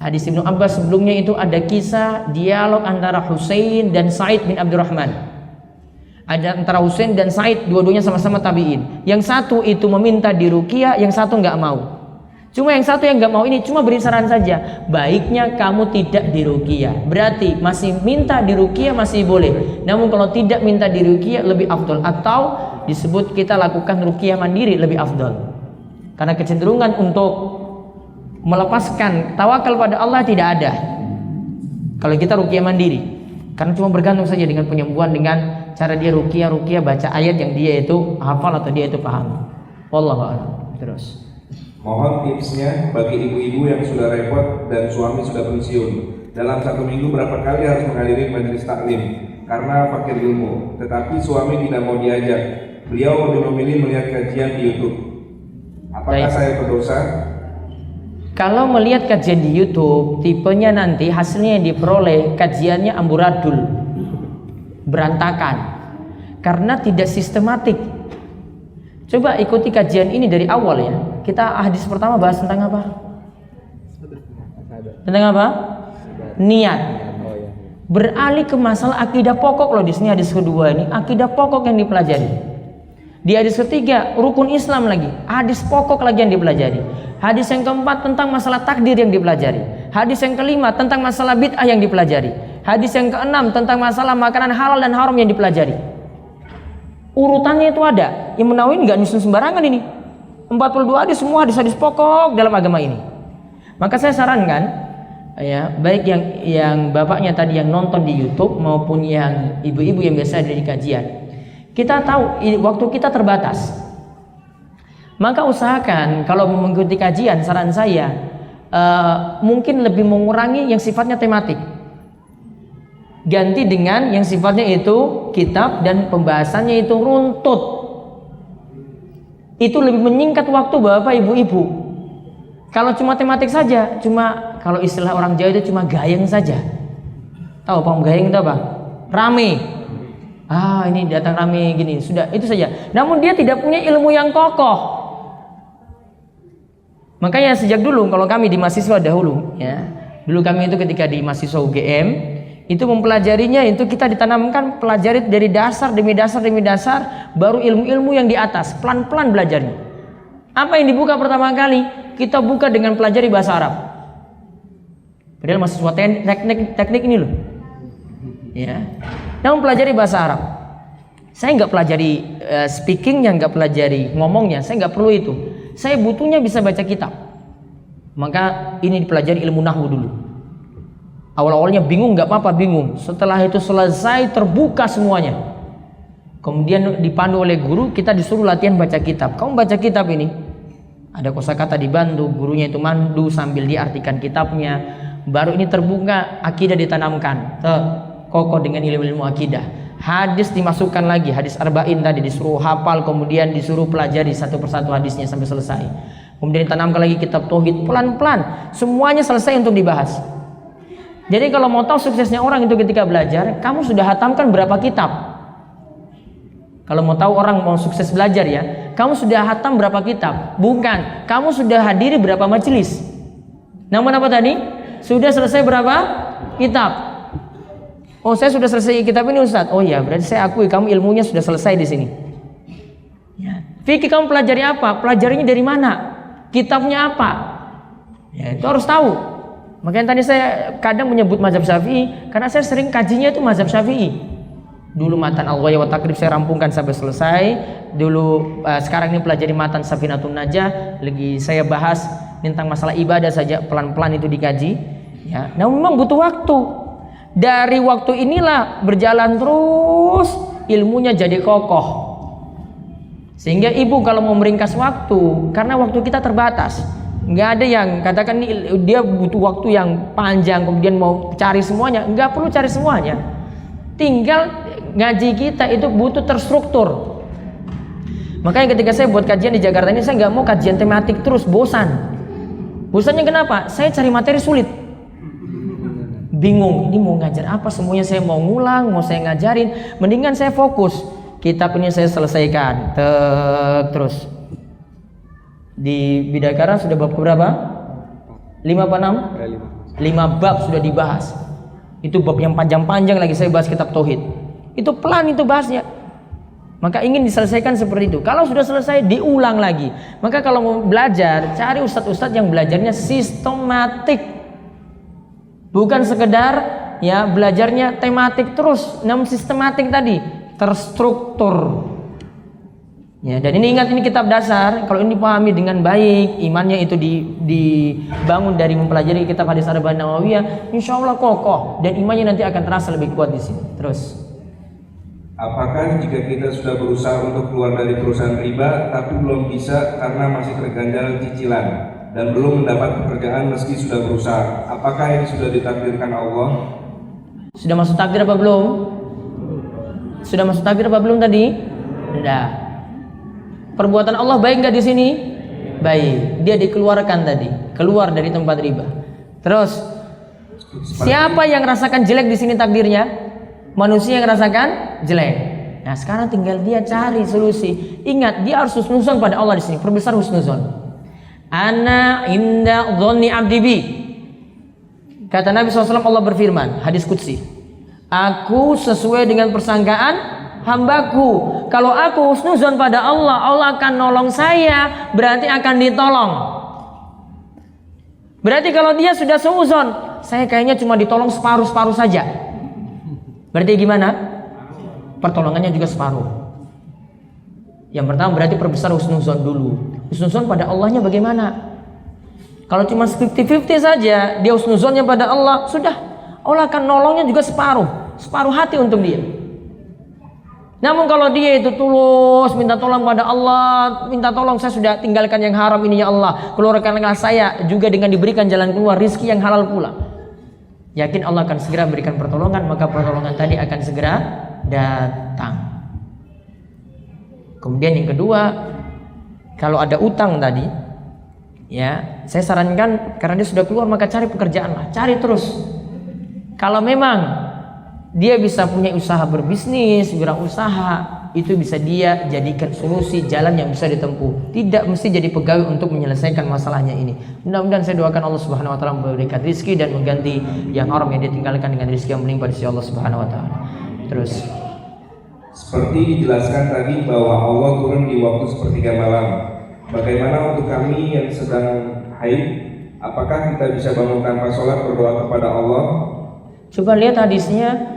hadis Ibnu Abbas sebelumnya itu ada kisah dialog antara Husain dan Sa'id bin Abdurrahman. Ada antara Husain dan Sa'id, dua-duanya sama-sama tabi'in. Yang satu itu meminta diruqyah, yang satu nggak mau. Cuma yang satu yang nggak mau ini cuma beri saran saja, baiknya kamu tidak diruqyah. Berarti masih minta diruqyah masih boleh. Namun kalau tidak minta diruqyah lebih afdol, atau disebut kita lakukan ruqyah mandiri lebih afdol. Karena kecenderungan untuk melepaskan tawakal pada Allah tidak ada kalau kita ruqyah mandiri. Karena cuma bergantung saja dengan penyembuhan dengan cara dia ruqyah baca ayat yang dia itu hafal atau dia itu paham. Wallahu a'lam. Terus, mohon tipsnya bagi ibu-ibu yang sudah repot dan suami sudah pensiun. Dalam satu minggu berapa kali harus menghadiri majelis taklim karena fakir ilmu, tetapi suami tidak mau diajak. Beliau lebih memilih melihat kajian di YouTube. Apakah saya berdosa? kalau melihat kajian di YouTube, tipenya nanti hasilnya yang diperoleh kajiannya amburadul, berantakan, karena tidak sistematik. Coba ikuti kajian ini dari awal ya. Kita hadis pertama bahas tentang apa? Tentang apa? Niat. Beralih ke masalah akidah pokok loh di sini. Hadis kedua ini akidah pokok yang dipelajari. Di hadis ketiga rukun Islam lagi, hadis pokok lagi yang dipelajari. Hadis yang keempat tentang masalah takdir yang dipelajari. Hadis yang kelima tentang masalah bid'ah yang dipelajari. Hadis yang keenam tentang masalah makanan halal dan haram yang dipelajari. Urutannya itu ada. Yang Nawawi nggak nyusun sembarangan ini. 42 hadis semua hadis-hadis pokok dalam agama ini. Maka saya sarankan ya, baik yang bapaknya tadi yang nonton di YouTube maupun yang ibu-ibu yang biasa ada di kajian. Kita tahu waktu kita terbatas. Maka usahakan kalau mengikuti kajian, saran saya mungkin lebih mengurangi yang sifatnya tematik. Ganti dengan yang sifatnya itu kitab dan pembahasannya itu runtut. Itu lebih menyingkat waktu Bapak Ibu-ibu. Kalau cuma tematik saja, cuma kalau istilah orang Jawa itu cuma gayeng saja. Tahu paham gayeng itu apa? Rame. Ini datang rame gini, sudah itu saja. Namun dia tidak punya ilmu yang kokoh. Makanya sejak dulu kalau kami di mahasiswa dahulu ya, dulu kami itu ketika di mahasiswa UGM itu mempelajarinya, itu kita ditanamkan pelajari dari dasar demi dasar demi dasar, baru ilmu-ilmu yang di atas pelan-pelan belajarnya. Apa yang dibuka pertama kali? Kita buka dengan pelajari bahasa Arab. Padahal mahasiswa teknik ini loh ya, namun pelajari bahasa Arab. Saya nggak pelajari speakingnya, nggak pelajari ngomongnya, saya nggak perlu itu. Saya butuhnya bisa baca kitab. Maka ini dipelajari ilmu nahwu dulu. Awal-awalnya bingung, nggak apa-apa bingung. Setelah itu selesai terbuka semuanya. Kemudian dipandu oleh guru, kita disuruh latihan baca kitab. Kamu baca kitab ini, ada kosakata dibantu, gurunya itu mandu sambil diartikan kitabnya. Baru ini terbuka, akidah ditanamkan. Kokoh dengan ilmu-ilmu akidah. Hadis dimasukkan lagi, hadis arba'in tadi disuruh hafal, kemudian disuruh pelajari satu persatu hadisnya sampai selesai. Kemudian ditanamkan lagi kitab tauhid pelan-pelan, semuanya selesai untuk dibahas. Jadi kalau mau tahu suksesnya orang itu ketika belajar, kamu sudah hatamkan berapa kitab? Kalau mau tahu orang mau sukses belajar ya, kamu sudah hatam berapa kitab? Bukan, kamu sudah hadiri berapa majelis? Namun apa tadi? Sudah selesai berapa kitab? Oh, saya sudah selesai kitab ini Ustaz. Oh iya, berarti saya akui kamu ilmunya sudah selesai di sini. Ya. Fikih kamu pelajari apa? Pelajarinya dari mana? Kitabnya apa? Ya, itu harus tahu. Makanya tadi saya kadang menyebut mazhab Syafi'i karena saya sering kajinya itu mazhab Syafi'i. Dulu matan Al-Ghaya wa Taqrib saya rampungkan sampai selesai. Dulu sekarang ini pelajari matan Safinatun Najah, lagi saya bahas tentang masalah ibadah saja, pelan-pelan itu dikaji. Ya, nah memang butuh waktu. Dari waktu inilah berjalan terus ilmunya jadi kokoh. Sehingga ibu kalau mau meringkas waktu, karena waktu kita terbatas, nggak ada yang katakan dia butuh waktu yang panjang kemudian mau cari semuanya, nggak perlu cari semuanya. Tinggal ngaji kita itu butuh terstruktur. Makanya ketika saya buat kajian di Jakarta ini, saya nggak mau kajian tematik terus, bosan. Bosannya kenapa? Saya cari materi sulit. Bingung, ini mau ngajar apa, semuanya saya mau ngulang, mau saya ngajarin, mendingan saya fokus. Kitab ini saya selesaikan, terus. Di Bidakara sudah bab berapa? 5 apa 6? 5 bab sudah dibahas. Itu bab yang panjang-panjang lagi saya bahas kitab tauhid. Itu pelan itu bahasnya. Maka ingin diselesaikan seperti itu. Kalau sudah selesai diulang lagi. Maka kalau mau belajar, cari ustadz-ustadz yang belajarnya sistematik. Bukan sekedar ya belajarnya tematik terus, namun sistematik tadi, terstruktur. Ya, dan ini ingat, ini kitab dasar. Kalau ini pahami dengan baik, imannya itu dibangun dari mempelajari kitab hadis Arba'in Nawawiyah, insya Allah kokoh dan imannya nanti akan terasa lebih kuat di sini. Terus, apakah jika kita sudah berusaha untuk keluar dari perusahaan riba tapi belum bisa karena masih terganjal cicilan dan belum mendapat pekerjaan meski sudah berusaha, apakah ini sudah ditakdirkan Allah? Sudah masuk takdir apa belum? Sudah masuk takdir apa belum tadi? Sudah. Perbuatan Allah baik nggak di sini? Baik. Dia dikeluarkan tadi, keluar dari tempat riba. Terus, siapa yang rasakan jelek di sini takdirnya? Manusia yang rasakan jelek. Nah, sekarang tinggal dia cari solusi. Ingat, dia harus husnuzon pada Allah di sini. Perbesar husnuzon. Ana inda dhonni abdi bi. Kata Nabi SAW, Allah berfirman, hadis qudsi, aku sesuai dengan persangkaan hambaku. Kalau aku husnuzon pada Allah, Allah akan nolong saya, berarti akan ditolong. Berarti kalau dia sudah seuzon, saya kayaknya cuma ditolong separuh-separuh saja, berarti gimana? Pertolongannya juga separuh. Yang pertama berarti perbesar husnuzon dulu. Husnuzon pada Allahnya bagaimana? Kalau cuma 50-50 saja, dia husnuzonnya pada Allah, sudah, Allah akan nolongnya juga separuh hati untuk dia. Namun kalau dia itu tulus minta tolong pada Allah, minta tolong saya sudah tinggalkan yang haram ini ya Allah, keluarkanlah saya juga dengan diberikan jalan keluar rizki yang halal pula, yakin Allah akan segera berikan pertolongan, maka pertolongan tadi akan segera datang. Kemudian yang kedua, kalau ada utang tadi, ya saya sarankan karena dia sudah keluar maka cari pekerjaan lah, cari terus. Kalau memang dia bisa punya usaha berbisnis, wirausaha, itu bisa dia jadikan solusi jalan yang bisa ditempuh. Tidak mesti jadi pegawai untuk menyelesaikan masalahnya ini. Mudah-mudahan saya doakan Allah Subhanahu wa taala memberikan rezeki dan mengganti yang orang yang dia tinggalkan dengan rezeki yang melimpah dari Allah Subhanahu wa taala. Terus seperti dijelaskan tadi bahwa Allah turun di waktu sepertiga malam. Bagaimana untuk kami yang sedang haid? Apakah kita bisa bangun tanpa sholat berdoa kepada Allah? Coba lihat hadisnya.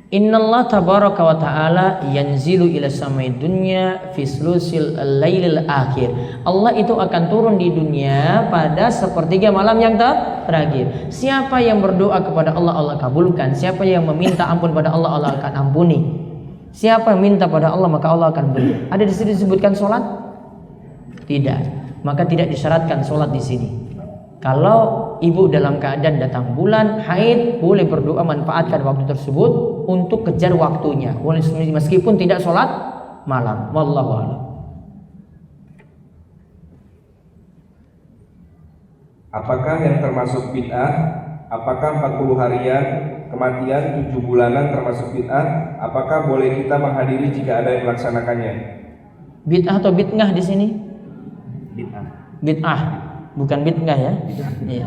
Innallah tabaraka wa ta'ala yanzilu ila samai dunya fi sulusil lailil akhir. Allah itu akan turun di dunia pada sepertiga malam yang terakhir. Siapa yang berdoa kepada Allah, Allah kabulkan. Siapa yang meminta ampun pada Allah, Allah akan ampuni. Siapa yang minta pada Allah maka Allah akan beri. Ada di sini disebutkan sholat? Tidak. Maka tidak disyaratkan sholat di sini. Kalau ibu dalam keadaan datang bulan haid, boleh berdoa manfaatkan waktu tersebut untuk kejar waktunya, meskipun tidak sholat malam. Wallahu a'lam. Apakah yang termasuk bid'ah? Apakah 40 harian kematian 7 bulanan termasuk bid'ah? Apakah boleh kita menghadiri jika ada yang melaksanakannya? Bid'ah atau bid'ah di sini? Bid'ah. Bid'ah, bukan bid'ah ya? Iya,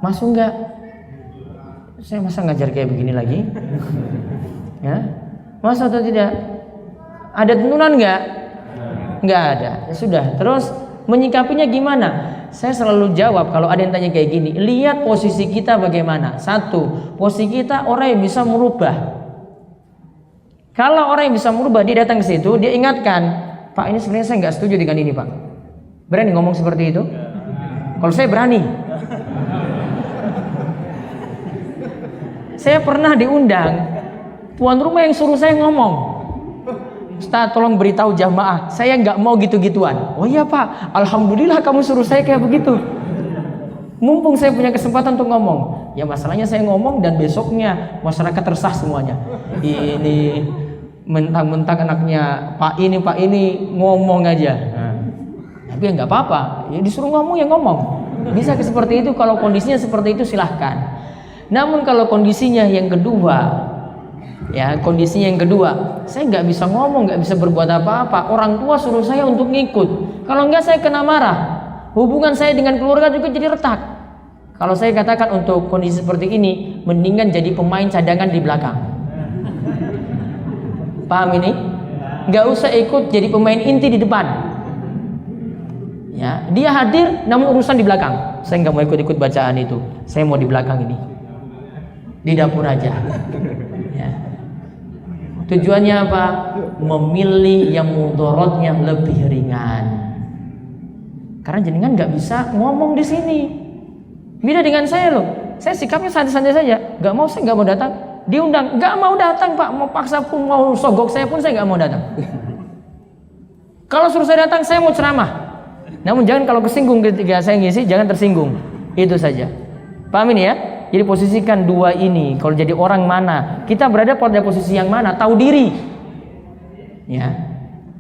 masuk enggak? Saya masa ngajar kayak begini lagi? Ya, masa atau tidak? Ada tuntunan enggak? Enggak ada. Ya sudah. Terus menyikapinya gimana? Saya selalu jawab kalau ada yang tanya kayak gini. Lihat posisi kita bagaimana. Satu, posisi kita orang yang bisa merubah. Kalau orang yang bisa merubah, dia datang ke situ, dia ingatkan, Pak, ini sebenarnya saya nggak setuju dengan ini, Pak. Berani ngomong seperti itu? Kalau saya berani. Saya pernah diundang, tuan rumah yang suruh saya ngomong, Ustaz tolong beritahu jamaah, saya nggak mau gitu-gituan. Oh iya Pak, alhamdulillah kamu suruh saya kayak begitu. Mumpung saya punya kesempatan untuk ngomong. Ya masalahnya saya ngomong dan besoknya masyarakat resah semuanya. Ini mentang-mentang anaknya Pak ini ngomong aja. Tapi ya nggak apa-apa, ya disuruh ngomong ya ngomong. Bisa seperti itu, kalau kondisinya seperti itu silahkan. Namun kalau kondisinya yang kedua, saya nggak bisa ngomong, nggak bisa berbuat apa-apa. Orang tua suruh saya untuk ngikut. Kalau enggak saya kena marah. Hubungan saya dengan keluarga juga jadi retak. Kalau saya katakan untuk kondisi seperti ini, mendingan jadi pemain cadangan di belakang. Paham ini? Nggak usah ikut jadi pemain inti di depan. Ya, dia hadir, namun urusan di belakang. Saya nggak mau ikut-ikut bacaan itu. Saya mau di belakang ini. Di dapur aja. Ya. Tujuannya apa? Memilih yang mudorotnya lebih ringan. Karena jenengan nggak bisa ngomong di sini. Beda dengan saya loh. Saya sikapnya santai-santai saja. Nggak mau, saya nggak mau datang. Diundang, nggak mau datang Pak. Mau paksa pun, mau sogok saya pun saya nggak mau datang. Kalau suruh saya datang, saya mau ceramah. Namun jangan kalau kesinggung ketika saya ngisi, jangan tersinggung. Itu saja. Paham ini ya? Jadi posisikan dua ini. Kalau jadi orang mana, kita berada pada posisi yang mana, tahu diri. Ya.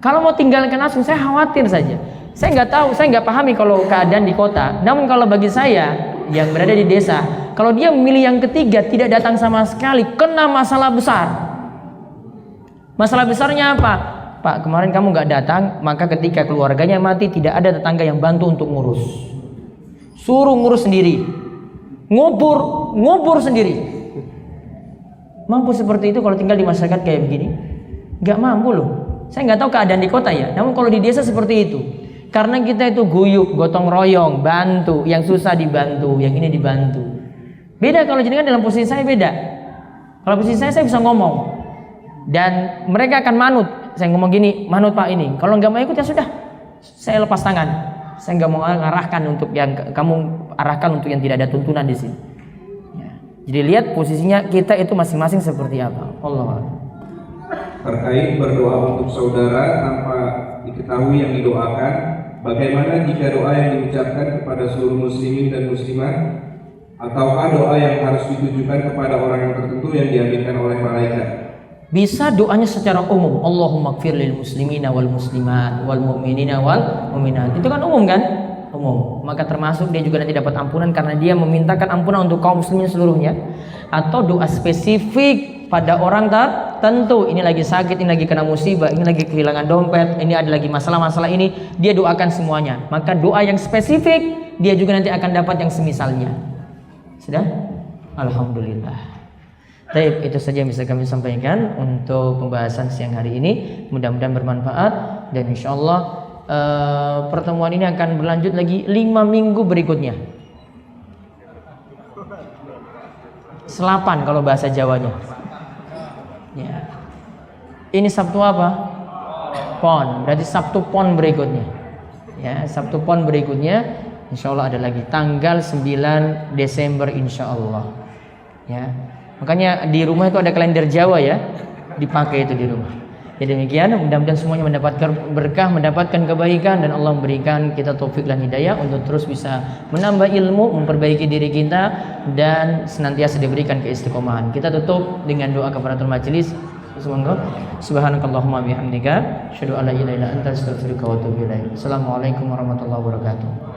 Kalau mau tinggalkan langsung, saya khawatir saja. Saya nggak tahu, saya nggak pahami kalau keadaan di kota. Namun kalau bagi saya yang berada di desa, kalau dia memilih yang ketiga tidak datang sama sekali, kena masalah besar. Masalah besarnya apa? Pak, kemarin kamu nggak datang, maka ketika keluarganya mati tidak ada tetangga yang bantu untuk ngurus. Suruh ngurus sendiri. Ngubur sendiri. Mampu seperti itu kalau tinggal di masyarakat kayak begini? Gak mampu loh. Saya nggak tahu keadaan di kota ya. Namun kalau di desa seperti itu, karena kita itu guyup, gotong royong, bantu, yang susah dibantu, yang ini dibantu. Beda kalau jenengan dalam posisi saya beda. Kalau posisi saya bisa ngomong dan mereka akan manut. Saya ngomong gini, manut Pak ini. Kalau nggak mau ikut ya sudah, saya lepas tangan. Saya nggak mau arahkan untuk yang kamu arahkan untuk yang tidak ada tuntunan di sini. Ya. Jadi lihat posisinya kita itu masing-masing seperti apa. Allah. Terkait berdoa untuk saudara tanpa diketahui yang didoakan, bagaimana jika doa yang diucapkan kepada seluruh muslimin dan muslimah, ataukah doa yang harus ditujukan kepada orang yang tertentu yang diaminkan oleh malaikat? Bisa doanya secara umum, Allahumma gfir lil muslimina wal muslimat wal mu'minina wal mu'minat. Itu kan umum kan? Umum. Maka termasuk dia juga nanti dapat ampunan karena dia memintakan ampunan untuk kaum muslimin seluruhnya. Atau doa spesifik pada orang tertentu, ini lagi sakit, ini lagi kena musibah, ini lagi kehilangan dompet, ini ada lagi masalah-masalah ini, dia doakan semuanya. Maka doa yang spesifik dia juga nanti akan dapat yang semisalnya. Sudah? Alhamdulillah. Baik, itu saja yang bisa kami sampaikan untuk pembahasan siang hari ini. Mudah-mudahan bermanfaat dan insyaallah pertemuan ini akan berlanjut lagi 5 minggu berikutnya. Selapan kalau bahasa Jawanya. Ya. Ini Sabtu apa? Pon. Berarti Sabtu Pon berikutnya. Ya, Sabtu Pon berikutnya insyaallah ada lagi tanggal 9 Desember insyaallah. Ya. Makanya di rumah itu ada kalender Jawa ya, dipakai itu di rumah. Jadi demikian, mudah-mudahan semuanya mendapatkan berkah, mendapatkan kebaikan dan Allah memberikan kita taufik dan hidayah untuk terus bisa menambah ilmu, memperbaiki diri kita dan senantiasa diberikan keistiqomahan. Kita tutup dengan doa kafaratul majelis. Subhanakallahumma bihamdika asyhadu an la ilaha illa anta astaghfiruka wa atubu ilaik. Assalamualaikum warahmatullahi wabarakatuh.